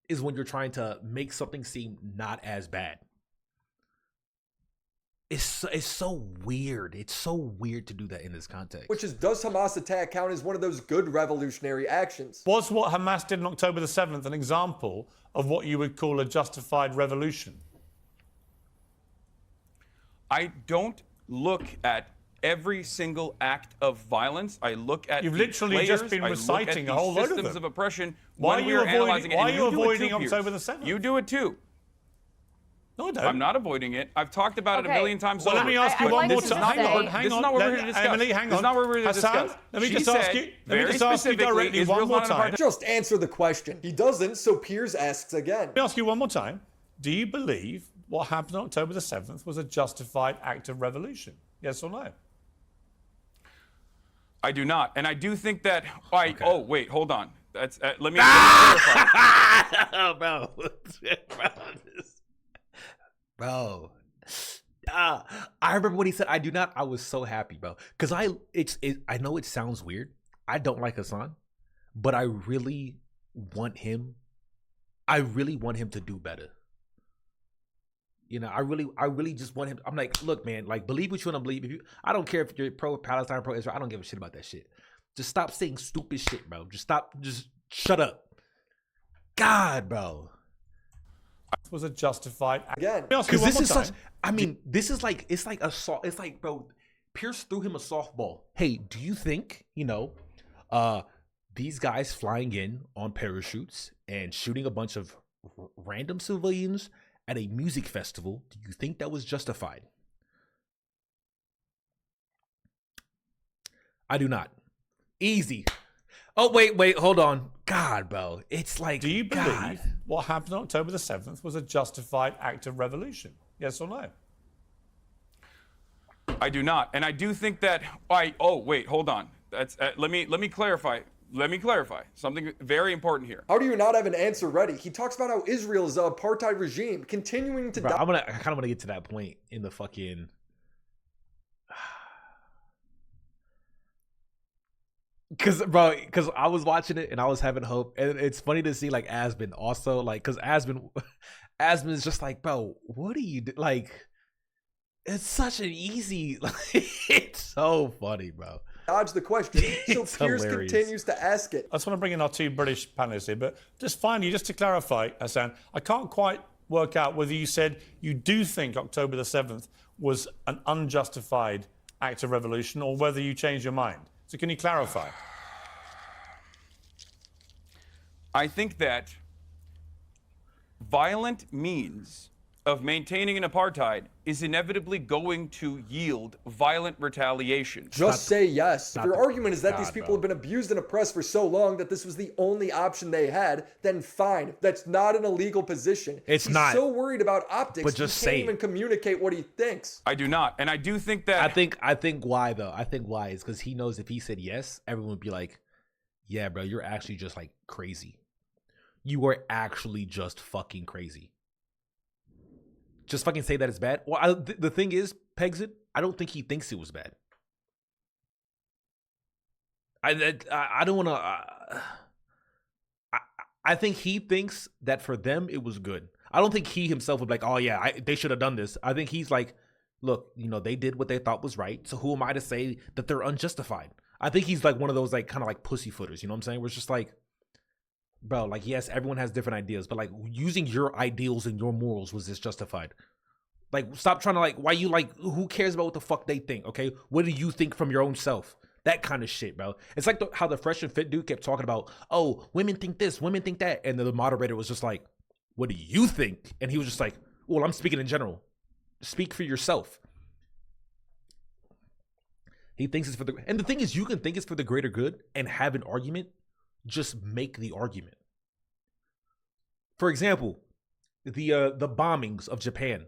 is when you're trying to make something seem not as bad. It's so weird. It's so weird to do that in this context. Which is, does Hamas attack count as one of those good revolutionary actions? Was what Hamas did on October the 7th an example of what you would call a justified revolution? I don't look at every single act of violence. I look at You've literally players, just been reciting a whole load of them. Systems of oppression. Why are you avoiding Piers. October the 7th? You do it too. No, I don't. I'm not avoiding it. I've talked about it a million times well, over. let me ask you one more time. Hang on. This is not what we're here to discuss. Emily, hang on. This is not what we're here to Hassan, discuss. let me just ask you directly one more time. Just answer the question. He doesn't, so Piers asks again. Let me ask you one more time. Do you believe what happened on October the 7th was a justified act of revolution? Yes or no? I do not. And I do think that... Oh, wait, hold on. That's let me clarify. Bro. I remember when he said, I do not, I was so happy, bro. Because I know it sounds weird. I don't like Hassan, but I really want him to do better. You know, I really just want him. I'm like, look, man, like, believe what you want to believe. I don't care if you're pro-Palestine, pro-Israel. I don't give a shit about that shit. Just stop saying stupid shit, bro. Just shut up. God, bro. Was a justified act. Again. Because this is such, I mean, this is like, it's like, bro, Piers threw him a softball. Hey, do you think, you know, these guys flying in on parachutes and shooting a bunch of random civilians at a music festival, do you think that was justified? I do not. Easy. Oh, wait, hold on. God, bro. It's like, do you believe God. what happened on October the 7th was a justified act of revolution? Yes or no? I do not, and I do think that. Oh, wait, hold on. That's let me clarify. Let me clarify something very important here. How do you not have an answer ready? He talks about how Israel is an apartheid regime, continuing to. Bro, I kind of want to get to that point in the fucking. Cause I was watching it and I was having hope, and it's funny to see like Asmin also like, cause Asmin is just like, bro, what do you do? Like, it's such an easy, like, it's so funny, bro. Dodge the question, so Piers hilarious. continues to ask it. I just want to bring in our two British panelists here, but just finally, just to clarify, Hassan, I can't quite work out whether you said you do think October the 7th was an unjustified act of revolution or whether you changed your mind. So can you clarify? I think that violent means of maintaining an apartheid is inevitably going to yield violent retaliation. Just say yes. If your argument is that these people have been abused and oppressed for so long that this was the only option they had, then fine. That's not an illegal position. It's He's not. so worried about optics, But just he can't say even it. communicate what he thinks. I do not, and I do think that. I think why though? I think why is because he knows if he said yes, everyone would be like, "Yeah, bro, you're actually just like crazy. You are actually just fucking crazy." Just fucking say that it's bad. Well, the thing is, Pegsit, I don't think he thinks it was bad. I don't want to. I think he thinks that for them it was good. I don't think he himself would be like, "Oh yeah, they should have done this." I think he's like, "Look, they did what they thought was right. So who am I to say that they're unjustified?" I think he's like one of those like kind of like pussyfooters. You know what I'm saying? Where it's just like, bro, like, yes, everyone has different ideas, but like using your ideals and your morals was this justified? Like, stop trying to like, why you like, who cares about what the fuck they think? Okay, what do you think from your own self? That kind of shit, bro. It's like how the Fresh and Fit dude kept talking about, oh, women think this, women think that, and then the moderator was just like, what do you think? And he was just like, well, I'm speaking in general. Speak for yourself. He thinks it's for the, and the thing is, you can think it's for the greater good and have an argument. Just make the argument. For example, the bombings of Japan,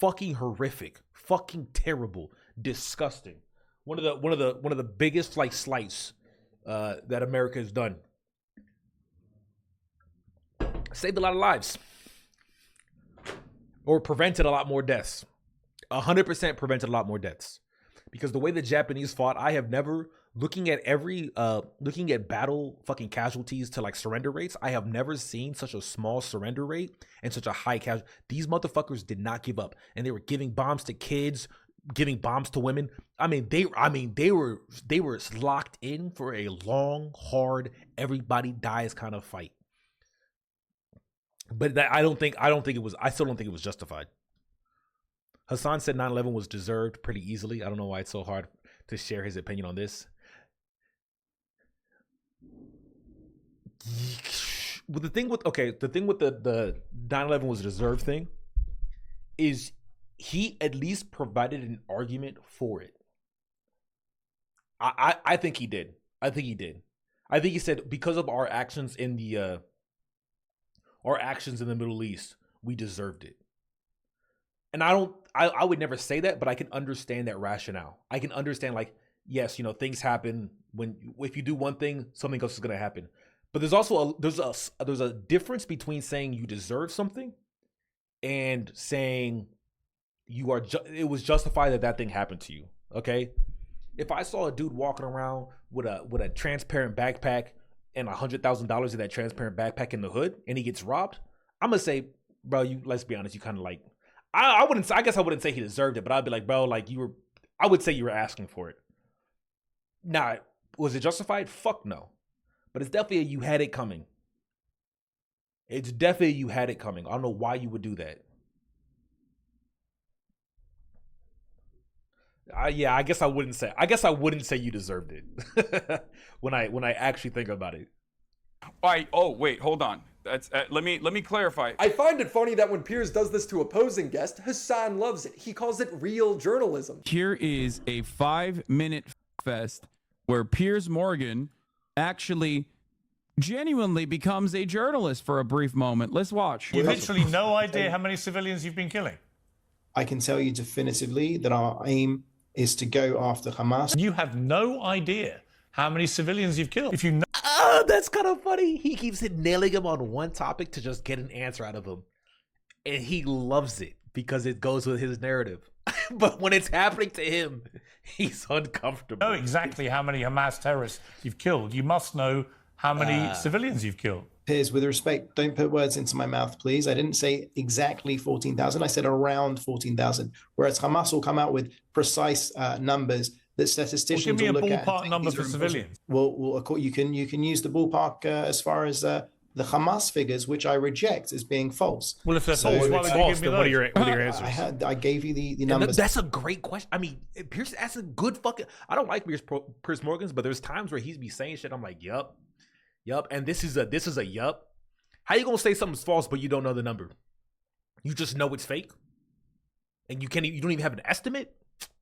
fucking horrific, fucking terrible, disgusting. One of the biggest like slights that America has done. Saved a lot of lives, or prevented a lot more deaths. 100% prevented a lot more deaths, because the way the Japanese fought, I have never. Looking at battle fucking casualties to like surrender rates, I have never seen such a small surrender rate and such a high casualty. These motherfuckers did not give up, and they were giving bombs to kids, giving bombs to women. They were locked in for a long, hard, everybody dies kind of fight. But I still don't think it was justified. Hassan said 9/11 was deserved pretty easily. I don't know why it's so hard to share his opinion on this. Well, the thing with the 9/11 was deserved thing is he at least provided an argument for it. I think he did. I think he said because of our actions in the Middle East, we deserved it. And I would never say that, but I can understand that rationale. I can understand, like, yes, things happen if you do one thing, something else is going to happen. But there's also there's a difference between saying you deserve something and saying it was justified that thing happened to you. Okay, if I saw a dude walking around with a transparent backpack and $100,000 in that transparent backpack in the hood, and he gets robbed, I'm gonna say, bro, let's be honest, you kind of like. I guess I wouldn't say he deserved it, but I'd be like, bro, like I would say you were asking for it. Now, was it justified? Fuck no. But it's definitely you had it coming. I don't know why you would do that. I guess I wouldn't say you deserved it when I actually think about it. Wait, hold on. That's let me clarify. I find it funny that when Piers does this to opposing guests, Hassan loves it. He calls it real journalism. Here is a 5-minute fest where Piers Morgan actually genuinely becomes a journalist for a brief moment. Let's watch. You have literally no idea how many civilians you've been killing. I can tell you definitively that our aim is to go after Hamas. You have no idea how many civilians you've killed. If you know. Oh, that's kind of funny. He keeps nailing him on one topic to just get an answer out of him. And he loves it because it goes with his narrative. But when it's happening to him, he's uncomfortable. Know exactly how many Hamas terrorists you've killed. You must know how many civilians you've killed. Piers, with respect, don't put words into my mouth, please. I didn't say exactly 14,000. I said around 14,000. Whereas Hamas will come out with precise numbers that statisticians will look at. Give me a ballpark number for civilians. Well, you can use the ballpark as far as the Hamas figures, which I reject as being false. Well, if they're false, why would you give me those? What are your answers? I gave you the numbers. That's a great question. I mean, Piers, that's a good fucking. I don't like Piers Morgan's, but there's times where he's be saying shit. I'm like, yup, and this is a yup. How you gonna say something's false but you don't know the number? You just know it's fake, and you don't even have an estimate.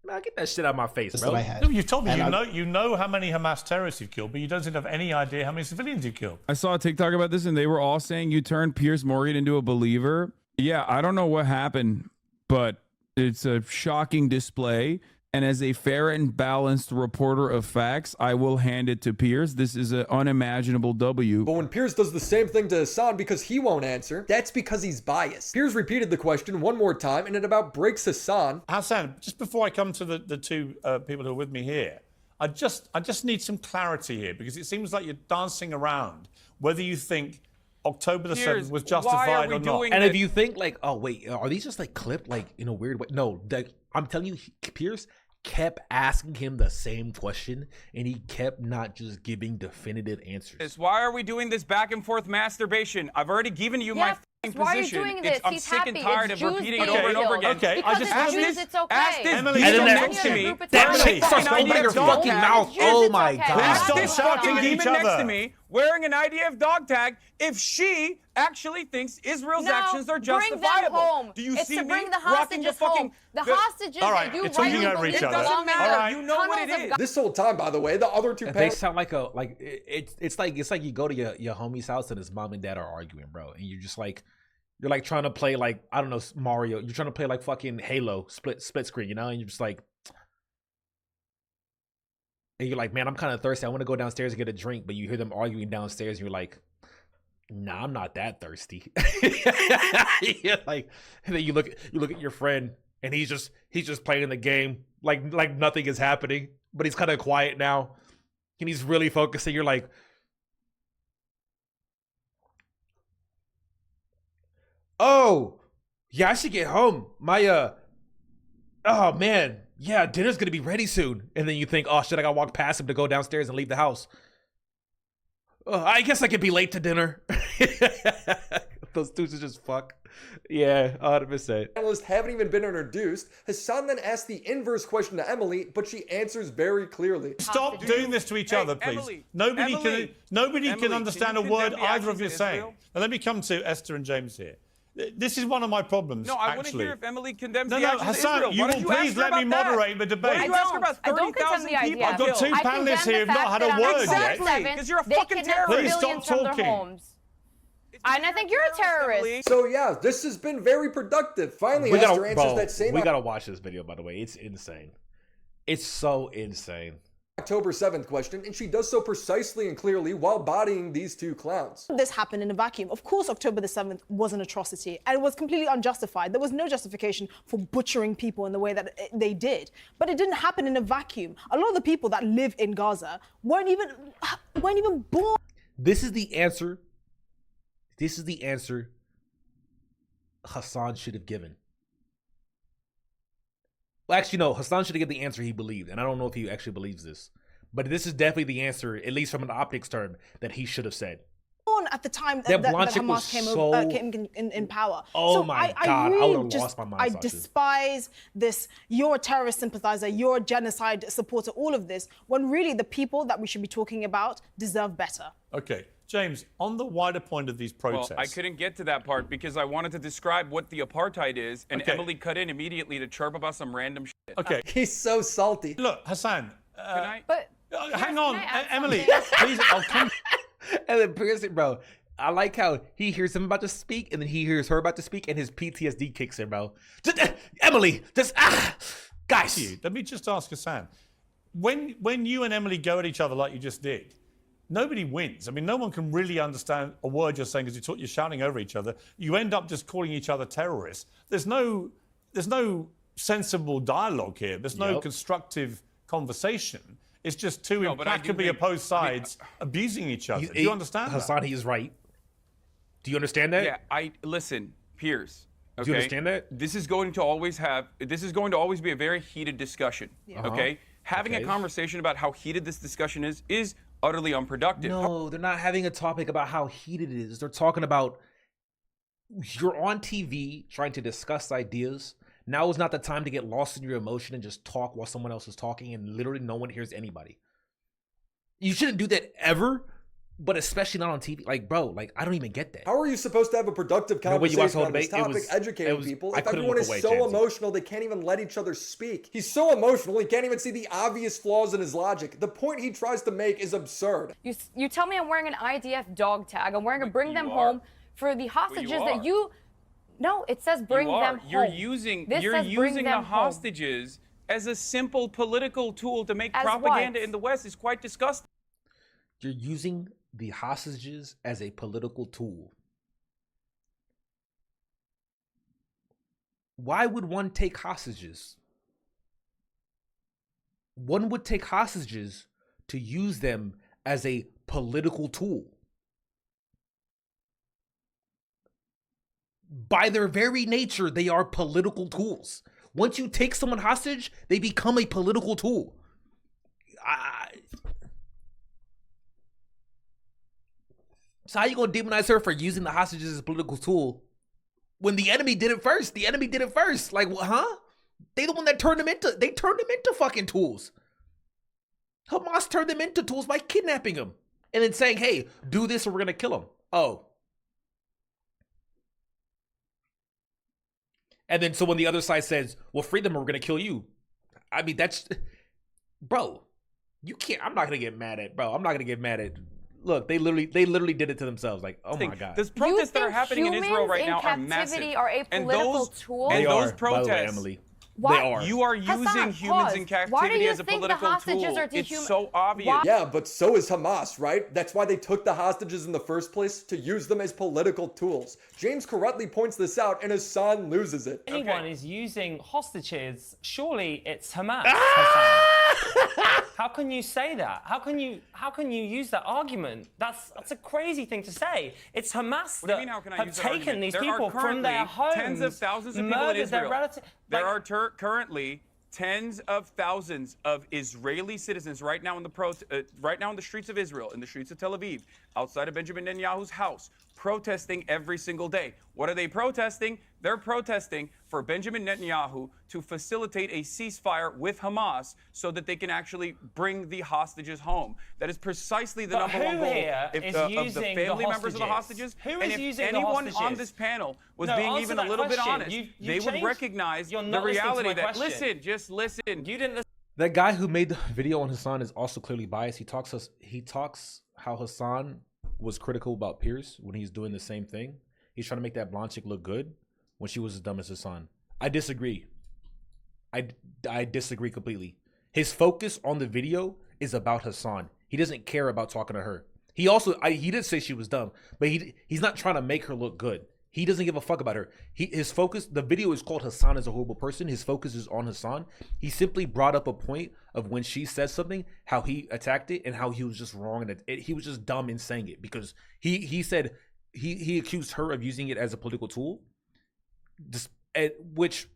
Man, get that shit out of my face, bro. No, you told me you know how many Hamas terrorists you've killed, but you don't have any idea how many civilians you've killed. I saw a TikTok about this, and they were all saying you turned Piers Morgan into a believer. Yeah, I don't know what happened, but it's a shocking display. And as a fair and balanced reporter of facts, I will hand it to Piers. This is an unimaginable W. But when Piers does the same thing to Hassan because he won't answer, that's because he's biased. Piers repeated the question one more time, and it about breaks Hassan. Hassan, just before I come to the two people who are with me here, I just need some clarity here, because it seems like you're dancing around whether you think October the 7th was justified or not. And if you think like, oh wait, are these just like clipped like in a weird way? No, I'm telling you, Piers kept asking him the same question, and he kept not just giving definitive answers. Why are we doing this back and forth masturbation? I've already given you my position. Why are you doing this? I'm He's sick happy. and tired It's of Jews repeating it being over and over again. Okay, because I just it's asked Jews, this. it's okay. Ask this Emily, and then next to me. that chick starts opening her fucking mouth. Oh my god! Please stop this shouting fucking at each demon next other. to me wearing an IDF dog tag if she actually thinks Israel's actions are justifiable. Bring them home. Do you it's see to bring me the rocking hostages the fucking... home. The hostages All right, that you it's talking rightly over each believe other. belong in All the right. You know what it tunnels is. of This whole time, by the way, the other two They panels. sound like it's like you go to your homie's house and his mom and dad are arguing, bro, and you're just like. You're like trying to play like, I don't know, Mario. You're trying to play like fucking Halo split screen, you know? And you're just like, and you're like, man, I'm kind of thirsty. I want to go downstairs and get a drink. But you hear them arguing downstairs, and you're like, nah, I'm not that thirsty. Yeah, like, and then you look at your friend, and he's just playing the game like nothing is happening, but he's kind of quiet now, and he's really focusing. You're like, oh, yeah, I should get home. Oh man, yeah, dinner's gonna be ready soon. And then you think, oh shit, I gotta walk past him to go downstairs and leave the house. I guess I could be late to dinner. Those dudes are just fuck. Yeah, 100%. Panelists haven't even been introduced. Hassan then asks the inverse question to Emily, but she answers very clearly. Stop doing this to each other, please. Emily, Nobody can understand a can you word condemn the either of actions you of saying. Israel? Now let me come to Esther and James here. This is one of my problems. No, I want to actually. hear if Emily condemns No, the actions Hassan, of Israel. you Why will don't you ask please her let me about that? moderate the debate. Why don't you ask her about I don't 30,000 condemn the people? idea. I've got two I panelists condemn here the who've not fact had a that on word October yet. 7th, Because you're a they fucking kidnapped terrorist. Please stop civilians from their talking. homes. And I think you're a terrorist. So yeah, this has been very productive. Finally, Esther answers that same. We gotta watch this video, by the way. It's insane. It's so insane. October 7th question, and she does so precisely and clearly while bodying these two clowns. This happened in a vacuum. Of course, October the 7th was an atrocity and it was completely unjustified. There was no justification for butchering people in the way that they did. But it didn't happen in a vacuum. A lot of the people that live in Gaza weren't even born. This is the answer. This is the answer Hassan should have given. Well, actually, no. Hassan should have given the answer he believed, and I don't know if he actually believes this. But this is definitely the answer, at least from an optics term, that he should have said. At the time That that Blanchett Hamas came in power. Oh so my I God, I really would've lost my mind, I Sasha. despise this, you're a terrorist sympathizer, you're a genocide supporter, all of this, when really the people that we should be talking about deserve better. Okay, James, on the wider point of these protests. Well, I couldn't get to that part because I wanted to describe what the apartheid is, and Okay. Emily cut in immediately to chirp about some random shit. Okay. He's so salty. Look, Hassan. Can I? But Hang on, can I add Emily, something? please. I'll come. And then Pierce, bro, I like how he hears him about to speak, and then he hears her about to speak, and his PTSD kicks in, bro. Just, Emily, just guys. Let me just ask Hassan. When you and Emily go at each other like you just did, nobody wins. I mean, no one can really understand a word you're saying because you're shouting over each other. You end up just calling each other terrorists. There's no sensible dialogue here. There's no constructive conversation. It's just two implacably opposed sides abusing each other. Do you understand that? Hassan, he is right. Do you understand that? Yeah, listen, Piers. Okay? Do you understand that? This is going to always be a very heated discussion. Yeah. Okay? Having a conversation about how heated this discussion is utterly unproductive. No, they're not having a topic about how heated it is. They're talking about you're on TV trying to discuss ideas. Now is not the time to get lost in your emotion and just talk while someone else is talking and literally no one hears anybody. You shouldn't do that ever, but especially not on TV. Like, bro, like, I don't even get that. How are you supposed to have a productive conversation on this topic, educating people, if everyone is so emotional they can't even let each other speak? He's so emotional he can't even see the obvious flaws in his logic. The point he tries to make is absurd. You tell me I'm wearing an IDF dog tag. I'm wearing a bring them home for the hostages that you... No, it says bring them home. You're using the hostages as a simple political tool to make propaganda in the West. Is quite disgusting. You're using the hostages as a political tool. Why would one take hostages? One would take hostages to use them as a political tool. By their very nature, they are political tools. Once you take someone hostage, they become a political tool. So how you gonna demonize her for using the hostages as a political tool when the enemy did it first? The enemy did it first. Like, huh? They the one that turned them into fucking tools. Hamas turned them into tools by kidnapping them and then saying, hey, do this or we're gonna kill them. Oh. And then so when the other side says, well, free them or we're going to kill you. I mean, that's, bro, you can't, I'm not going to get mad at, look, they literally did it to themselves. Like, oh my God. The protests that are happening in Israel right now are massive. Are a political tool? They are, those protests, by the way, Emily. Why? They are. You are using humans in captivity as a political tool. It's so obvious. Why? Yeah, but so is Hamas, right? That's why they took the hostages in the first place, to use them as political tools. James correctly points this out, and Hassan loses it. Anyone is using hostages, surely it's Hamas. How can you say that? How can you use that argument? That's a crazy thing to say. It's Hamas that have taken these people from their homes, tens of thousands of people in Israel. There are currently tens of thousands of Israeli citizens right now in the streets of Israel, in the streets of Tel Aviv, outside of Benjamin Netanyahu's house, protesting every single day. What are they protesting? They're protesting for Benjamin Netanyahu to facilitate a ceasefire with Hamas so that they can actually bring the hostages home. That is precisely the number one goal of the family members of the hostages. And if anyone on this panel was being even a little bit honest, they would recognize the reality that, listen, just listen. You didn't listen. That guy who made the video on Hassan is also clearly biased. He talks how Hassan was critical about Pierce when he's doing the same thing. He's trying to make that blonde chick look good when she was as dumb as Hassan. I disagree. I disagree completely. His focus on the video is about Hassan. He doesn't care about talking to her. He also, he did say she was dumb, but he's not trying to make her look good. He doesn't give a fuck about her. His focus, the video is called Hassan is a Horrible Person. His focus is on Hassan. He simply brought up a point of when she said something, how he attacked it and how he was just wrong. And he was just dumb in saying it because he said he accused her of using it as a political tool. Which,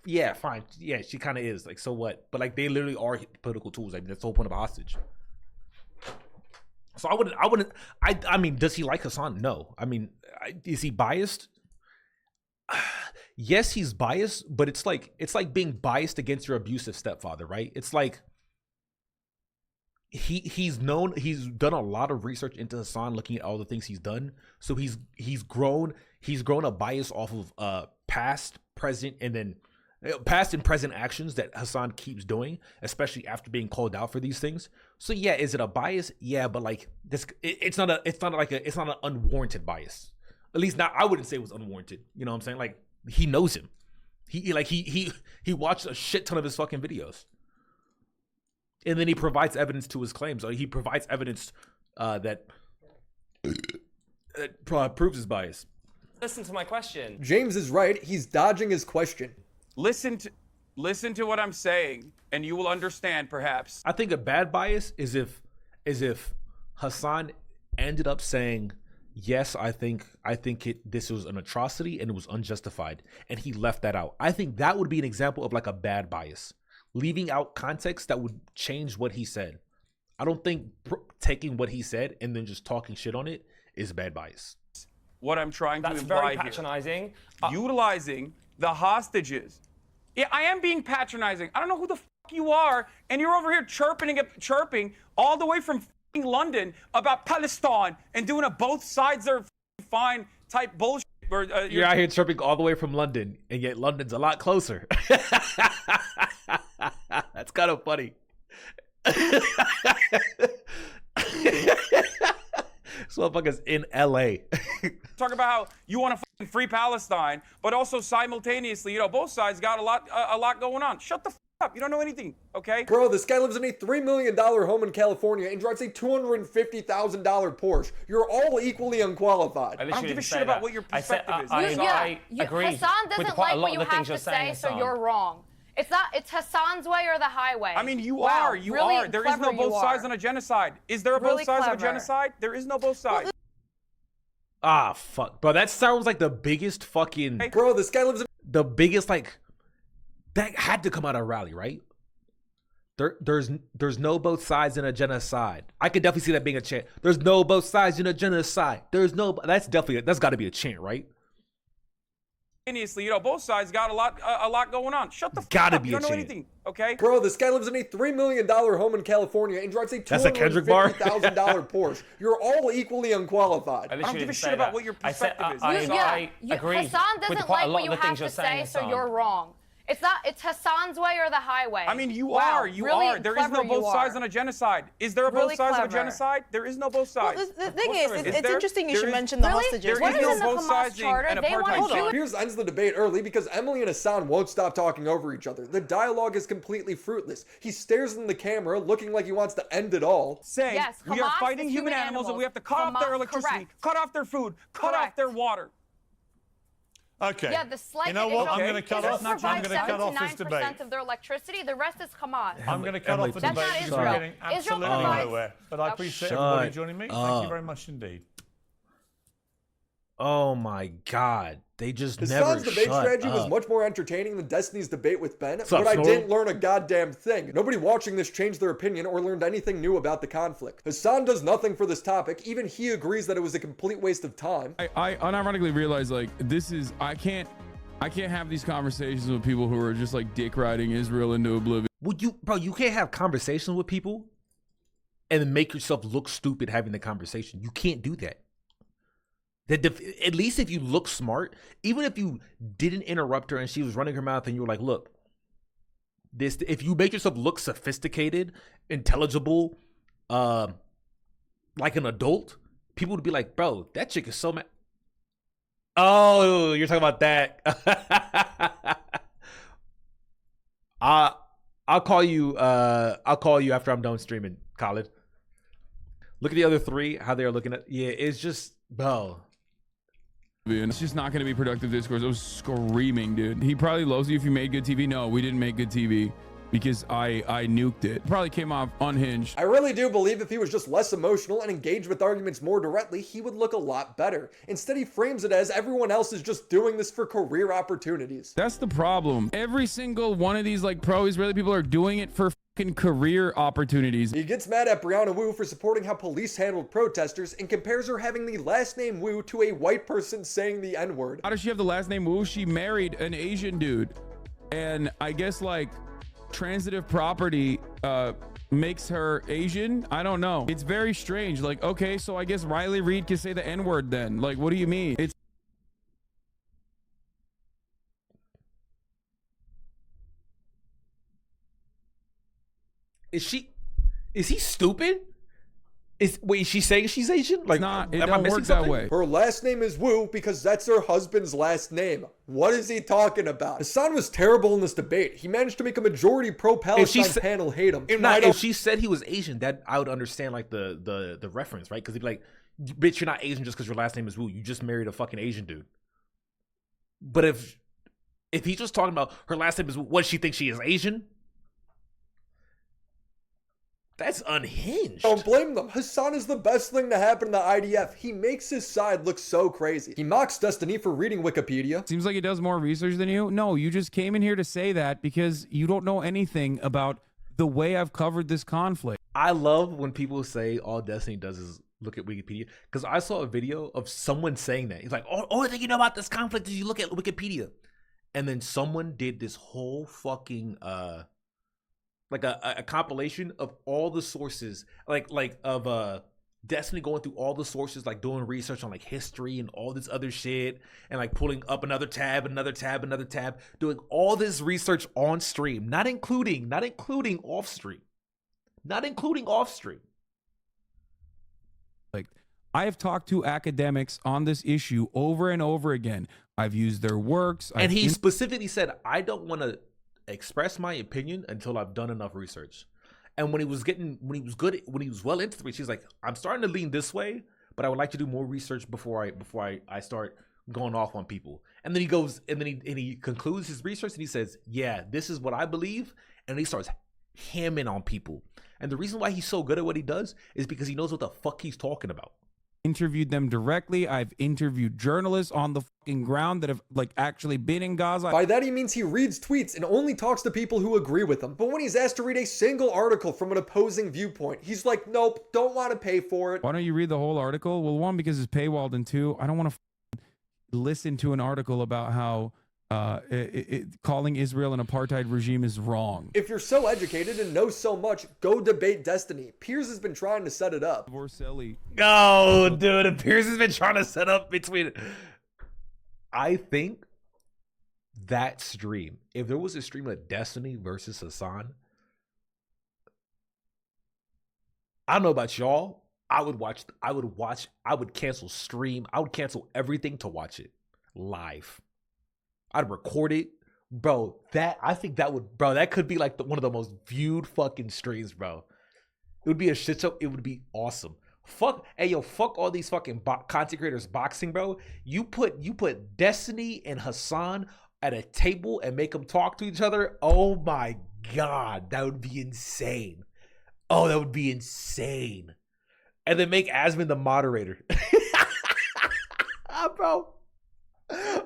yeah, fine. Yeah, she kind of is. Like, so what? But like, they literally are political tools. I mean, that's the whole point of a hostage. So I mean, does he like Hassan? No. I mean, is he biased? Yes, he's biased, but it's like being biased against your abusive stepfather, right? It's like he's done a lot of research into Hassan, looking at all the things he's done. So he's grown a bias off of past, present, and then past and present actions that Hassan keeps doing, especially after being called out for these things. So yeah, is it a bias? Yeah, but like this, it's not an unwarranted bias. At least not, I wouldn't say it was unwarranted. You know what I'm saying? Like he knows him. He watched a shit ton of his fucking videos, and then he provides evidence to his claims. Or he provides evidence that proves his bias. Listen to my question. James is right. He's dodging his question. Listen to what I'm saying, and you will understand, perhaps. I think a bad bias is if Hassan ended up saying, yes, I think this was an atrocity and it was unjustified, and he left that out. I think that would be an example of like a bad bias, leaving out context that would change what he said. I don't think taking what he said and then just talking shit on it is bad bias. What I'm trying to That's imply very patronizing. Utilizing the hostages. Yeah, I am being patronizing. I don't know who the fuck you are, and you're over here chirping all the way from London about Palestine and doing a both sides are fine type bullshit. You're out here chirping all the way from London, and yet London's a lot closer. That's kind of funny. This motherfucker's in LA. Talk about how you want to free Palestine, but also simultaneously, both sides got a lot going on. Shut the up. You don't know anything, okay? Bro, this guy lives in a $3 million home in California and drives a $250,000 Porsche. You're all equally unqualified. I don't give a shit about what your perspective is. I agree. Hassan doesn't with quite like a lot what you of the have things you're to say, saying, so Hassan. you're wrong. It's Hassan's way or the highway. I mean, you Wow, are. really There is no clever both you sides are. on a genocide. Is there a Really both sides of a clever. genocide? There is no both sides. Ah, fuck. Bro, that sounds like the biggest fucking... Bro, this guy lives in... The biggest, like... That had to come out of Rally, right? There's no both sides in a genocide. I could definitely see that being a chant. There's no both sides in a genocide. There's no... That's got to be a chant, right? Simultaneously, both sides got a lot going on. Shut the fuck Gotta up. be You a don't know chant. anything, okay? Bro, this guy lives in a $3 million home in California and drives a That's a Kendrick bar? $250,000 Porsche. You're all it's unqualified. I don't give a shit about what your perspective is. I agree Hassan with doesn't quite like a lot what you of the have things you're to say, saying, so Hassan. you're wrong. It's Hassan's way or the highway. I mean, you Wow, are. You really are. There is no clever both you sides are. on a genocide. Is there a Really both sides of a clever. genocide? There is no both Well, sides. the thing is, it's there? interesting you There should is- mention the Really? hostages. There What is is no in the both Hamas sides charter? and They want apartheid. you- Piers ends the debate early because Emily and Hassan won't stop talking over each other. The dialogue is completely fruitless. He stares in the camera, looking like he wants to end it all. Say Yes, we are Hamas fighting is human human animals and we have to cut animals. off their Hamas- electricity, correct. cut off their food, cut off Correct. their water. Okay. Yeah, the slight You know what? Israel, I'm going to cut Israel off. I'm provides going to cut off this 79% debate. of their electricity. The rest is Hamas. I'm going to cut off the That's debate not because Israel. we're getting Israel absolutely provides- nowhere. But I appreciate Shut everybody joining me. Thank up. you very much indeed. Oh my God. They just never Hassan's debate shut strategy up. was much more entertaining than Destiny's debate with Ben, What's up, but I Snorl? didn't learn a goddamn thing. Nobody watching this changed their opinion or learned anything new about the conflict. Hassan does nothing for this topic. Even he agrees that it was a complete waste of time. I unironically realize like this is I can't have these conversations with people who are just like dick riding Israel into oblivion. Would you, bro? You can't have conversations with people and then make yourself look stupid having the conversation. You can't do that. At least if you look smart, even if you didn't interrupt her and she was running her mouth and you were like, "Look, this." If you make yourself look sophisticated, intelligible, like an adult, people would be like, "Bro, that chick is so mad." Oh, you're talking about that. I'll call you after I'm done streaming, Khalid. Look at the other three, how they're looking at. Yeah, it's just, bro. It's just not going to be productive discourse. I was screaming, dude. He probably loves you if you made good TV. No, we didn't make good TV because I nuked it. Probably came off unhinged. I really do believe if he was just less emotional and engaged with arguments more directly, he would look a lot better. Instead, he frames it as everyone else is just doing this for career opportunities. That's the problem. Every single one of these like pro-Israeli people are doing it for fucking career opportunities. He gets mad at Brianna Wu for supporting how police handled protesters and compares her having the last name Wu to a white person saying the N-word. How does she have the last name Wu? She married an Asian dude. And I guess like transitive property makes her Asian. I don't know. It's very strange. Like, okay, so I guess Riley Reid can say the N-word then. Like, what do you mean? It's Is he stupid? Is she saying she's Asian? Like, not. It am I don't missing work that something? way. Her last name is Wu because that's her husband's last name. What is he talking about? Hassan was terrible in this debate. He managed to make a majority pro-Palestine panel hate him. If she said he was Asian, that I would understand like the reference, right? Because he'd be like, bitch, you're not Asian just because your last name is Wu. You just married a fucking Asian dude. But if he's just talking about her last name is Wu, what, she thinks she is Asian? That's unhinged. Don't blame them. Hassan is the best thing to happen to the IDF. He makes his side look so crazy. He mocks Destiny for reading Wikipedia. Seems like he does more research than you. No, you just came in here to say that because you don't know anything about the way I've covered this conflict. I love when people say all Destiny does is look at Wikipedia, because I saw a video of someone saying that. He's like, only thing you know about this conflict is you look at Wikipedia. And then someone did this whole fucking like a compilation of all the sources, like of Destiny, going through all the sources, like doing research on like history and all this other shit, and like pulling up another tab, doing all this research on stream, not including off stream. Like, I have talked to academics on this issue over and over again. I've used their works. And he specifically said, I don't want to express my opinion until I've done enough research. And when he was well into the research, he's like, I'm starting to lean this way, but I would like to do more research before I start going off on people. And then he goes, and he concludes his research and he says, yeah, this is what I believe. And he starts hamming on people. And the reason why he's so good at what he does is because he knows what the fuck he's talking about. Interviewed them directly. I've interviewed journalists on the fucking ground that have like actually been in Gaza. By that he means he reads tweets and only talks to people who agree with him. But when he's asked to read a single article from an opposing viewpoint, he's like, nope, don't want to pay for it. Why don't you read the whole article? Well, one, because it's paywalled, and two, I don't want to listen to an article about how calling Israel an apartheid regime is wrong. If you're so educated and know so much, go debate Destiny. Piers has been trying to set it up. Oh, dude, Piers has been trying to set up between. I think that stream, if there was a stream of Destiny versus Hassan, I don't know about y'all, I would cancel stream. I would cancel everything to watch it live. I'd record it, bro. I think that could be like one of the most viewed fucking streams, bro. It would be a shit show. It would be awesome. Fuck all these fucking content creators boxing, bro. You put Destiny and Hassan at a table and make them talk to each other. Oh my god, that would be insane. Oh, that would be insane. And then make Asmon the moderator, bro.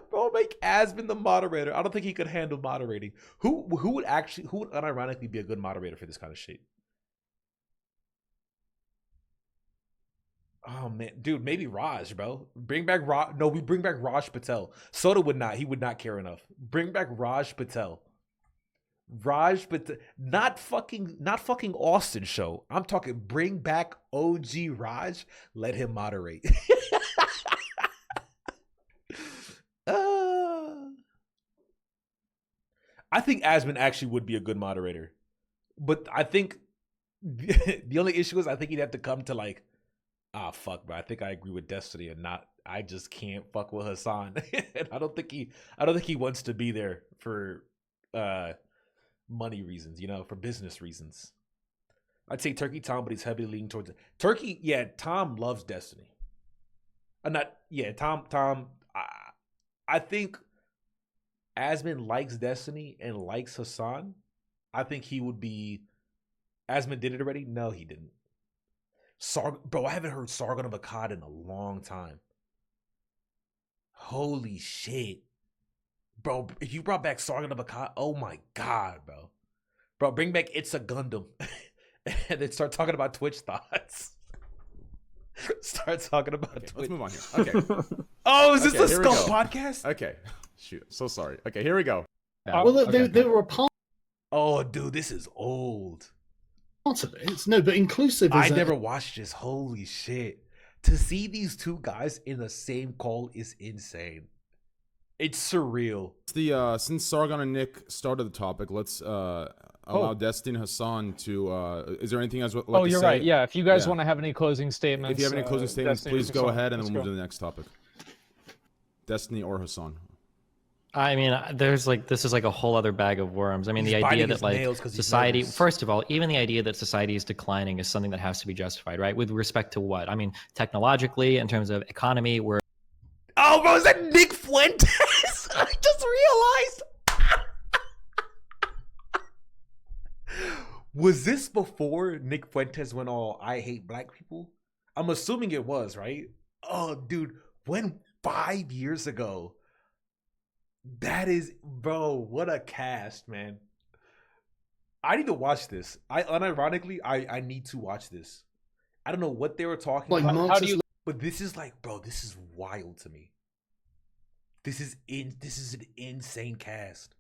Bro, make Asmon the moderator. I don't think he could handle moderating. Who would unironically be a good moderator for this kind of shit? Oh man, dude, maybe Raj, bro. Bring back Raj. No, we bring back Raj Patel. Soda would not. He would not care enough. Bring back Raj Patel. Raj Patel, not fucking Austin show. I'm talking bring back OG Raj. Let him moderate. I think Asmon actually would be a good moderator, but I think the only issue is I think he'd have to come to like, fuck, bro. I think I agree with Destiny and not. I just can't fuck with Hassan, and I don't think he wants to be there for money reasons, for business reasons. I'd say Turkey Tom, but he's heavily leaning towards it. Turkey. Yeah, Tom loves Destiny. Tom. I think Asmon likes Destiny and likes Hassan. I think he would be. Asmon did it already? No, he didn't. Bro, I haven't heard Sargon of Akkad in a long time. Holy shit. Bro, if you brought back Sargon of Akkad, oh my god, bro. Bro, bring back It's a Gundam. And then start talking about Twitch thoughts. Start talking about Twitch. Let's move on here. Okay. Oh, is this a Skull podcast? Okay. Shoot. So sorry. Okay, here we go. Well, they were a part. Oh, dude, this is old. Part of it. No, but inclusive. I never watched this. Holy shit. To see these two guys in the same call is insane. It's surreal. Since Sargon and Nick started the topic, let's allow Destiny and Hassan to. Is there anything else? Like Oh, to you're say? right. Yeah, if you guys want to have any closing statements. If you have any closing statements, Destiny, please go Hassan, ahead, and then let's we'll go. move to the next topic. Destiny or Hassan. I mean, this is like a whole other bag of worms. I mean, He's the idea biting that his like nails 'cause he's society, nervous. first of all, even the idea that society is declining is something that has to be justified, right? With respect to what? I mean, technologically, in terms of economy, we're Oh, bro, is that Nick Fuentes? I just realized. Was this before Nick Fuentes went all "I hate black people"? I'm assuming it was, right? Oh, dude, when 5 years ago? That is, bro, what a cast, man. I need to watch this. Unironically, I need to watch this. I don't know what they were talking Like about. Marxist- But this is like, bro, this is wild to me. This is an insane cast.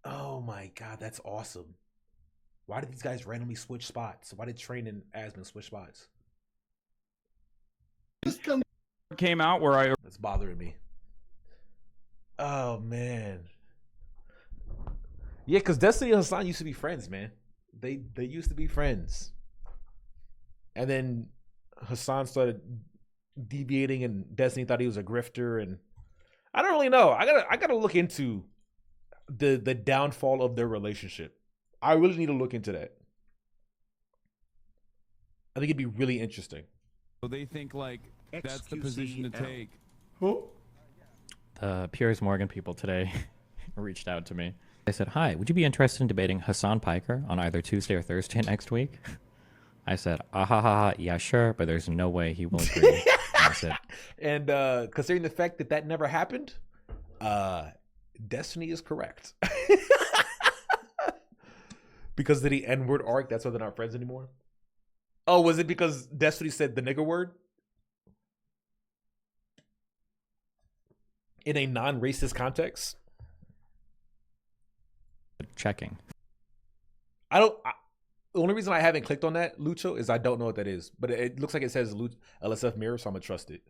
Oh my god, that's awesome. Why did these guys randomly switch spots? Why did Train and Asmund switch spots? Came out where I That's bothering me. Oh man. Yeah, because Destiny and Hassan used to be friends, man. They used to be friends. And then Hassan started deviating, and Destiny thought he was a grifter, and I don't really know. I gotta look into the downfall of their relationship. I really need to look into that. I think it'd be really interesting. So they think like that's the position to take. the Piers Morgan people today reached out to me. They said, "Hi, would you be interested in debating Hassan Piker on either Tuesday or Thursday next week?" I said, yeah, sure, but there's no way he will agree. I said, and considering the fact that that never happened, Destiny is correct. Because of the N-word arc, that's why they're not friends anymore. Oh, was it because Destiny said the nigger word? In a non-racist context? checking. The only reason I haven't clicked on that, Lucho, is I don't know what that is. But it looks like it says LSF Mirror, so I'm going to trust it.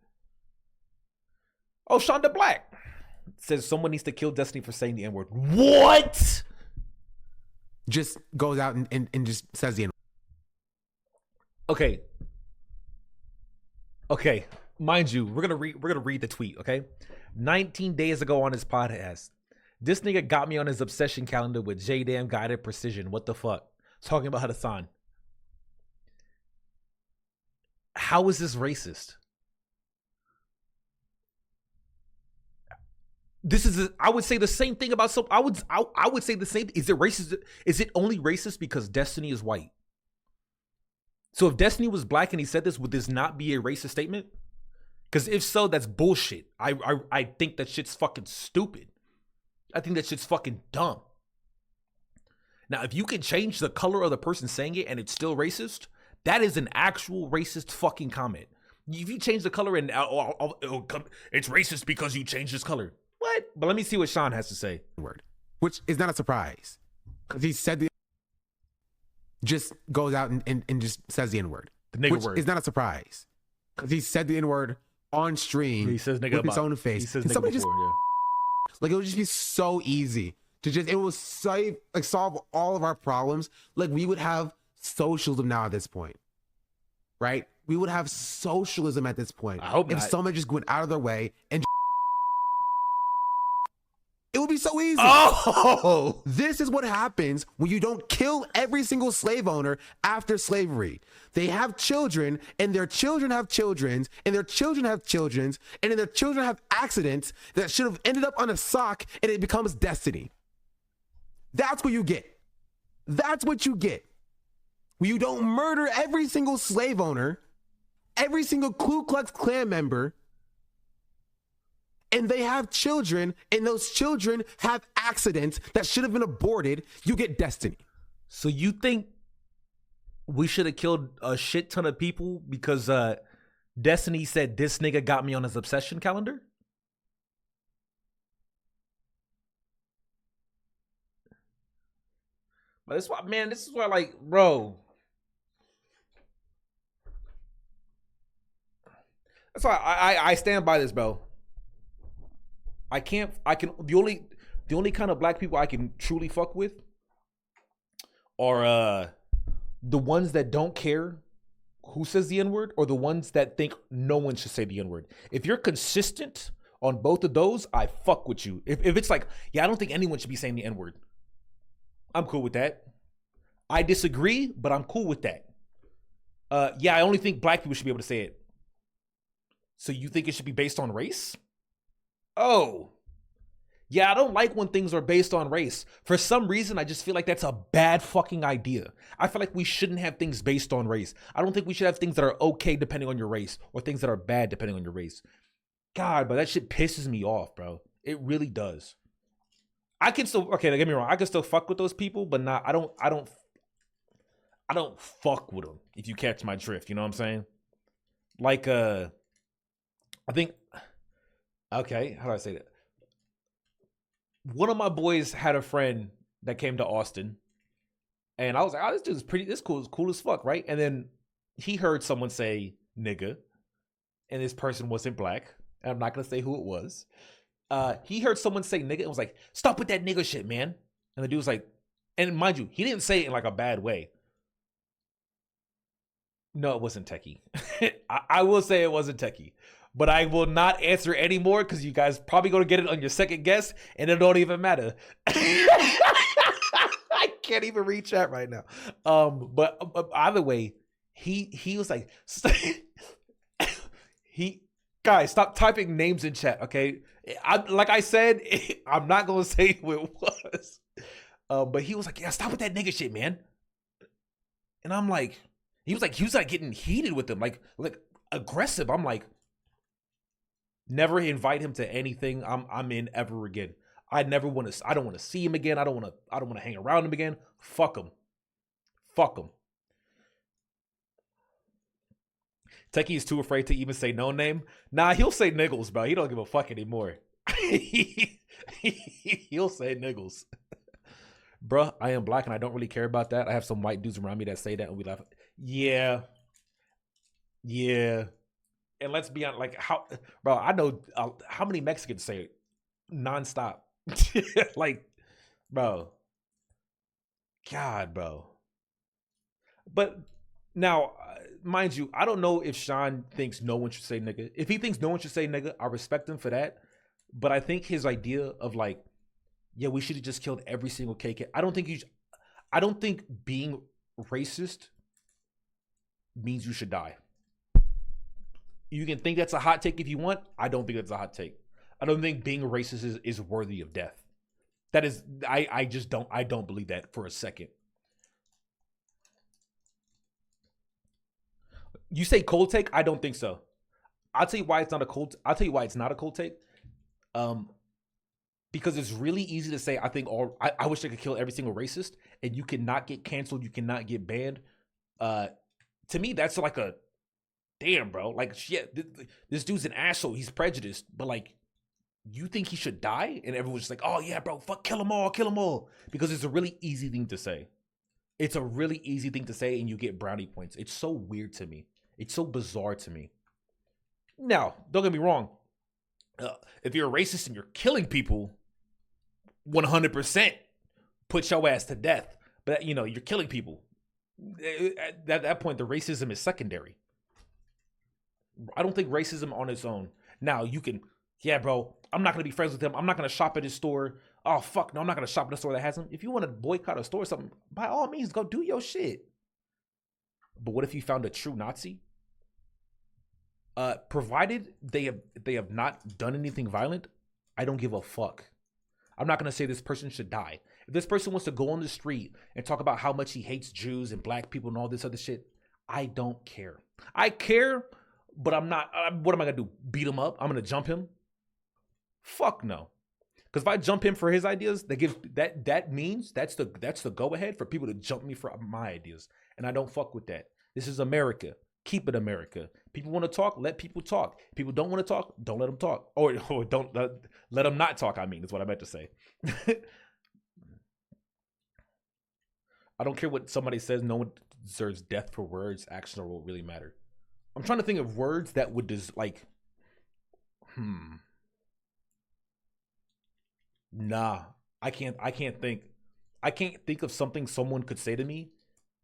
Oh, Shonda Black says someone needs to kill Destiny for saying the N-word. What? Just goes out and just says the N-word. Okay. Mind you, we're gonna read the tweet, okay? 19 days ago on his podcast, this nigga got me on his obsession calendar with JDam guided precision. What the fuck? Talking about Hassan. How is this racist? I would say the same thing about I would say the same. Is it racist? Is it only racist because Destiny is white? So if Destiny was black and he said this, would this not be a racist statement? Because if so, that's bullshit. I think that shit's fucking stupid. I think that shit's fucking dumb. Now, if you can change the color of the person saying it and it's still racist, that is an actual racist fucking comment. If you change the color and it's racist because you changed this color. What? But let me see what Sean has to say. Word, which is not a surprise, because he said the just goes out and just says the N-word. The nigga which word is not a surprise, because he said the N-word on stream. He says nigga with his own face. He says And nigga somebody before, yeah. Like, it would just be so easy to just, it will solve all of our problems. Like, we would have socialism now at this point, right? We would have socialism at this point. I hope if not. someone just went out of their way and it would be so easy. Oh! This is what happens when you don't kill every single slave owner after slavery. They have children, and their children have children's, and their children have children's, and then their children have accidents that should have ended up on a sock, and it becomes destiny. That's what you get. That's what you get. When you don't murder every single slave owner, every single Ku Klux Klan member, and they have children, and those children have accidents that should have been aborted, you get destiny. So you think we should have killed a shit ton of people because Destiny said this nigga got me on his obsession calendar? But this is why, like, bro. That's why I stand by this, bro. The The only kind of black people I can truly fuck with are the ones that don't care who says the N-word, or the ones that think no one should say the N-word. If you're consistent on both of those, I fuck with you. If it's like, yeah, I don't think anyone should be saying the N-word, I'm cool with that. I disagree, but I'm cool with that. Yeah, I only think black people should be able to say it. So you think it should be based on race? Oh. Yeah, I don't like when things are based on race. For some reason, I just feel like that's a bad fucking idea. I feel like we shouldn't have things based on race. I don't think we should have things that are okay depending on your race, or things that are bad depending on your race. God, but that shit pisses me off, bro. It really does. I can still, okay, don't get me wrong, I can still fuck with those people, but not, I don't fuck with them, if you catch my drift, you know what I'm saying? Like, I think, okay, how do I say that? One of my boys had a friend that came to Austin, and I was like, oh, this dude's cool as fuck, right? And then he heard someone say nigga, and this person wasn't black, and I'm not gonna say who it was. He heard someone say nigga and was like, stop with that nigga shit, man. And the dude was like, and mind you, he didn't say it in like a bad way. No, it wasn't techie. I will say it wasn't techie. But I will not answer anymore because you guys probably going to get it on your second guess, and it don't even matter. I can't even read chat right now. But either way, he was like, guys, stop typing names in chat, okay? Like I said, I'm not going to say who it was. But he was like, yeah, stop with that nigga shit, man. And I'm like, he was like getting heated with him, like aggressive. I'm like, never invite him to anything I'm in ever again. I don't want to see him again. I don't want to hang around him again. Fuck him. Fuck him. Techie is too afraid to even say no name. Nah, he'll say niggles, bro. He don't give a fuck anymore. He'll say niggles. Bruh, I am black and I don't really care about that. I have some white dudes around me that say that and we laugh. Yeah. And let's be honest, like, how, bro, I know how many Mexicans say it nonstop. Like, bro. God, bro. But now, mind you, I don't know if Sean thinks no one should say nigga. If he thinks no one should say nigga, I respect him for that. But I think his idea of like, yeah, we should have just killed every single KK. I don't think being racist means you should die. You can think that's a hot take if you want. I don't think that's a hot take. I don't think being racist is worthy of death. That is, I don't believe that for a second. You say cold take? I don't think so. I'll tell you why it's not a cold. I'll tell you why it's not a cold take. Because it's really easy to say, I wish I could kill every single racist, and you cannot get canceled, you cannot get banned. To me, that's like a damn, bro. Like, shit, this dude's an asshole. He's prejudiced, but like, you think he should die? And everyone's just like, oh yeah, bro, fuck, kill them all. Because it's a really easy thing to say. It's a really easy thing to say, and you get brownie points. It's so weird to me. It's so bizarre to me. Now, don't get me wrong. If you're a racist and you're killing people, 100% put your ass to death. But, you know, you're killing people. At that point, the racism is secondary. I don't think racism on its own. Now, you can, yeah, bro, I'm not going to be friends with him. I'm not going to shop at his store. Oh, fuck, no, I'm not going to shop at a store that has him. If you want to boycott a store or something, by all means, go do your shit. But what if you found a true Nazi? Provided they have not done anything violent, I don't give a fuck. I'm not going to say this person should die. If this person wants to go on the street and talk about how much he hates Jews and black people and all this other shit, I don't care. I care, but I'm not, what am I going to do? Beat him up? I'm going to jump him? Fuck no. Because if I jump him for his ideas, that means that's the go ahead for people to jump me for my ideas. And I don't fuck with that. This is America. Keep it America. People want to talk, let people talk. People don't want to talk, don't let them talk. Or don't let them not talk, I mean, is what I meant to say. I don't care what somebody says. No one deserves death for words. Action will really matter. I'm trying to think of words that would Nah. I can't think of something someone could say to me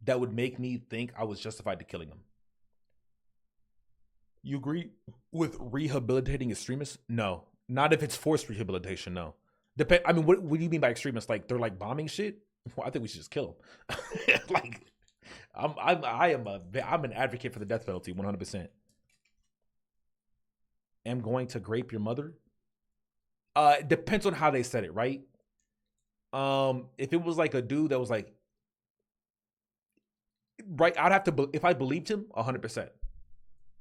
that would make me think I was justified to killing him. You agree with rehabilitating extremists? No, not if it's forced rehabilitation. No, I mean, what do you mean by extremists? Like they're like bombing shit? Well, I think we should just kill them. Like, I'm an advocate for the death penalty, 100%. Am going to grape your mother? It depends on how they said it, right? If it was like a dude that was like, right, I'd have to, if I believed him, 100%.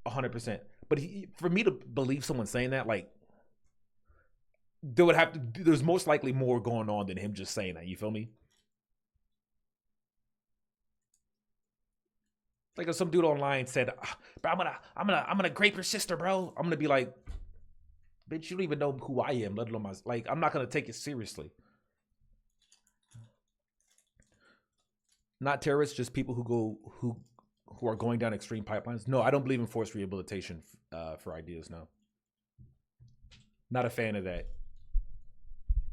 100%. But for me to believe someone saying that, like, there's most likely more going on than him just saying that. You feel me? Like if some dude online said, "Bro, I'm gonna grape your sister, bro," I'm gonna be like, "Bitch, you don't even know who I am, let alone my like." I'm not gonna take it seriously. Not terrorists, just people who are going down extreme pipelines. No, I don't believe in forced rehabilitation for ideas. No, not a fan of that.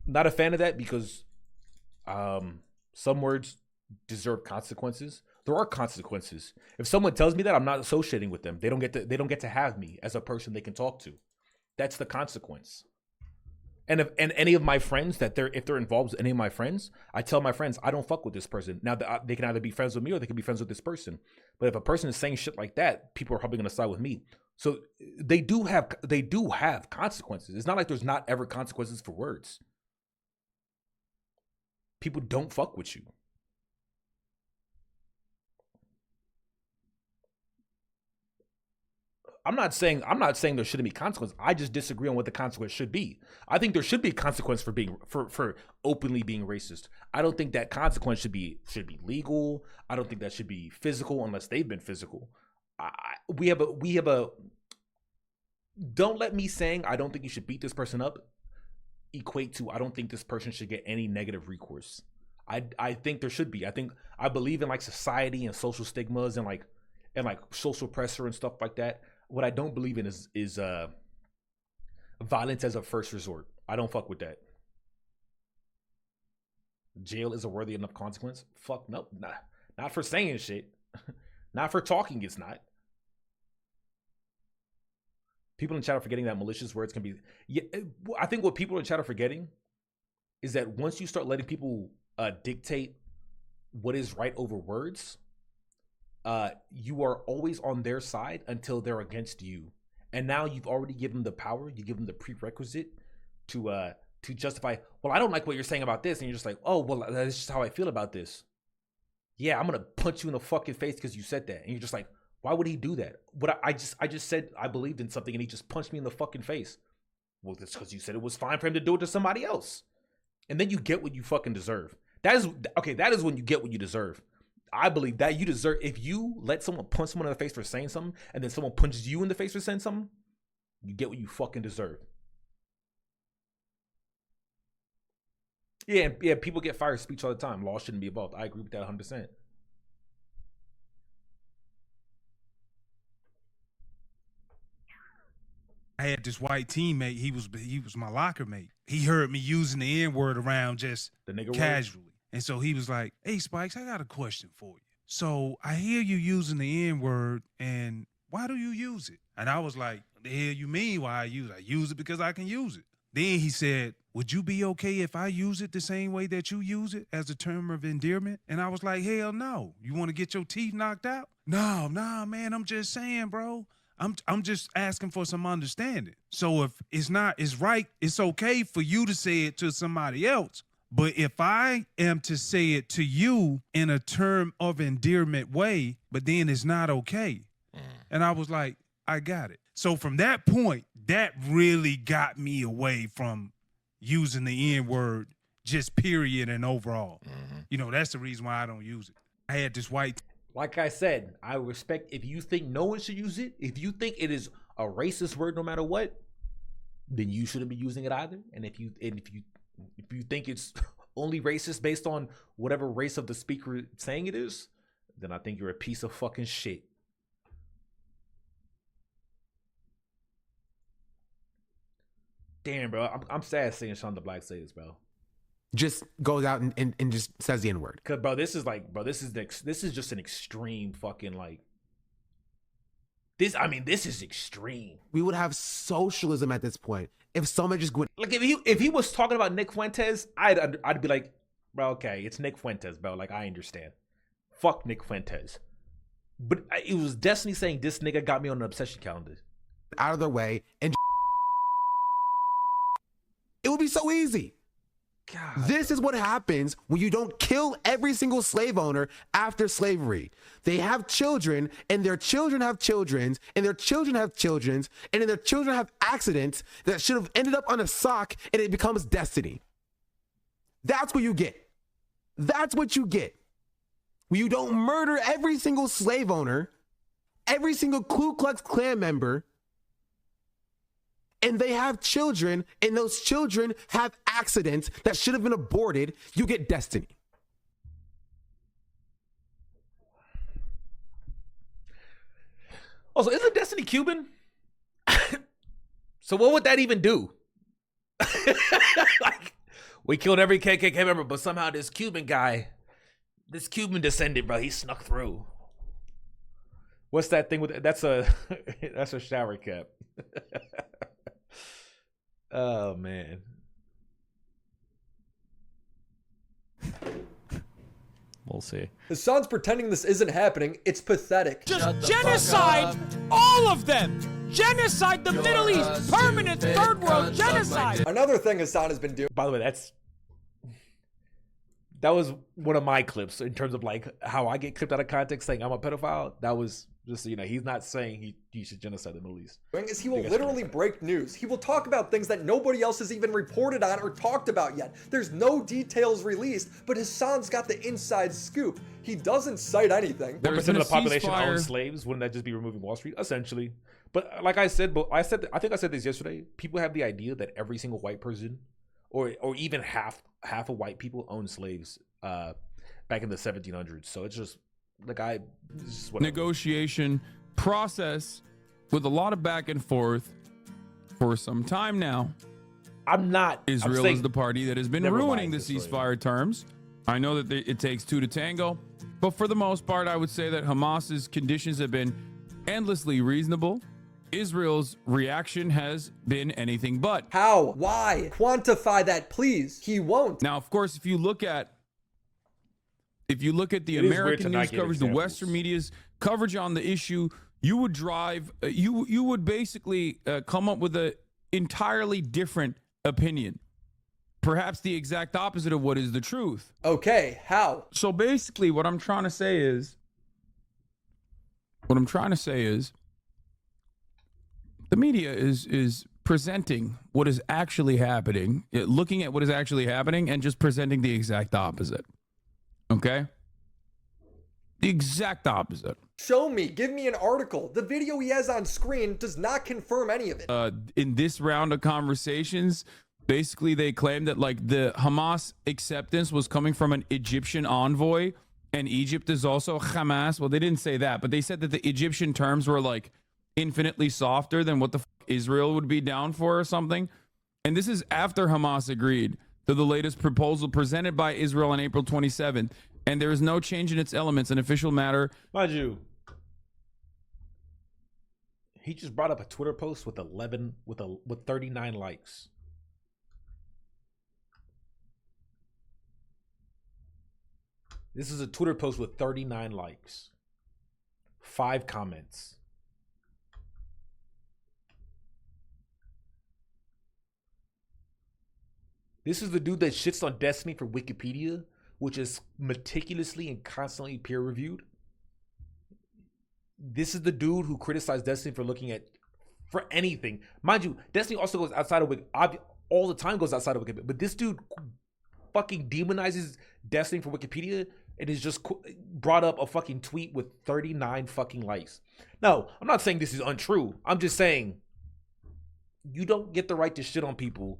Not a fan of that because some words deserve consequences. There are consequences. If someone tells me that, I'm not associating with them. They don't get to have me as a person they can talk to. That's the consequence. And if any of my friends if they're involved with any of my friends, I tell my friends I don't fuck with this person. Now they can either be friends with me or they can be friends with this person. But if a person is saying shit like that, people are probably gonna side with me. So they do have consequences. It's not like there's not ever consequences for words. People don't fuck with you. I'm not saying there shouldn't be consequence. I just disagree on what the consequence should be. I think there should be a consequence for being for openly being racist. I don't think that consequence should be legal. I don't think that should be physical unless they've been physical. We have a. Don't let me saying I don't think you should beat this person up equate to I don't think this person should get any negative recourse. I think there should be. I believe in like society and social stigmas and like social pressure and stuff like that. What I don't believe in is violence as a first resort. I don't fuck with that. Jail is a worthy enough consequence? Fuck no, not for saying shit. Not for talking, it's not. People in chat are forgetting that malicious words can be... Yeah, I think what people in chat are forgetting is that once you start letting people dictate what is right over words, you are always on their side until they're against you. And now you've already given them the power, you give them the prerequisite to justify, well, I don't like what you're saying about this. And you're just like, oh, well, that's just how I feel about this. Yeah, I'm going to punch you in the fucking face because you said that. And you're just like, why would he do that? But I just said I believed in something and he just punched me in the fucking face. Well, that's because you said it was fine for him to do it to somebody else. And then you get what you fucking deserve. That is when you get what you deserve. I believe that you deserve, if you let someone punch someone in the face for saying something and then someone punches you in the face for saying something, you get what you fucking deserve. Yeah, people get fired speech all the time. Law shouldn't be involved. I agree with that 100%. I had this white teammate. He was my locker mate. He heard me using the N-word around just the nigga casually. Word? And so he was like, hey, Spikes, I got a question for you. So I hear you using the N-word, and why do you use it? And I was like, what the hell you mean why I use it? I use it because I can use it. Then he said, would you be okay if I use it the same way that you use it as a term of endearment? And I was like, hell no. You want to get your teeth knocked out? No, man, I'm just saying, bro. I'm just asking for some understanding. So if it's right, it's okay for you to say it to somebody else. But if I am to say it to you in a term of endearment way, but then it's not okay. And I was like, I got it. So from that point, that really got me away from using the N-word, just period and overall. You know, that's the reason why I don't use it. I had this white... Like I said, I respect if you think no one should use it. If you think it is a racist word no matter what, then you shouldn't be using it either. And if you think it's only racist based on whatever race of the speaker saying it is, then I think you're a piece of fucking shit. Damn, bro. I'm sad seeing Sean the Black say this, bro. just goes out and just says the N-word. Cause bro, this is just an extreme fucking like. This is extreme. We would have socialism at this point if someone just went. Like if he was talking about Nick Fuentes, I'd be like, bro, okay, it's Nick Fuentes, bro. Like I understand. Fuck Nick Fuentes. But it was Destiny saying this nigga got me on an obsession calendar. Out of their way and it would be so easy. God. This is what happens when you don't kill every single slave owner after slavery. They have children, and their children have children's, and their children have children's, and then their children have accidents that should have ended up on a sock, and it becomes destiny. That's what you get. That's what you get. When you don't murder every single slave owner, every single Ku Klux Klan member, and they have children, and those children have accidents that should have been aborted, you get destiny. Also, isn't Destiny Cuban? So what would that even do? Like, we killed every KKK member, but somehow this Cuban guy, this Cuban descendant, bro, he snuck through. What's that thing with that's a shower cap. Oh man. We'll see. Hassan's pretending this isn't happening. It's pathetic. Just genocide all of them. Genocide the Middle East. Permanent third world genocide. Another thing Hassan has been doing. By the way, that was one of my clips in terms of like how I get clipped out of context saying I'm a pedophile. That was just, he's not saying he should genocide the Middle East. Is he will literally break news. He will talk about things that nobody else has even reported on or talked about yet. There's no details released, but Hassan's got the inside scoop. He doesn't cite anything. 1% of the population owns slaves. Wouldn't that just be removing Wall Street? Essentially. But like I said, I think I said this yesterday. People have the idea that every single white person, or even half of white people own slaves back in the 1700s. So it's just negotiation process with a lot of back and forth for some time now. Israel is the party that has been ruining the ceasefire terms. I know that it takes two to tango, but for the most part, I would say that Hamas's conditions have been endlessly reasonable. Israel's reaction has been anything but. How? Why? Quantify that, please. He won't. Now, of course, if you look at the American news coverage, the Western media's coverage on the issue, you would basically come up with an entirely different opinion. Perhaps the exact opposite of what is the truth. Okay, how? So basically what I'm trying to say is the media is presenting what is actually happening, looking at what is actually happening and just presenting the exact opposite. Okay? The exact opposite. Show me. Give me an article. The video he has on screen does not confirm any of it. In this round of conversations, basically they claimed that like the Hamas acceptance was coming from an Egyptian envoy, and Egypt is also Hamas. Well, they didn't say that, but they said that the Egyptian terms were like infinitely softer than what the Israel would be down for or something. And this is after Hamas agreed to the latest proposal presented by Israel on April 27th, and there is no change in its elements, an official matter. Mind you, he just brought up a Twitter post with 39 likes. This is a Twitter post with 39 likes, 5 comments. This is the dude that shits on Destiny for Wikipedia, which is meticulously and constantly peer-reviewed. This is the dude who criticized Destiny for anything. Mind you, Destiny also goes outside of Wikipedia, all the time goes outside of Wikipedia, but this dude fucking demonizes Destiny for Wikipedia and has just brought up a fucking tweet with 39 fucking likes. No, I'm not saying this is untrue. I'm just saying you don't get the right to shit on people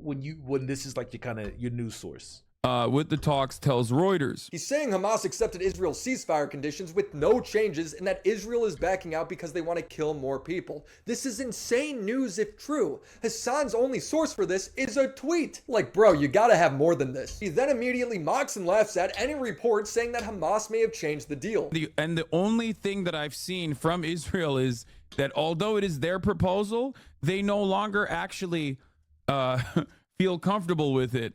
when this is like your news source. with the talks, tells Reuters. He's saying Hamas accepted Israel's ceasefire conditions with no changes and that Israel is backing out because they want to kill more people. This is insane news if true. Hassan's only source for this is a tweet. Like, bro, you gotta have more than this. He then immediately mocks and laughs at any report saying that Hamas may have changed the deal. And the only thing that I've seen from Israel is that although it is their proposal, they no longer actually feel comfortable with it.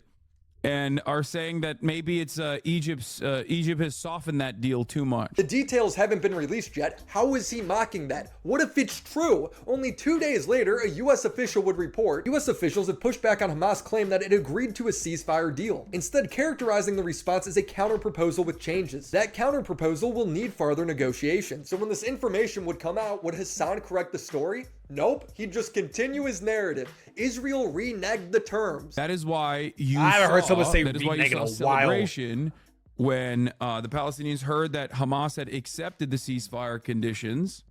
And are saying that maybe it's Egypt has softened that deal too much. The details haven't been released yet. How is he mocking that? What if it's true? Only 2 days later, a U.S. official would report U.S. officials had pushed back on Hamas' claim that it agreed to a ceasefire deal, instead characterizing the response as a counter-proposal with changes. That counter-proposal will need further negotiations. So when this information would come out, would Hassan correct the story? Nope. He'd just continue his narrative. Israel reneged the terms. That is why you I haven't heard someone say that is why you reneged saw in a while. celebration when the Palestinians heard that Hamas had accepted the ceasefire conditions,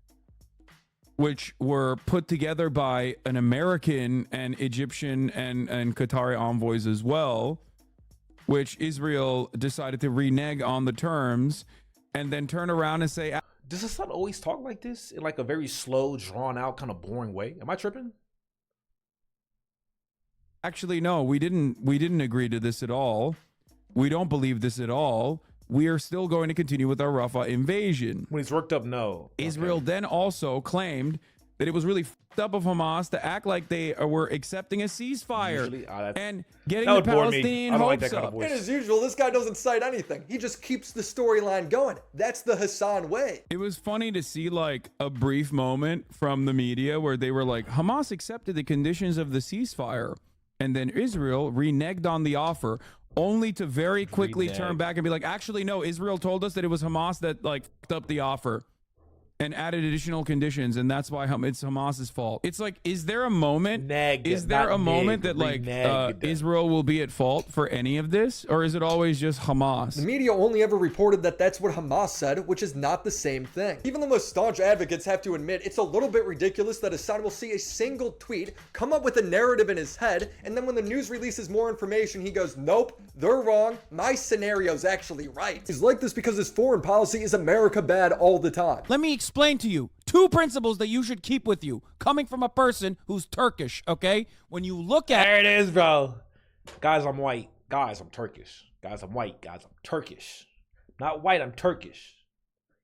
which were put together by an American and Egyptian and Qatari envoys as well, which Israel decided to renege on the terms and then turn around and say, does Hassan always talk like this in like a very slow, drawn out, kind of boring way? Am I tripping? actually, no, we didn't agree to this at all. We don't believe this at all. We are still going to continue with our Rafah invasion. When he's worked up, no. Israel then also claimed that it was really f***ed up of Hamas to act like they were accepting a ceasefire and getting the Palestinian hopes up. And as usual, this guy doesn't cite anything. He just keeps the storyline going. That's the Hassan way. It was funny to see like a brief moment from the media where they were like, Hamas accepted the conditions of the ceasefire, and then Israel reneged on the offer, only to very quickly turn back and be like, actually, no, Israel told us that it was Hamas that like f***ed up the offer and added additional conditions, and that's why it's Hamas's fault. It's like, is there a moment? Is there a moment that like Israel will be at fault for any of this, or is it always just Hamas? The media only ever reported that that's what Hamas said, which is not the same thing. Even the most staunch advocates have to admit it's a little bit ridiculous that Hassan will see a single tweet, come up with a narrative in his head, and then when the news releases more information, he goes, nope, they're wrong. My scenario's actually right. He's like this because his foreign policy is America bad all the time. Let me explain to you two principles that you should keep with you, coming from a person who's Turkish, okay? When you look at... There it is, bro. Guys, I'm white. Guys, I'm Turkish. Guys, I'm white. Guys, I'm Turkish. Not white, I'm Turkish.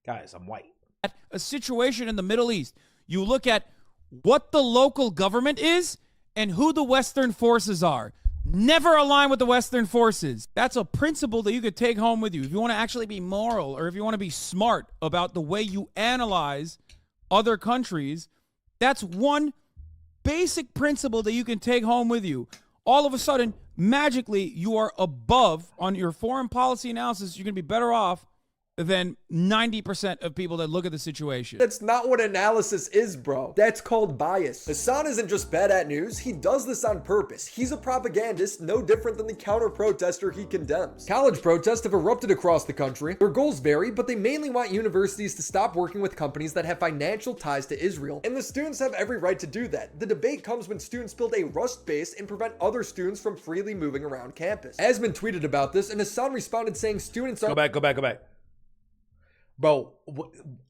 Guys, I'm white. A situation in the Middle East, you look at what the local government is and who the Western forces are. Never align with the Western forces. That's a principle that you could take home with you. If you want to actually be moral, or if you want to be smart about the way you analyze other countries, that's one basic principle that you can take home with you. All of a sudden, magically, you are above on your foreign policy analysis. You're going to be better off than 90% of people that look at the situation. That's not what analysis is, bro. That's called bias. Hassan isn't just bad at news, he does this on purpose. He's a propagandist, no different than the counter-protester he condemns. College protests have erupted across the country. Their goals vary, but they mainly want universities to stop working with companies that have financial ties to Israel. And the students have every right to do that. The debate comes when students build a Rust base and prevent other students from freely moving around campus. Asman tweeted about this, and Hassan responded saying students are- Go back. Bro,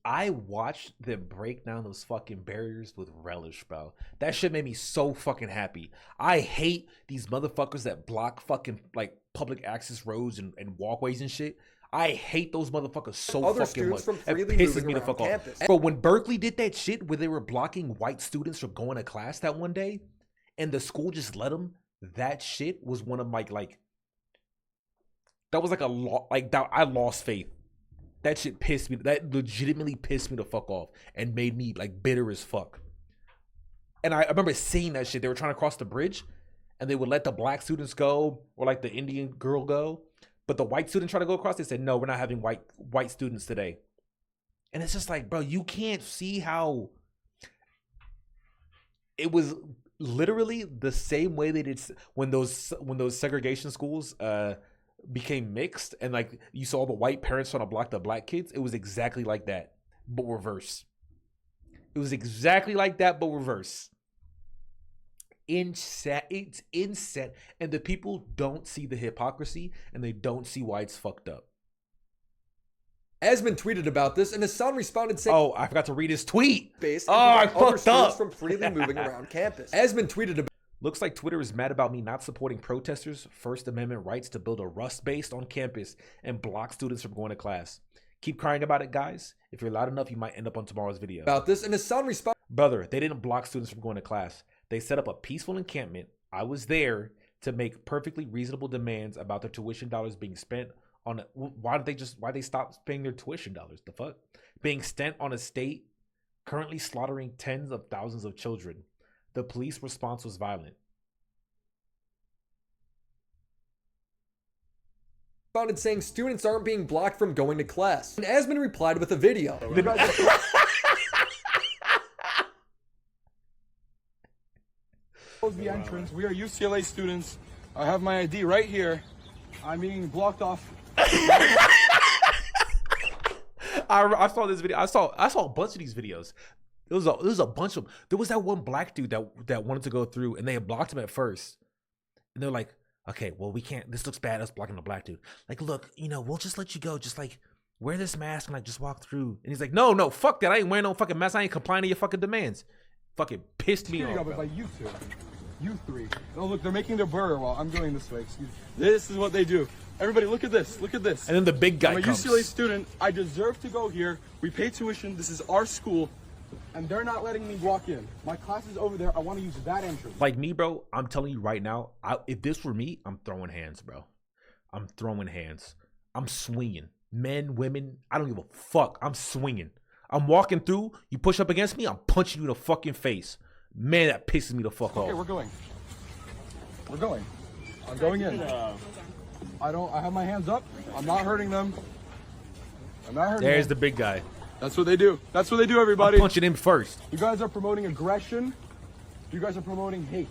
I watched them break down those fucking barriers with relish, bro. That shit made me so fucking happy. I hate these motherfuckers that block fucking like public access roads and walkways and shit. I hate those motherfuckers so other fucking much. From It freely pisses moving me the around fuck campus. off. Bro, when Berkeley did that shit where they were blocking white students from going to class that one day, and the school just let them, that shit was one of my like. That was like a like that. I lost faith. That shit pissed me. That legitimately pissed me the fuck off and made me like bitter as fuck. And I remember seeing that shit. They were trying to cross the bridge, and they would let the black students go or like the Indian girl go, but the white student trying to go across. They said, "No, we're not having white students today." And it's just like, bro, you can't see how it was literally the same way they did when those segregation schools became mixed, and like you saw the white parents trying to block the black kids. It was exactly like that, but reverse. It was exactly like that, but reverse. insane. It's insane. And the people don't see the hypocrisy and they don't see why it's fucked up. Asman tweeted about this, and Hassan responded saying, "Oh, I forgot to read his tweet. I fucked up from freely moving around campus." Asman tweeted about, "Looks like Twitter is mad about me not supporting protesters' First Amendment rights to build a Rust base on campus and block students from going to class. Keep crying about it, guys. If you're loud enough, you might end up on tomorrow's video." About this, and Hassan responded, "Brother, they didn't block students from going to class. They set up a peaceful encampment. I was there to make perfectly reasonable demands about their tuition dollars being spent on why they stop paying their tuition dollars? The fuck? Being spent on a state currently slaughtering tens of thousands of children. The police response was violent." saying students aren't being blocked from going to class. And Asman replied with a video. Close the entrance. We are UCLA students. I have my ID right here. I'm being blocked off. I saw this video. I saw a bunch of these videos. There was a bunch of them. There was that one black dude that wanted to go through, and they had blocked him at first. And they're like, "Okay, well, we can't. This looks bad. Us blocking the black dude. Like, look, we'll just let you go. Just like wear this mask and like just walk through." And he's like, "No, fuck that. I ain't wearing no fucking mask. I ain't complying to your fucking demands." Fucking pissed me off. Like you two, you three. Oh look, they're making their burger while I'm going this way. Excuse me. This is what they do. Everybody, look at this. Look at this. And then the big guy comes. I'm a UCLA student. I deserve to go here. We pay tuition. This is our school. And they're not letting me walk in. My class is over there. I want to use that entrance. Like me, bro, I'm telling you right now, if this were me, I'm throwing hands, bro. I'm throwing hands. I'm swinging. Men, women, I don't give a fuck. I'm swinging. I'm walking through. You push up against me, I'm punching you in the fucking face. Man, that pisses me the fuck off. Okay, we're going. We're going. I'm going in. I have my hands up. I'm not hurting them. I'm not hurting them. There's the big guy. That's what they do. That's what they do, everybody. I'm punching him first. You guys are promoting aggression. You guys are promoting hate.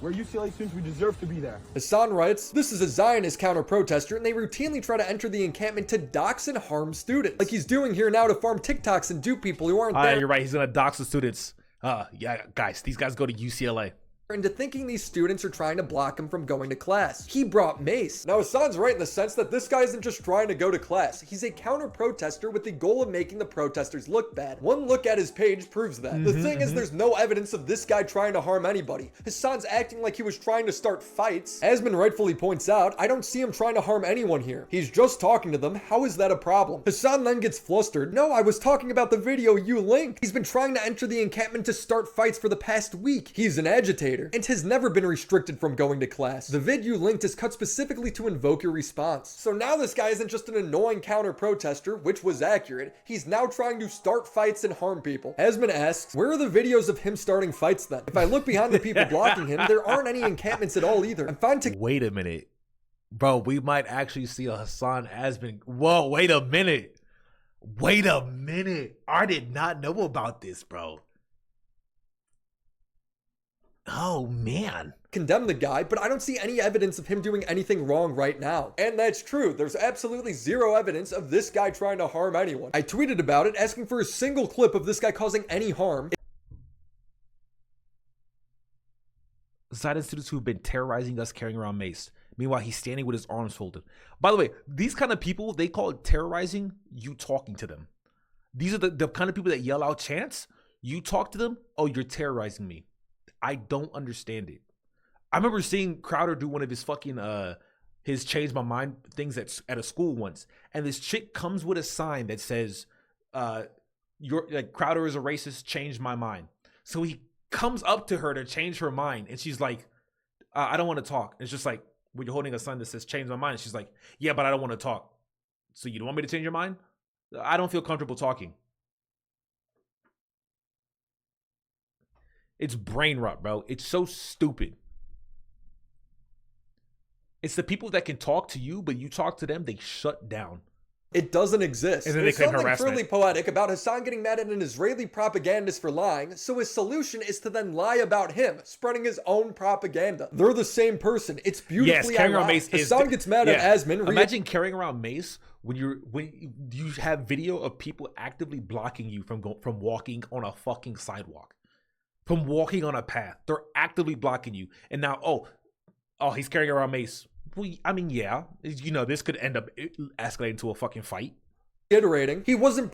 We're UCLA students. We deserve to be there. Hassan writes, "This is a Zionist counter-protester, and they routinely try to enter the encampment to dox and harm students. Like he's doing here now to farm TikToks and dupe people who aren't there." You're right. He's going to dox the students. Yeah, guys, these guys go to UCLA. Into thinking these students are trying to block him from going to class. He brought mace. Now Hassan's right in the sense that this guy isn't just trying to go to class. He's a counter-protester with the goal of making the protesters look bad. One look at his page proves that. The thing is, there's no evidence of this guy trying to harm anybody. Hassan's acting like he was trying to start fights. Asman rightfully points out, I don't see him trying to harm anyone here. He's just talking to them. How is that a problem? Hassan then gets flustered. No, I was talking about the video you linked. He's been trying to enter the encampment to start fights for the past week. He's an agitator and has never been restricted from going to class. The vid you linked is cut specifically to invoke your response. So now this guy isn't just an annoying counter-protester, which was accurate. He's now trying to start fights and harm people. Asman asks, where are the videos of him starting fights then? If I look behind the people blocking him, there aren't any encampments at all either. I'm fine to— Wait a minute. Bro, we might actually see a Hassan Asman. Whoa, wait a minute. Wait a minute. I did not know about this, bro. Oh, man. Condemn the guy, but I don't see any evidence of him doing anything wrong right now. And that's true. There's absolutely zero evidence of this guy trying to harm anyone. I tweeted about it, asking for a single clip of this guy causing any harm. Zidane students who've been terrorizing us carrying around mace. Meanwhile, he's standing with his arms folded. By the way, these kind of people, they call it terrorizing, you talking to them. These are the kind of people that yell out chants. You talk to them, oh, you're terrorizing me. I don't understand it. I remember seeing Crowder do one of his fucking his change my mind things at a school once, and this chick comes with a sign that says you're like Crowder is a racist, change my mind. So he comes up to her to change her mind, and she's like, I don't want to talk. It's just like, when you're holding a sign that says change my mind, and she's like, yeah, but I don't want to talk. So you don't want me to change your mind? I don't feel comfortable talking. It's brain rot, bro. It's so stupid. It's the people that can talk to you, but you talk to them, they shut down. It doesn't exist. And then There's they claim something harassment. truly poetic about Hassan getting mad at an Israeli propagandist for lying, so his solution is to then lie about him, spreading his own propaganda. They're the same person. It's beautifully carrying around ironic. mace is Hassan gets mad at Asman. Imagine carrying around mace when you have video of people actively blocking you from walking on a fucking sidewalk. from walking on a path. They're actively blocking you. And now, oh, he's carrying around mace. Well, I mean, yeah, you know, this could end up escalating to a fucking fight. Iterating, he wasn't.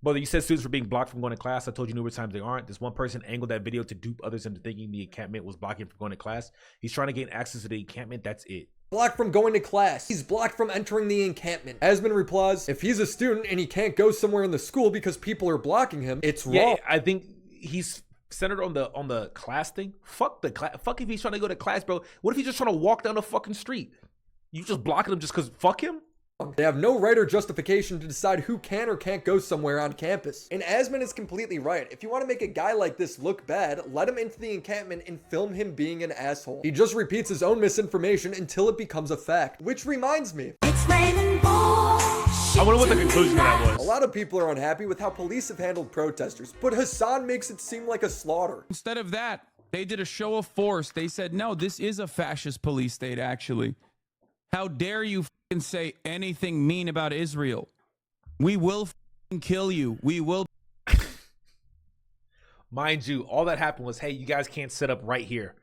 Brother, you said students were being blocked from going to class. I told you numerous times they aren't. This one person angled that video to dupe others into thinking the encampment was blocking from going to class. He's trying to gain access to the encampment. That's it. Blocked from going to class. He's blocked from entering the encampment. Asmon replies, if he's a student and he can't go somewhere in the school because people are blocking him, it's wrong. Yeah, I think he's centered on the class thing. Fuck the class. Fuck if he's trying to go to class, bro. What if he's just trying to walk down the fucking street? You just blocking him just because fuck him? They have no right or justification to decide who can or can't go somewhere on campus. And Asmon is completely right. If you want to make a guy like this look bad, let him into the encampment and film him being an asshole. He just repeats his own misinformation until it becomes a fact. Which reminds me, I wonder what the conclusion of that was. A lot of people are unhappy with how police have handled protesters, but Hasan makes it seem like a slaughter. Instead of that, they did a show of force. They said, no, this is a fascist police state, actually. How dare you fucking say anything mean about Israel? We will fucking kill you. We will. Mind you, all that happened was, hey, you guys can't set up right here.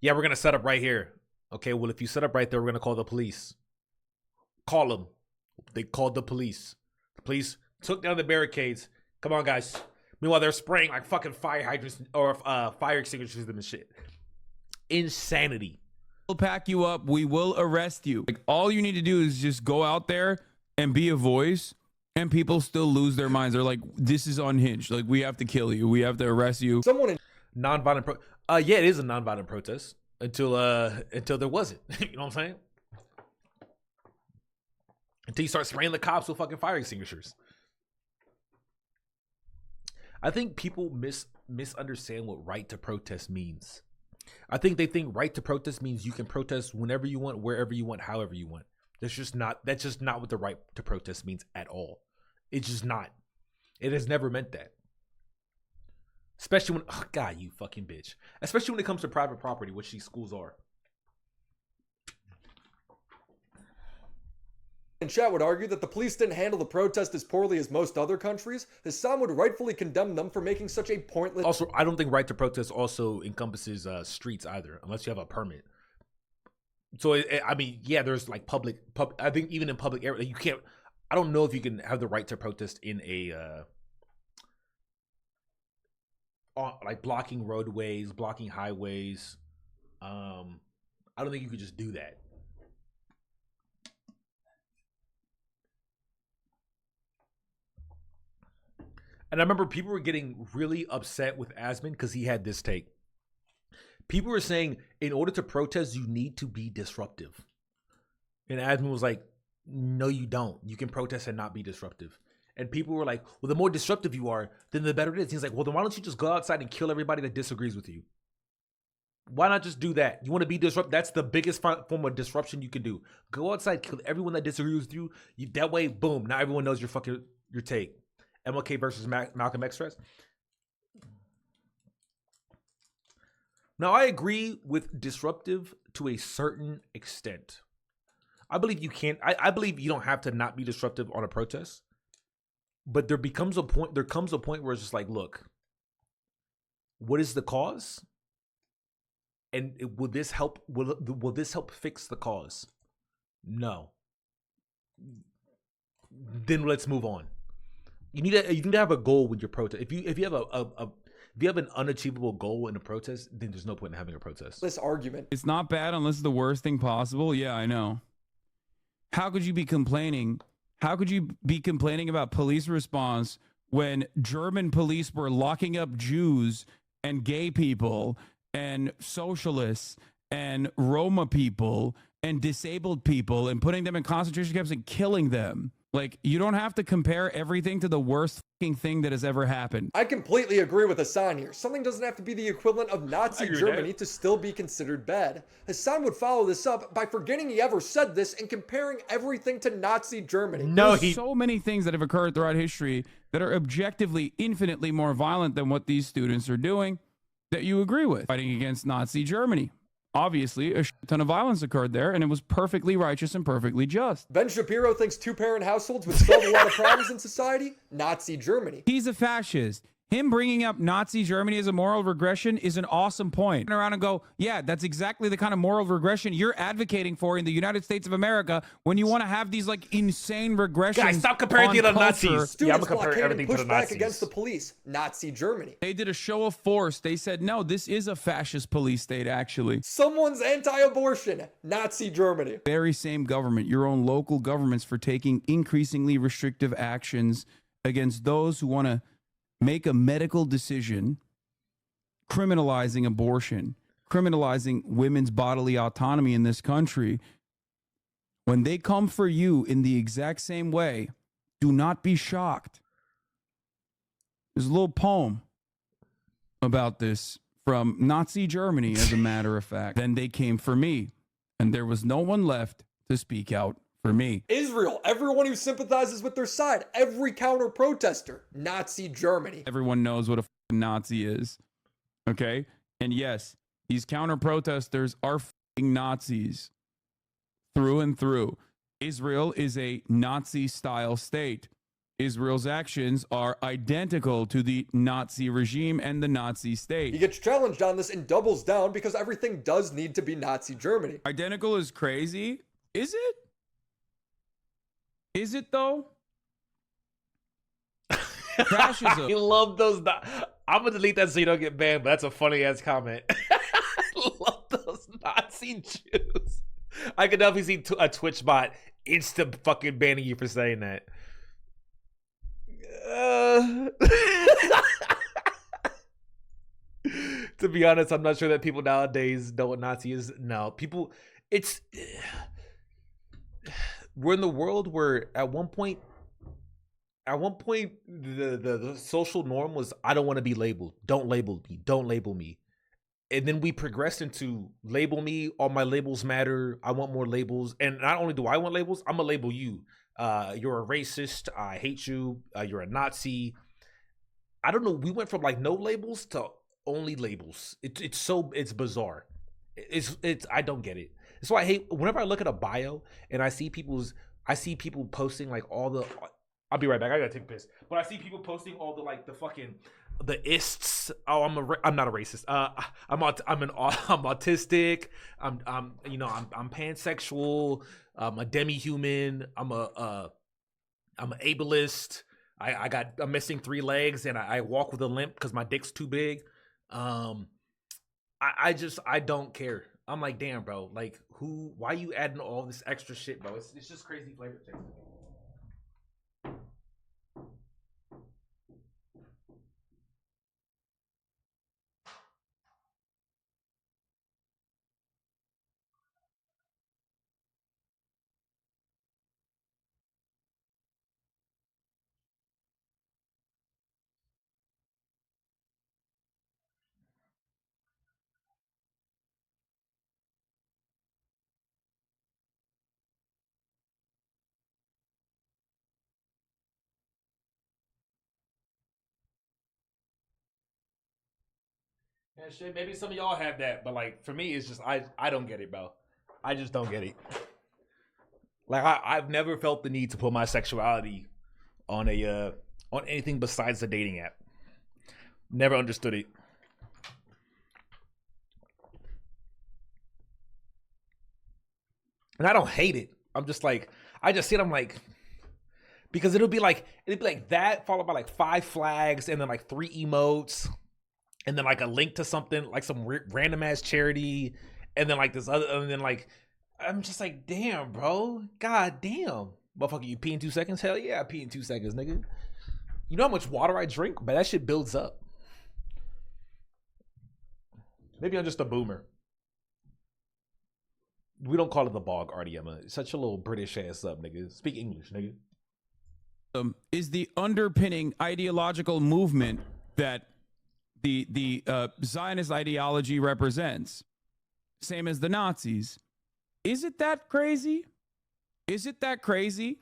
Yeah, we're going to set up right here. Okay, well, if you set up right there, we're going to call the police. Call them. They called the police. The police took down the barricades. Come on, guys. Meanwhile, they're spraying like fucking fire hydrants or fire extinguishers and shit. Insanity. We'll pack you up. We will arrest you. Like, all you need to do is just go out there and be a voice, and people still lose their minds. They're like, this is unhinged. Like, we have to kill you. We have to arrest you. Someone in nonviolent yeah, it is a nonviolent protest until there wasn't. You know what I'm saying? Until you start spraying the cops with fucking fire extinguishers. I think people misunderstand what right to protest means. I think they think right to protest means you can protest whenever you want, wherever you want, however you want. That's just not what the right to protest means at all. It's just not. It has never meant that. Especially when, oh God, you fucking bitch. Especially when it comes to private property, which these schools are. in chat would argue that the police didn't handle the protest as poorly as most other countries, Hasan would rightfully condemn them for making such a pointless... Also, I don't think right to protest also encompasses streets either, unless you have a permit. So, I mean, yeah, there's like public, I think even in public area, you can't, I don't know if you can have the right to protest in a, like blocking roadways, blocking highways. I don't think you could just do that. And I remember people were getting really upset with Asmon because he had this take. People were saying, in order to protest, you need to be disruptive. And Asmon was like, no, you don't. You can protest and not be disruptive. And people were like, well, the more disruptive you are, then the better it is. He's like, well, then why don't you just go outside and kill everybody that disagrees with you? Why not just do that? You want to be disruptive? That's the biggest form of disruption you can do. Go outside, kill everyone that disagrees with you. That way, boom, now everyone knows your take. MLK versus Malcolm X stress. Now, I agree with disruptive to a certain extent. I believe you can't. I believe you don't have to not be disruptive on a protest. But there comes a point where it's just like, look, what is the cause? And will this help? Will this help fix the cause? No. Then let's move on. You need to have a goal with your protest. If you have an unachievable goal in a protest, then there's no point in having a protest. This argument. It's not bad unless it's the worst thing possible. Yeah, I know. How could you be complaining? How could you be complaining about police response when German police were locking up Jews and gay people and socialists and Roma people and disabled people and putting them in concentration camps and killing them? Like, you don't have to compare everything to the worst fucking thing that has ever happened. I completely agree with Hasan here. Something doesn't have to be the equivalent of Nazi Germany to still be considered bad. Hasan would follow this up by forgetting he ever said this and comparing everything to Nazi Germany. There's so many things that have occurred throughout history that are objectively infinitely more violent than what these students are doing that you agree with. Fighting against Nazi Germany. Obviously, a ton of violence occurred there, and it was perfectly righteous and perfectly just. Ben Shapiro thinks two-parent households would solve a lot of problems in society. Nazi Germany. He's a fascist. Him bringing up Nazi Germany as a moral regression is an awesome point. Turn around and go, yeah, that's exactly the kind of moral regression you're advocating for in the United States of America when you want to have these like insane regressions. Guys, stop comparing on to the culture. Nazis. Students compare blockade and everything to push the back Nazis. against the police. Nazi Germany. They did a show of force. They said, no, this is a fascist police state, actually. Someone's anti-abortion. Nazi Germany. Very same government, your own local governments, for taking increasingly restrictive actions against those who want to make a medical decision, criminalizing abortion, criminalizing women's bodily autonomy in this country. When they come for you in the exact same way, do not be shocked. There's a little poem about this from Nazi Germany, as a matter of fact. Then they came for me, and there was no one left to speak out for me. Israel, everyone who sympathizes with their side, every counter-protester. Nazi Germany. Everyone knows what a fucking Nazi is, okay? And yes, these counter-protesters are fucking Nazis through and through. Israel is a Nazi-style state. Israel's actions are identical to the Nazi regime and the Nazi state. He gets challenged on this and doubles down because everything does need to be Nazi Germany. Identical is crazy. Is it? Is it though? Fascism. You love those. I'm gonna delete that so you don't get banned. But that's a funny ass comment. Love those Nazi Jews. I could definitely see a Twitch bot instant fucking banning you for saying that. To be honest, I'm not sure that people nowadays know what Nazi is. No, people. We're in the world where at one point the social norm was, I don't want to be labeled. Don't label me. Don't label me. And then we progressed into label me. All my labels matter. I want more labels. And not only do I want labels, I'm gonna label you. You're a racist. I hate you. You're a Nazi. I don't know. We went from like no labels to only labels. It's bizarre. I don't get it. That's why I hate whenever I look at a bio and I see people posting like all the. I'll be right back. I gotta take a piss. But I see people posting all the like the fucking the ists. Oh, I'm not a racist. I'm autistic. I'm pansexual. I'm a demi-human. I'm an ableist. I'm missing 3 legs and I walk with a limp because my dick's too big. I don't care. I'm like, damn, bro. Like, why you adding all this extra shit, bro? It's just crazy flavor text. Yeah, shit. Maybe some of y'all have that, but like for me, it's just I don't get it, bro. I just don't get it. Like I've never felt the need to put my sexuality on anything besides a dating app. Never understood it. And I don't hate it. I'm just like, I just see it. I'm like, because it'd be like that followed by like 5 flags and then like 3 emotes. And then like a link to something like some random ass charity, and then like this other, and then like I'm just like, damn, bro, god damn, motherfucker, you pee in 2 seconds? Hell yeah, I pee in 2 seconds, nigga. You know how much water I drink, but that shit builds up. Maybe I'm just a boomer. We don't call it the bog, RDM. Such a little British ass up, nigga. Speak English, nigga. Is the underpinning ideological movement that the Zionist ideology represents, same as the Nazis. Is it that crazy? Is it that crazy?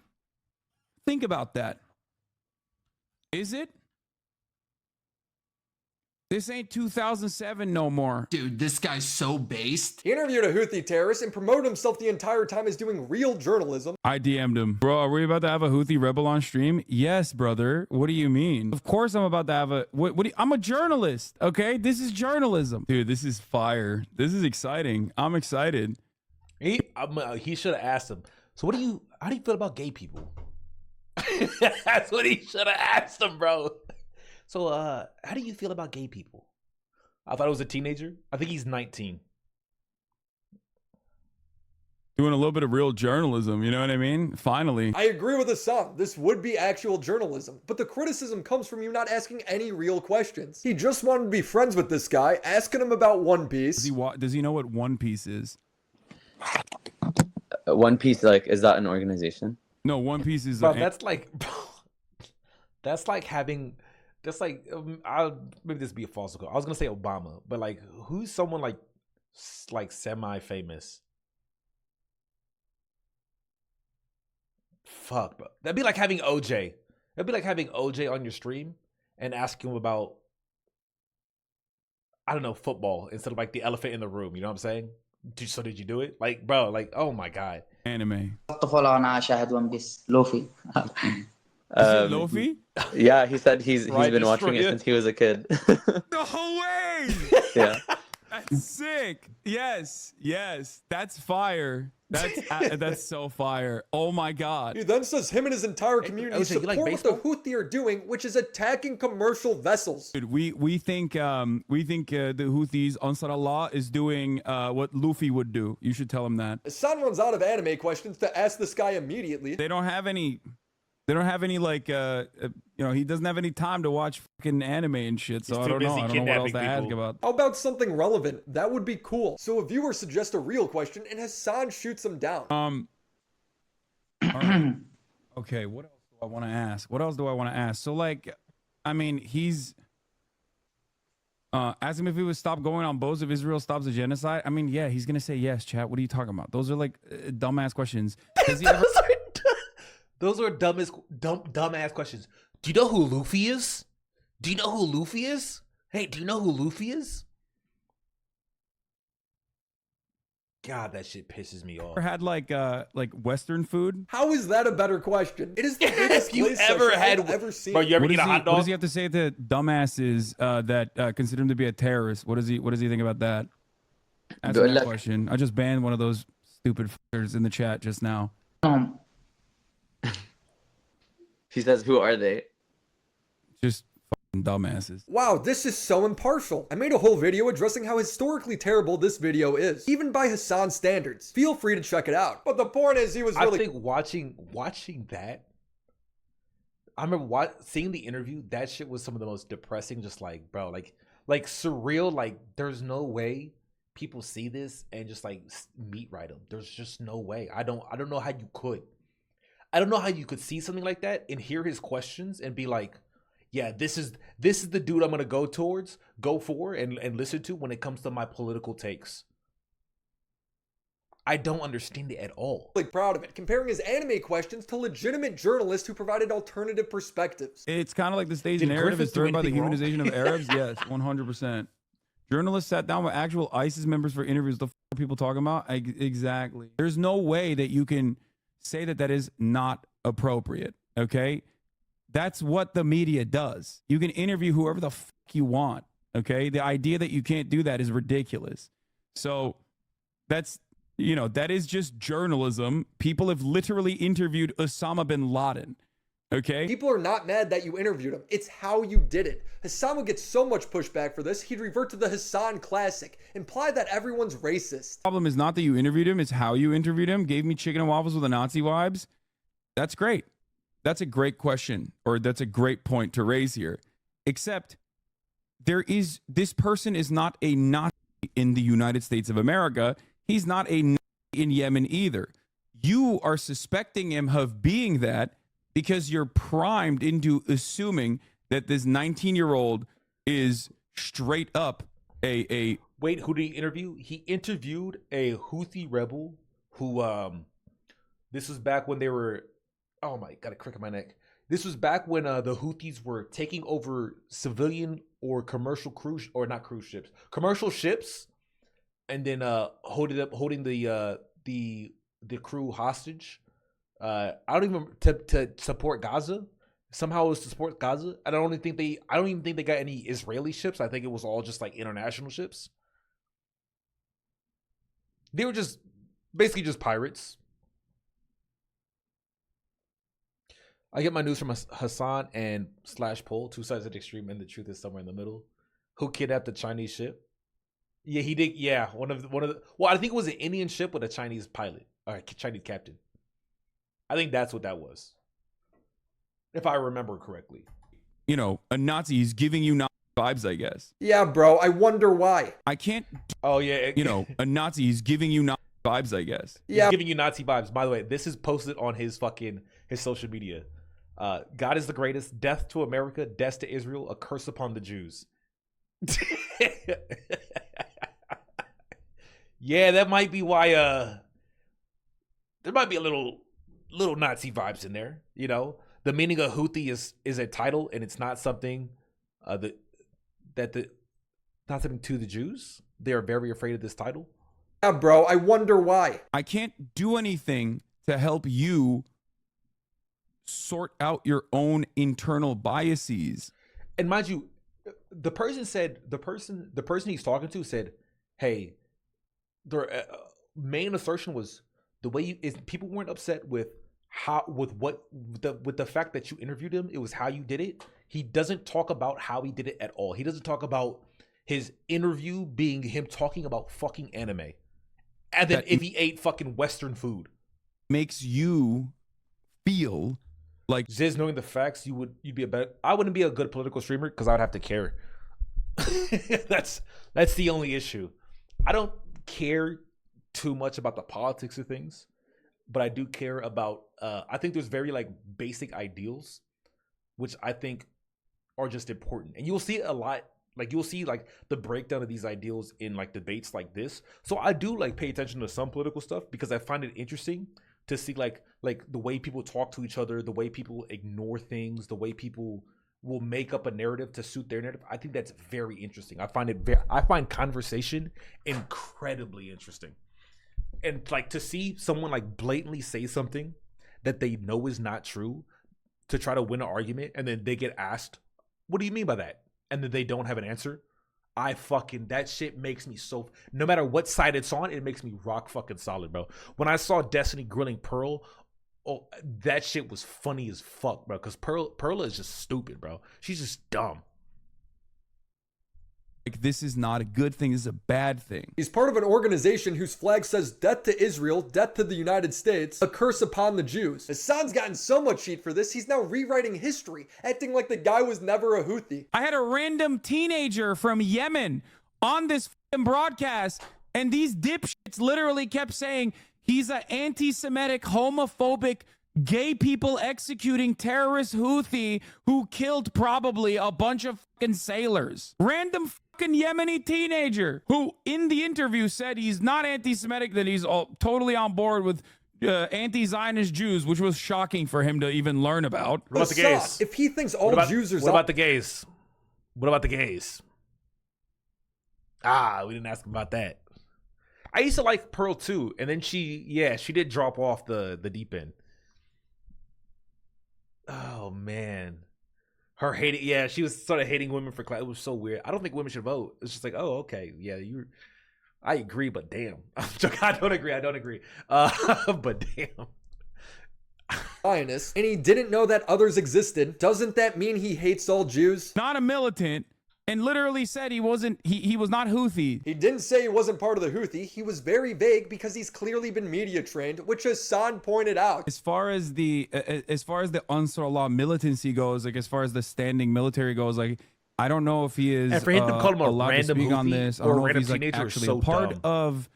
Think about that. Is it? This ain't 2007 no more. Dude, this guy's so based. He interviewed a Houthi terrorist and promoted himself the entire time as doing real journalism. I DM'd him. Bro, are we about to have a Houthi rebel on stream? Yes, brother. What do you mean? Of course I'm about to have a... I'm a journalist, okay? This is journalism. Dude, this is fire. This is exciting. I'm excited. He should have asked him, so how do you feel about gay people? That's what he should have asked him, bro. So, how do you feel about gay people? I thought it was a teenager. I think he's 19. Doing a little bit of real journalism, you know what I mean? Finally. I agree with Hassan. This would be actual journalism, but the criticism comes from you not asking any real questions. He just wanted to be friends with this guy, asking him about One Piece. Does he know what One Piece is? One Piece, like, is that an organization? No, One Piece is... Bro, that's like having... That's like, maybe this be a false call. I was gonna say Obama, but like, who's someone like semi-famous? Fuck, bro. That'd be like having OJ. That'd be like having OJ on your stream and asking him about, I don't know, football instead of like the elephant in the room. You know what I'm saying? So did you do it? Like, bro, like, oh my god. Anime. Lofi? Yeah, he said he's been watching it since he was a kid. No way! Yeah. That's sick. Yes. That's fire. That's so fire. Oh my god. He then says him and his entire community support what the Houthi are doing, which is attacking commercial vessels. Dude, we think the Houthis, Ansar Allah, is doing what Luffy would do. You should tell him that. Hassan runs out of anime questions to ask this guy immediately. They don't have any like he doesn't have any time to watch fucking anime and shit, so I don't know what else to ask about. How about something relevant? That would be cool. So a viewer suggests a real question and Hassan shoots him down. Right. Okay, what else do I want to ask? So like, I mean, he's ask him if he would stop going on boats if Israel stops the genocide. I mean, yeah, he's gonna say yes, chat. What are you talking about? Those are like dumbass questions. Does he ever... Those are dumbass questions. Do you know who Luffy is? Hey, do you know who Luffy is? God, that shit pisses me off. Ever had like Western food? How is that a better question? It is the biggest you ever had. I've ever seen. Bro, you ever eat a hot dog? What does he have to say to dumbasses that consider him to be a terrorist? What does he think about that? Ask him that question. I just banned one of those stupid fuckers in the chat just now. He says, who are they? Just fucking dumbasses. Wow, this is so impartial. I made a whole video addressing how historically terrible this video is, even by Hassan standards. Feel free to check it out. But the point is, he was really... I think watching that, I remember seeing the interview, that shit was some of the most depressing, just like, bro, like surreal, like, there's no way people see this and just like meat right them. There's just no way. I don't know how you could. I don't know how you could see something like that and hear his questions and be like, yeah, this is the dude I'm gonna go for and listen to when it comes to my political takes. I don't understand it at all. Like proud of it, comparing his anime questions to legitimate journalists who provided alternative perspectives. It's kind of like the stage narrative is driven by the humanization of Arabs. Yes, 100%. Journalists sat down with actual ISIS members for interviews. The f are people talking about? Exactly. There's no way that you can say that is not appropriate, okay? That's what the media does. You can interview whoever the fuck you want, okay? The idea that you can't do that is ridiculous. So that is just journalism. People have literally interviewed Osama bin Laden, okay? People are not mad that you interviewed him. It's how you did it. Hassan would get so much pushback for this, he'd revert to the Hassan classic, imply that everyone's racist. The problem is not that you interviewed him, it's how you interviewed him. Gave me chicken and waffles with the Nazi vibes. That's great. That's a great question, or that's a great point to raise here. Except this person is not a Nazi in the United States of America. He's not a Nazi in Yemen either. You are suspecting him of being that because you're primed into assuming that this 19-year-old is straight up a... Wait, who did he interview? He interviewed a Houthi rebel who, this was back when they were... Oh my, got a crick in my neck. This was back when the Houthis were taking over civilian or commercial cruise or not cruise ships, commercial ships, and then holding the crew hostage. I don't even to support Gaza. Somehow it was to support Gaza. I don't even think they got any Israeli ships. I think it was all just like international ships. They were just basically just pirates. I get my news from Hassan and /Pol, two sides of the extreme, and the truth is somewhere in the middle. Who kidnapped the Chinese ship? Yeah, he did. Yeah, one of the. Well, I think it was an Indian ship with a Chinese pilot or Chinese captain. I think that's what that was, if I remember correctly. You know, a Nazi is giving you Nazi vibes, I guess. Yeah, bro. I wonder why. I can't. Oh yeah. You know, a Nazi is giving you Nazi vibes, I guess. Yeah, he's giving you Nazi vibes. By the way, this is posted on his social media. God is the greatest. Death to America. Death to Israel. A curse upon the Jews. Yeah, that might be why. There might be a little Nazi vibes in there. You know, the meaning of Houthi is a title, and it's not something not something to the Jews. They are very afraid of this title. Yeah, bro. I wonder why. I can't do anything to help you sort out your own internal biases. And mind you, the person he's talking to said, "Hey, the main assertion was the way people weren't upset with the fact that you interviewed him. It was how you did it. He doesn't talk about how he did it at all. He doesn't talk about his interview being him talking about fucking anime, and then if he ate fucking Western food, makes you feel." Like Ziz, knowing the facts, you'd be a better. I wouldn't be a good political streamer because I would have to care. That's the only issue. I don't care too much about the politics of things, but I do care about. I think there's very like basic ideals, which I think are just important, and you'll see a lot. Like you'll see like the breakdown of these ideals in like debates like this. So I do like pay attention to some political stuff because I find it interesting to see like the way people talk to each other, the way people ignore things, the way people will make up a narrative to suit their narrative. I think that's very interesting. I find conversation incredibly interesting. And like to see someone like blatantly say something that they know is not true to try to win an argument, and then they get asked, "What do you mean by that?" And then they don't have an answer. That shit makes me so, no matter what side it's on, it makes me rock fucking solid, bro. When I saw Destiny grilling Pearl, oh, that shit was funny as fuck, bro. Because Pearl is just stupid, bro. She's just dumb. Like, this is not a good thing. This is a bad thing. He's part of an organization whose flag says death to Israel, death to the United States, a curse upon the Jews. Hassan's gotten so much heat for this, he's now rewriting history, acting like the guy was never a Houthi. I had a random teenager from Yemen on this broadcast, and these dipshits literally kept saying he's an anti-Semitic, homophobic, gay people executing terrorist Houthi who killed probably a bunch of fucking sailors. Random fucking Yemeni teenager who in the interview said he's not anti-Semitic, that he's totally on board with anti-Zionist Jews, which was shocking for him to even learn about. What about the gays? If he thinks all Jews are... What about the gays? What about the gays? We didn't ask him about that. I used to like Pearl too, and then she did drop off the deep end. Oh man, her hating. She was sort of hating women for class. It was so weird. I don't think women should vote. It's just like, oh, okay, yeah, I agree, but damn, I'm joking. I don't agree. But damn. Zionist, and he didn't know that others existed. Doesn't that mean he hates all Jews? Not a militant. And literally said he was not Houthi. He didn't say he wasn't part of the Houthi. He was very vague because he's clearly been media trained, which Hassan pointed out. As far as the Ansar Allah militancy goes, like as far as the standing military goes, like I don't know if he is and for him to call him a allowed to speak Houthi on this. I don't know if he's like actually a part of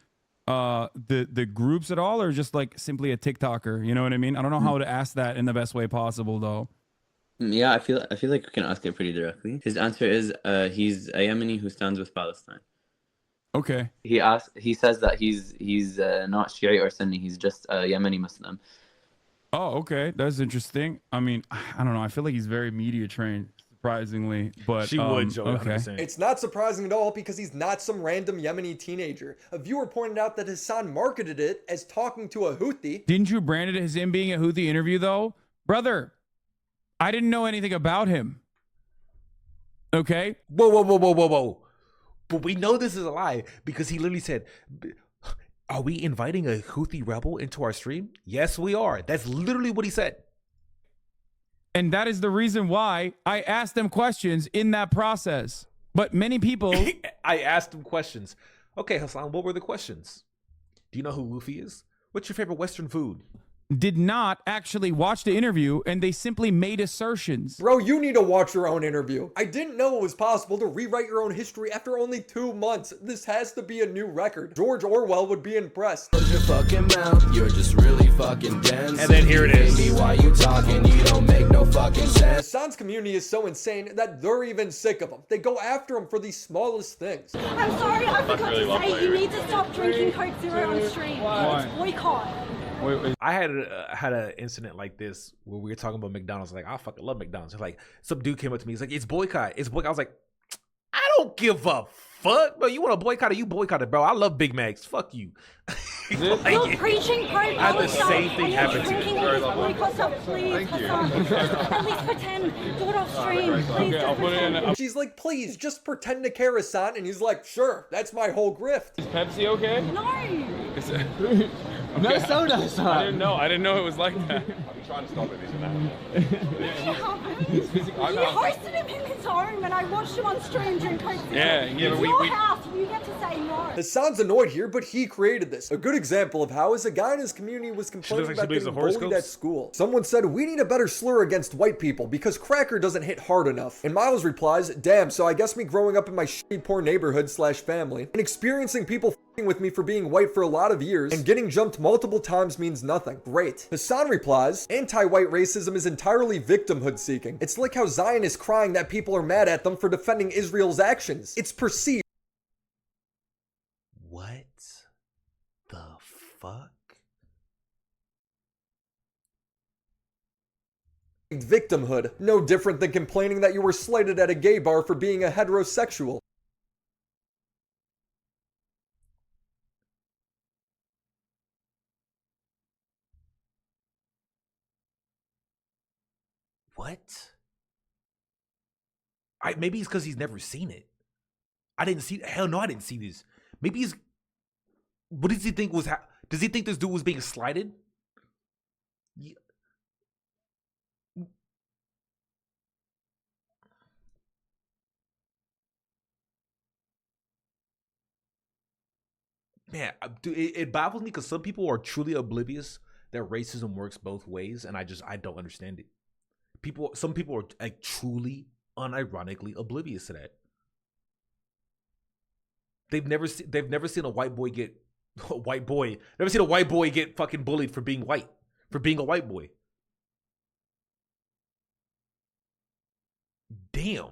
the groups at all, or just like simply a TikToker. You know what I mean? I don't know how to ask that in the best way possible, though. Yeah, I feel like we can ask it pretty directly. His answer is he's a Yemeni who stands with Palestine. Okay. He says that he's not Shiite or Sunni. He's just a Yemeni Muslim. Oh, okay, that's interesting. I mean, I don't know. I feel like he's very media trained. surprisingly, but She would, Joey, okay. 100%. It's not surprising at all because he's not some random Yemeni teenager. A viewer pointed out that Hassan marketed it as talking to a Houthi. Didn't you brand it as him being a Houthi interview though? Brother, I didn't know anything about him. Okay? Whoa. But we know this is a lie because he literally said, are we inviting a Houthi rebel into our stream? Yes, we are. That's literally what he said. And that is the reason why I asked them questions in that process. But many people... I asked him questions. Okay, Hassan, what were the questions? Do you know who Luffy is? What's your favorite Western food? Did not actually watch the interview, and they simply made assertions. Bro, you need to watch your own interview. I didn't know it was possible to rewrite your own history after only 2 months. This has to be a new record. George Orwell would be impressed. Your fucking mouth, you're just really fucking dense. And then here it is. Me while you talking, you don't make no fucking sense. Hassan's community is so insane that they're even sick of him. They go after him for the smallest things. I'm sorry, I forgot to say you need to stop drinking Coke Zero on stream. It's boycott. I had an incident like this where we were talking about McDonald's. Like, I fucking love McDonald's. It's like some dude came up to me. He's like, "It's boycott. It's boycott." I was like, "I don't give a fuck, bro. You want to boycott it? You boycott it, bro. I love Big Macs. Fuck you." You're preaching pro. I had the same thing happen to me. Boycott stuff, please. At least pretend. Do it off stream, please. Okay, I'll put it in. She's like, "Please, just pretend to care, Hassan," and he's like, "Sure, that's my whole grift." Is Pepsi okay? No. No soda, Hassan. I didn't know it was like that. I'm trying to stop it, You hosted him in his home, and I watched him on stream drink Coke Zero. Yeah, but it's your house. You get to say no. Hassan's annoyed here, but he created this. A good example of how is a guy in his community was complaining about getting bullied at school. Someone said, "We need a better slur against white people because cracker doesn't hit hard enough." And Miles replies, "Damn, so I guess me growing up in my shitty poor neighborhood / family and experiencing people f***ing with me for being white for a lot of years and getting jumped multiple times means nothing. Great." Hassan replies, "Anti-white racism is entirely victimhood seeking. It's like how Zion is crying that people are mad at them for defending Israel's actions. It's perceived." What the fuck? Victimhood. No different than complaining that you were slighted at a gay bar for being a heterosexual. What? Maybe it's because he's never seen it. I didn't see. Hell no, I didn't see this. Maybe he's. What does he think was? Does he think this dude was being slighted? Yeah. Man, dude, it baffles me because some people are truly oblivious that racism works both ways, and I don't understand it. Some people are like truly, unironically oblivious to that. They've never seen a white boy get never seen a white boy get fucking bullied for being white, for being a white boy. Damn.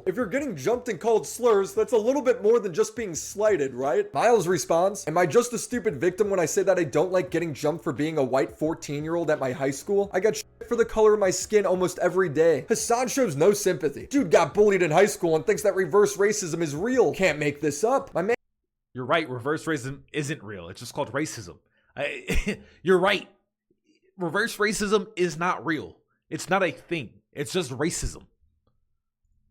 If you're getting jumped and called slurs, that's a little bit more than just being slighted, right? Miles responds, "Am I just a stupid victim when I say that I don't like getting jumped for being a white 14-year-old at my high school? I got shit for the color of my skin almost every day." Hassan shows no sympathy. Dude got bullied in high school and thinks that reverse racism is real. Can't make this up. My man. You're right. Reverse racism isn't real. It's just called racism. You're right. Reverse racism is not real. It's not a thing. It's just racism.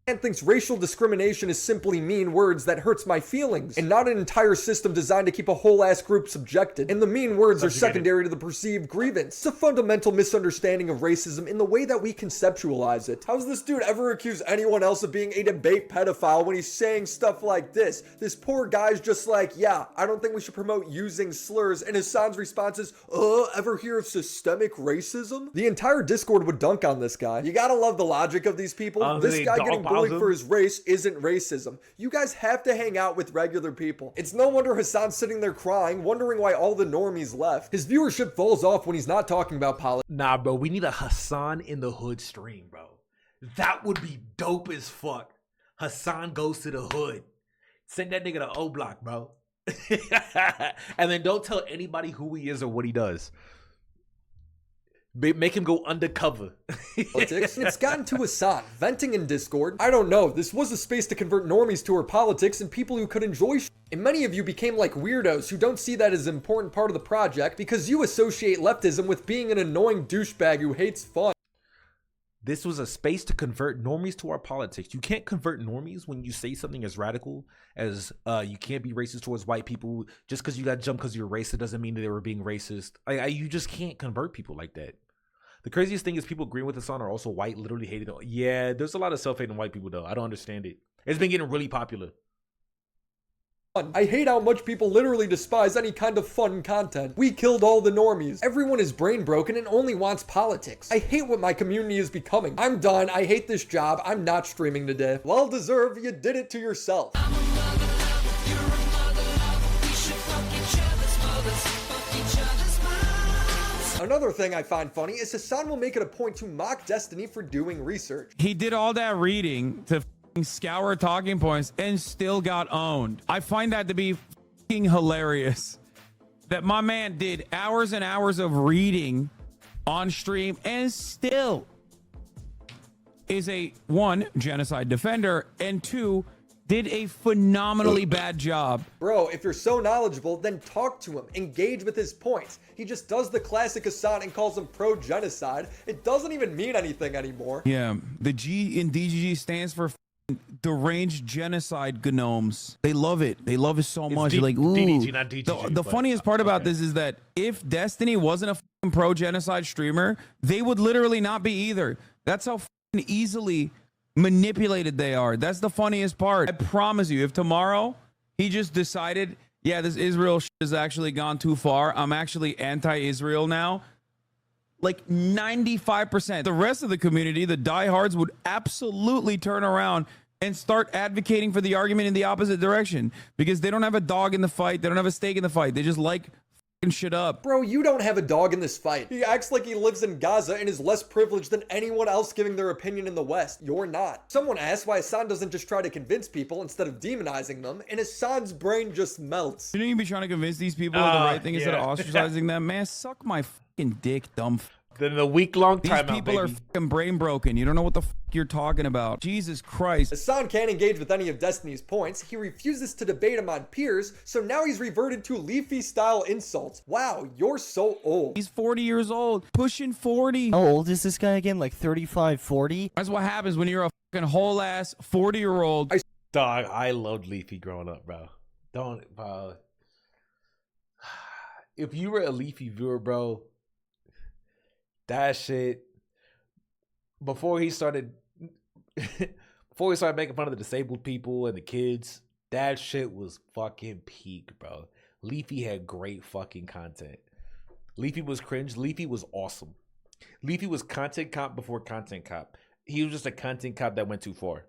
Man thinks racial discrimination is simply mean words that hurts my feelings and not an entire system designed to keep a whole ass group subjected. And the mean words are secondary to the perceived grievance. It's a fundamental misunderstanding of racism in the way that we conceptualize it. How's this dude ever accuse anyone else of being a debate pedophile when he's saying stuff like this? This poor guy's just like, "Yeah, I don't think we should promote using slurs." And Hassan's response is, "Ever hear of systemic racism?" The entire Discord would dunk on this guy. You gotta love the logic of these people. This guy getting bullied for his race isn't racism. You guys have to hang out with regular people. It's no wonder Hassan's sitting there crying, wondering why all the normies left. His viewership falls off when he's not talking about politics. Nah, bro, we need a Hassan in the hood stream, bro. That would be dope as fuck. Hassan goes to the hood. Send that nigga to O Block, bro. And then don't tell anybody who he is or what he does. Make him go undercover. Politics. It's gotten to Hassan, venting in Discord. I don't know, this was a space to convert normies to her politics and people who could enjoy and many of you became like weirdos who don't see that as an important part of the project because you associate leftism with being an annoying douchebag who hates fun. This was a space to convert normies to our politics. You can't convert normies when you say something as radical as you can't be racist towards white people. Just because you got jumped because you're racist doesn't mean that they were being racist. You just can't convert people like that. The craziest thing is people agreeing with Hassan are also white, literally hated. Yeah, there's a lot of self-hating white people though. I don't understand it. It's been getting really popular. I hate how much people literally despise any kind of fun content. We killed all the normies. Everyone is brain broken and only wants politics. I hate what my community is becoming. I'm done. I hate this job. I'm not streaming today. Well deserved. You did it to yourself. Another thing I find funny is Hassan will make it a point to mock Destiny for doing research. He did all that reading to scour talking points and still got owned. I find that to be hilarious. That my man did hours and hours of reading on stream and still is a 1, genocide defender, and 2, did a phenomenally bad job. Bro, if you're so knowledgeable, then talk to him. Engage with his points. He just does the classic Hassan and calls him pro-genocide. It doesn't even mean anything anymore. Yeah, the G in DGG stands for deranged genocide gnomes. They love it. They love it so much. Like, ooh. DDG, not DGG, The funniest part about this is that if Destiny wasn't a pro-genocide streamer, they would literally not be either. That's how easily manipulated they are. That's the funniest part. I promise you, if tomorrow he just decided, yeah, this Israel shit has actually gone too far, I'm actually anti-Israel now, like 95%, the rest of the community, the diehards, would absolutely turn around and start advocating for the argument in the opposite direction because they don't have a dog in the fight. They don't have a stake in the fight. They just like shit up. Bro, you don't have a dog in this fight. He acts like he lives in Gaza and is less privileged than anyone else giving their opinion in the West. You're not. Someone asked why Hassan doesn't just try to convince people instead of demonizing them, and Hassan's brain just melts. You need to be trying to convince these people of the right thing instead of ostracizing them. Man, suck my fucking dick, dumb. Then the week-long timeout, These people are fucking brain broken. You don't know what the fuck you're talking about. Jesus Christ. Hassan can't engage with any of Destiny's points. He refuses to debate him on peers, so now he's reverted to Leafy-style insults. Wow, you're so old. He's 40 years old, pushing 40. How old is this guy again? Like 35, 40? That's what happens when you're a fucking whole-ass 40-year-old. Dog, I loved Leafy growing up, bro. Bro. If you were a Leafy viewer, bro, that shit, before he started making fun of the disabled people and the kids, that shit was fucking peak, bro. Leafy had great fucking content. Leafy was cringe. Leafy was awesome. Leafy was content cop before content cop. He was just a content cop that went too far.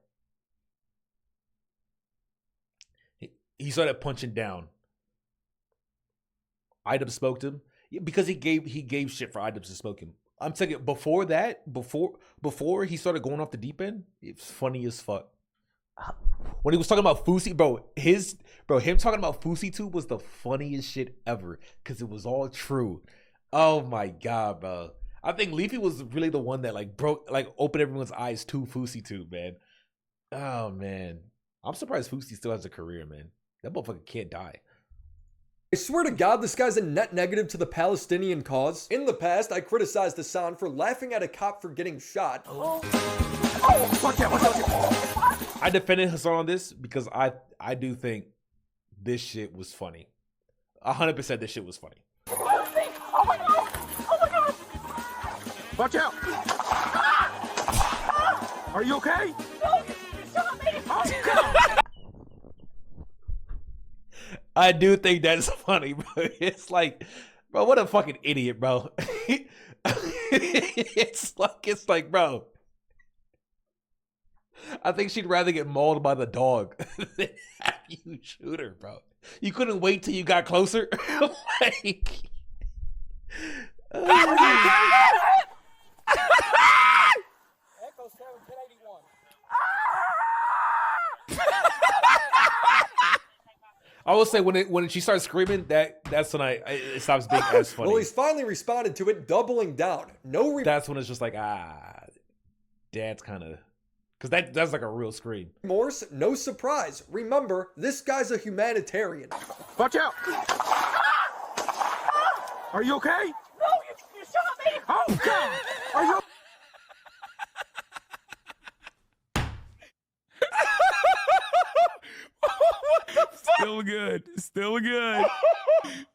He started punching down. Idub smoked him because he gave shit for Idubs to smoke him. I'm telling you, before that, before he started going off the deep end, it was funny as fuck. When he was talking about Fousey, him talking about FouseyTube was the funniest shit ever because it was all true. Oh my god, bro. I think Leafy was really the one that opened everyone's eyes to FouseyTube, man. Oh man, I'm surprised Fousey still has a career, man. That motherfucker can't die. I swear to God, this guy's a net negative to the Palestinian cause. In the past, I criticized Hassan for laughing at a cop for getting shot. I defended Hassan on this because I do think this shit was funny. 100% this shit was funny. Oh my god! Oh my god! Watch out! Are you okay? No, you shot me! Oh, God. I do think that's funny, bro. It's like, bro, what a fucking idiot, bro. it's like, bro. I think she'd rather get mauled by the dog than have you shoot her, bro. You couldn't wait till you got closer? Like... Echo 7, 1081. I will say when she starts screaming, that's when it stops being as funny. Well, he's finally responded to it, doubling down. That's when it's just like, Dad's kind of, because that's like a real scream. Remorse, no surprise. Remember, this guy's a humanitarian. Watch out! Are you okay? No, you shot me! Oh God! Are you? What the fuck? Still good. Still good.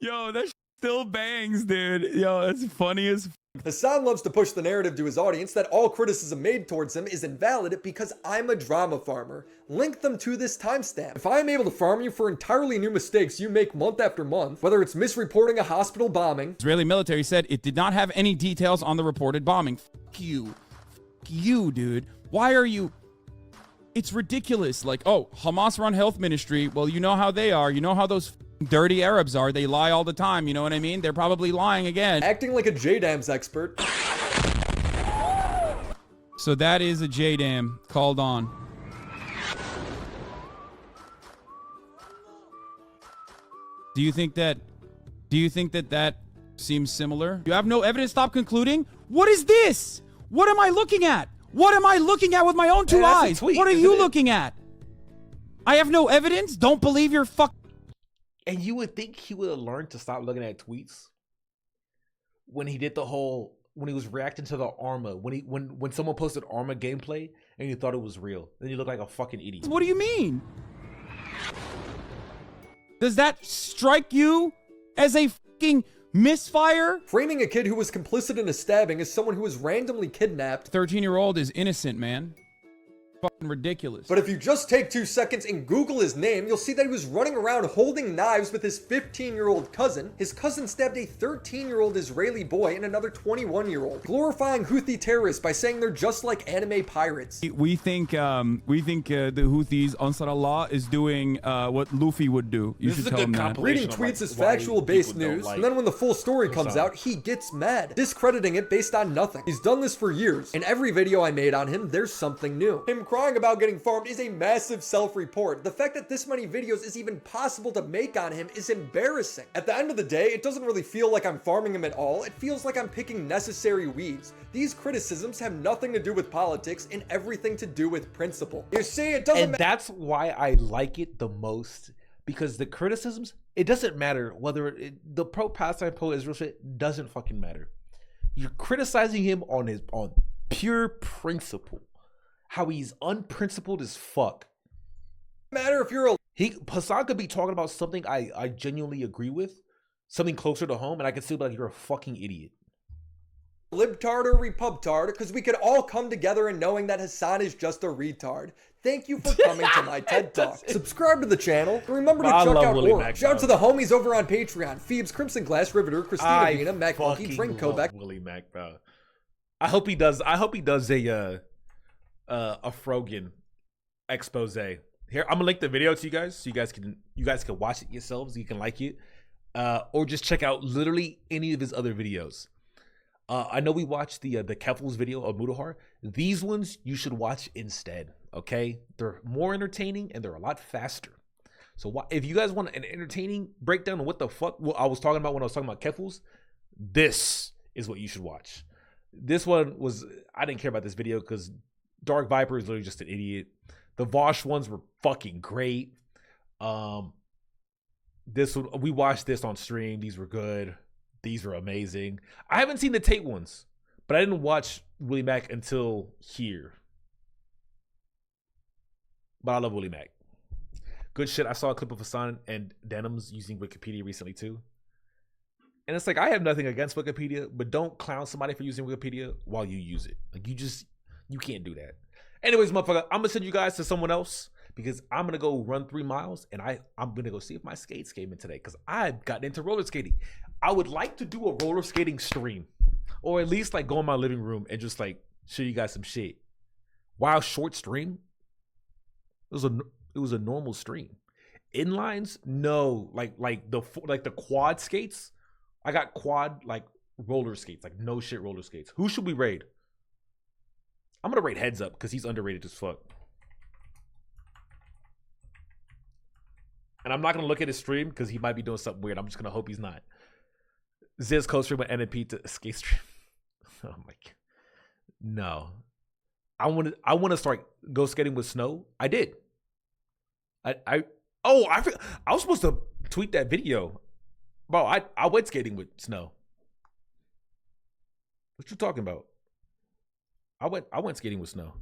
Yo, that still bangs, dude. Yo, that's funny as Hasan loves to push the narrative to his audience that all criticism made towards him is invalid because I'm a drama farmer. Link them to this timestamp. If I am able to farm you for entirely new mistakes you make month after month, whether it's misreporting a hospital bombing. Israeli military said it did not have any details on the reported bombing. Fuck you. Fuck you, dude. Why are you... It's ridiculous. Like, oh, Hamas run health ministry. Well, you know how they are. You know how those dirty Arabs are. They lie all the time. You know what I mean? They're probably lying again. Acting like a JDAMS expert. So that is a JDAM called on. Do you think that seems similar? You have no evidence. Stop concluding. What is this? What am I looking at? What am I looking at with my own two eyes? Tweet, what are you looking at? I have no evidence. Don't believe your fuck. And you would think he would have learned to stop looking at tweets when he did when he was reacting to the Arma, when someone posted Arma gameplay and you thought it was real. Then you look like a fucking idiot. What do you mean? Does that strike you as a fucking misfire? Framing a kid who was complicit in a stabbing as someone who was randomly kidnapped. 13-year-old is innocent, man. Fucking ridiculous. But if you just take 2 seconds and Google his name, you'll see that he was running around holding knives with his 15-year-old cousin. His cousin stabbed a 13-year-old Israeli boy and another 21-year-old, glorifying Houthi terrorists by saying they're just like anime pirates. We think the Houthis, Ansar Allah, is doing what Luffy would do. You should tell him that. Reading tweets is factual-based news, and then when the full story comes out, he gets mad, discrediting it based on nothing. He's done this for years. In every video I made on him, there's something new. Him crying about getting farmed is a massive self-report. The fact that this many videos is even possible to make on him is embarrassing. At the end of the day, it doesn't really feel like I'm farming him at all. It feels like I'm picking necessary weeds. These criticisms have nothing to do with politics and everything to do with principle. You see, it doesn't matter. That's why I like it the most, because the criticisms, it doesn't matter whether the pro-Palestine, pro-Israel shit doesn't fucking matter. You're criticizing him on pure principle. How he's unprincipled as fuck. Matter if you're Hasan could be talking about something I genuinely agree with, something closer to home, and I can still be like, you're a fucking idiot. Libtard or repubtard, because we could all come together in knowing that Hasan is just a retard. Thank you for coming to my TED Talk. Subscribe to the channel. And remember to check out Aura. Shout out to the homies over on Patreon. Phoebes, Crimson Glass, Riveter, Christina Vina, Mac Monkey, Drink Kovac. Willie Mac, bro. I hope he does a Frogan expose. Here, I'm gonna link the video to you guys so you guys can watch it yourselves. You can like it, or just check out literally any of his other videos. I know we watched the Keffel's video of Mudahar. These ones you should watch instead. Okay, they're more entertaining and they're a lot faster. So if you guys want an entertaining breakdown of what the fuck I was talking about when I was talking about Keffel's, this is what you should watch. This one I didn't care about this video because Dark Viper is literally just an idiot. The Vosh ones were fucking great. This one, we watched this on stream. These were good. These were amazing. I haven't seen the Tate ones, but I didn't watch Willie Mac until here. But I love Willie Mac. Good shit. I saw a clip of Hasan and Denims using Wikipedia recently too. And it's like, I have nothing against Wikipedia, but don't clown somebody for using Wikipedia while you use it. Like, you can't do that. Anyways, motherfucker, I'm gonna send you guys to someone else because I'm gonna go run 3 miles and I'm gonna go see if my skates came in today because I've gotten into roller skating. I would like to do a roller skating stream, or at least like go in my living room and just like show you guys some shit. Wow, short stream. It was a normal stream. Inlines, no, like the quad skates. I got quad like roller skates, like no shit roller skates. Who should we raid? I'm gonna rate Heads Up because he's underrated as fuck. And I'm not gonna look at his stream because he might be doing something weird. I'm just gonna hope he's not. Ziz co-stream with NMP to skate stream. Oh my god. No. I want to start go skating with Snow. I did. I was supposed to tweet that video. Bro, I went skating with Snow. What you talking about? I went skating with Snow.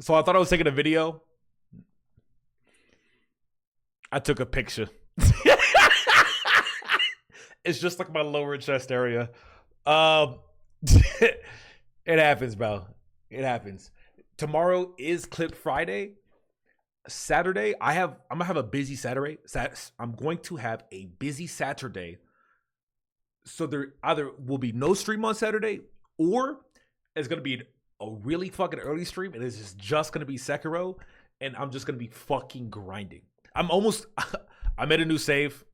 So I thought I was taking a video. I took a picture. It's just like my lower chest area. It happens, bro. It happens. Tomorrow is Clip Friday. Saturday, I'm gonna have a busy Saturday. I'm going to have a busy Saturday. So there either will be no stream on Saturday, or it's gonna be a really fucking early stream, and it's just gonna be Sekiro, and I'm just gonna be fucking grinding. I made a new save.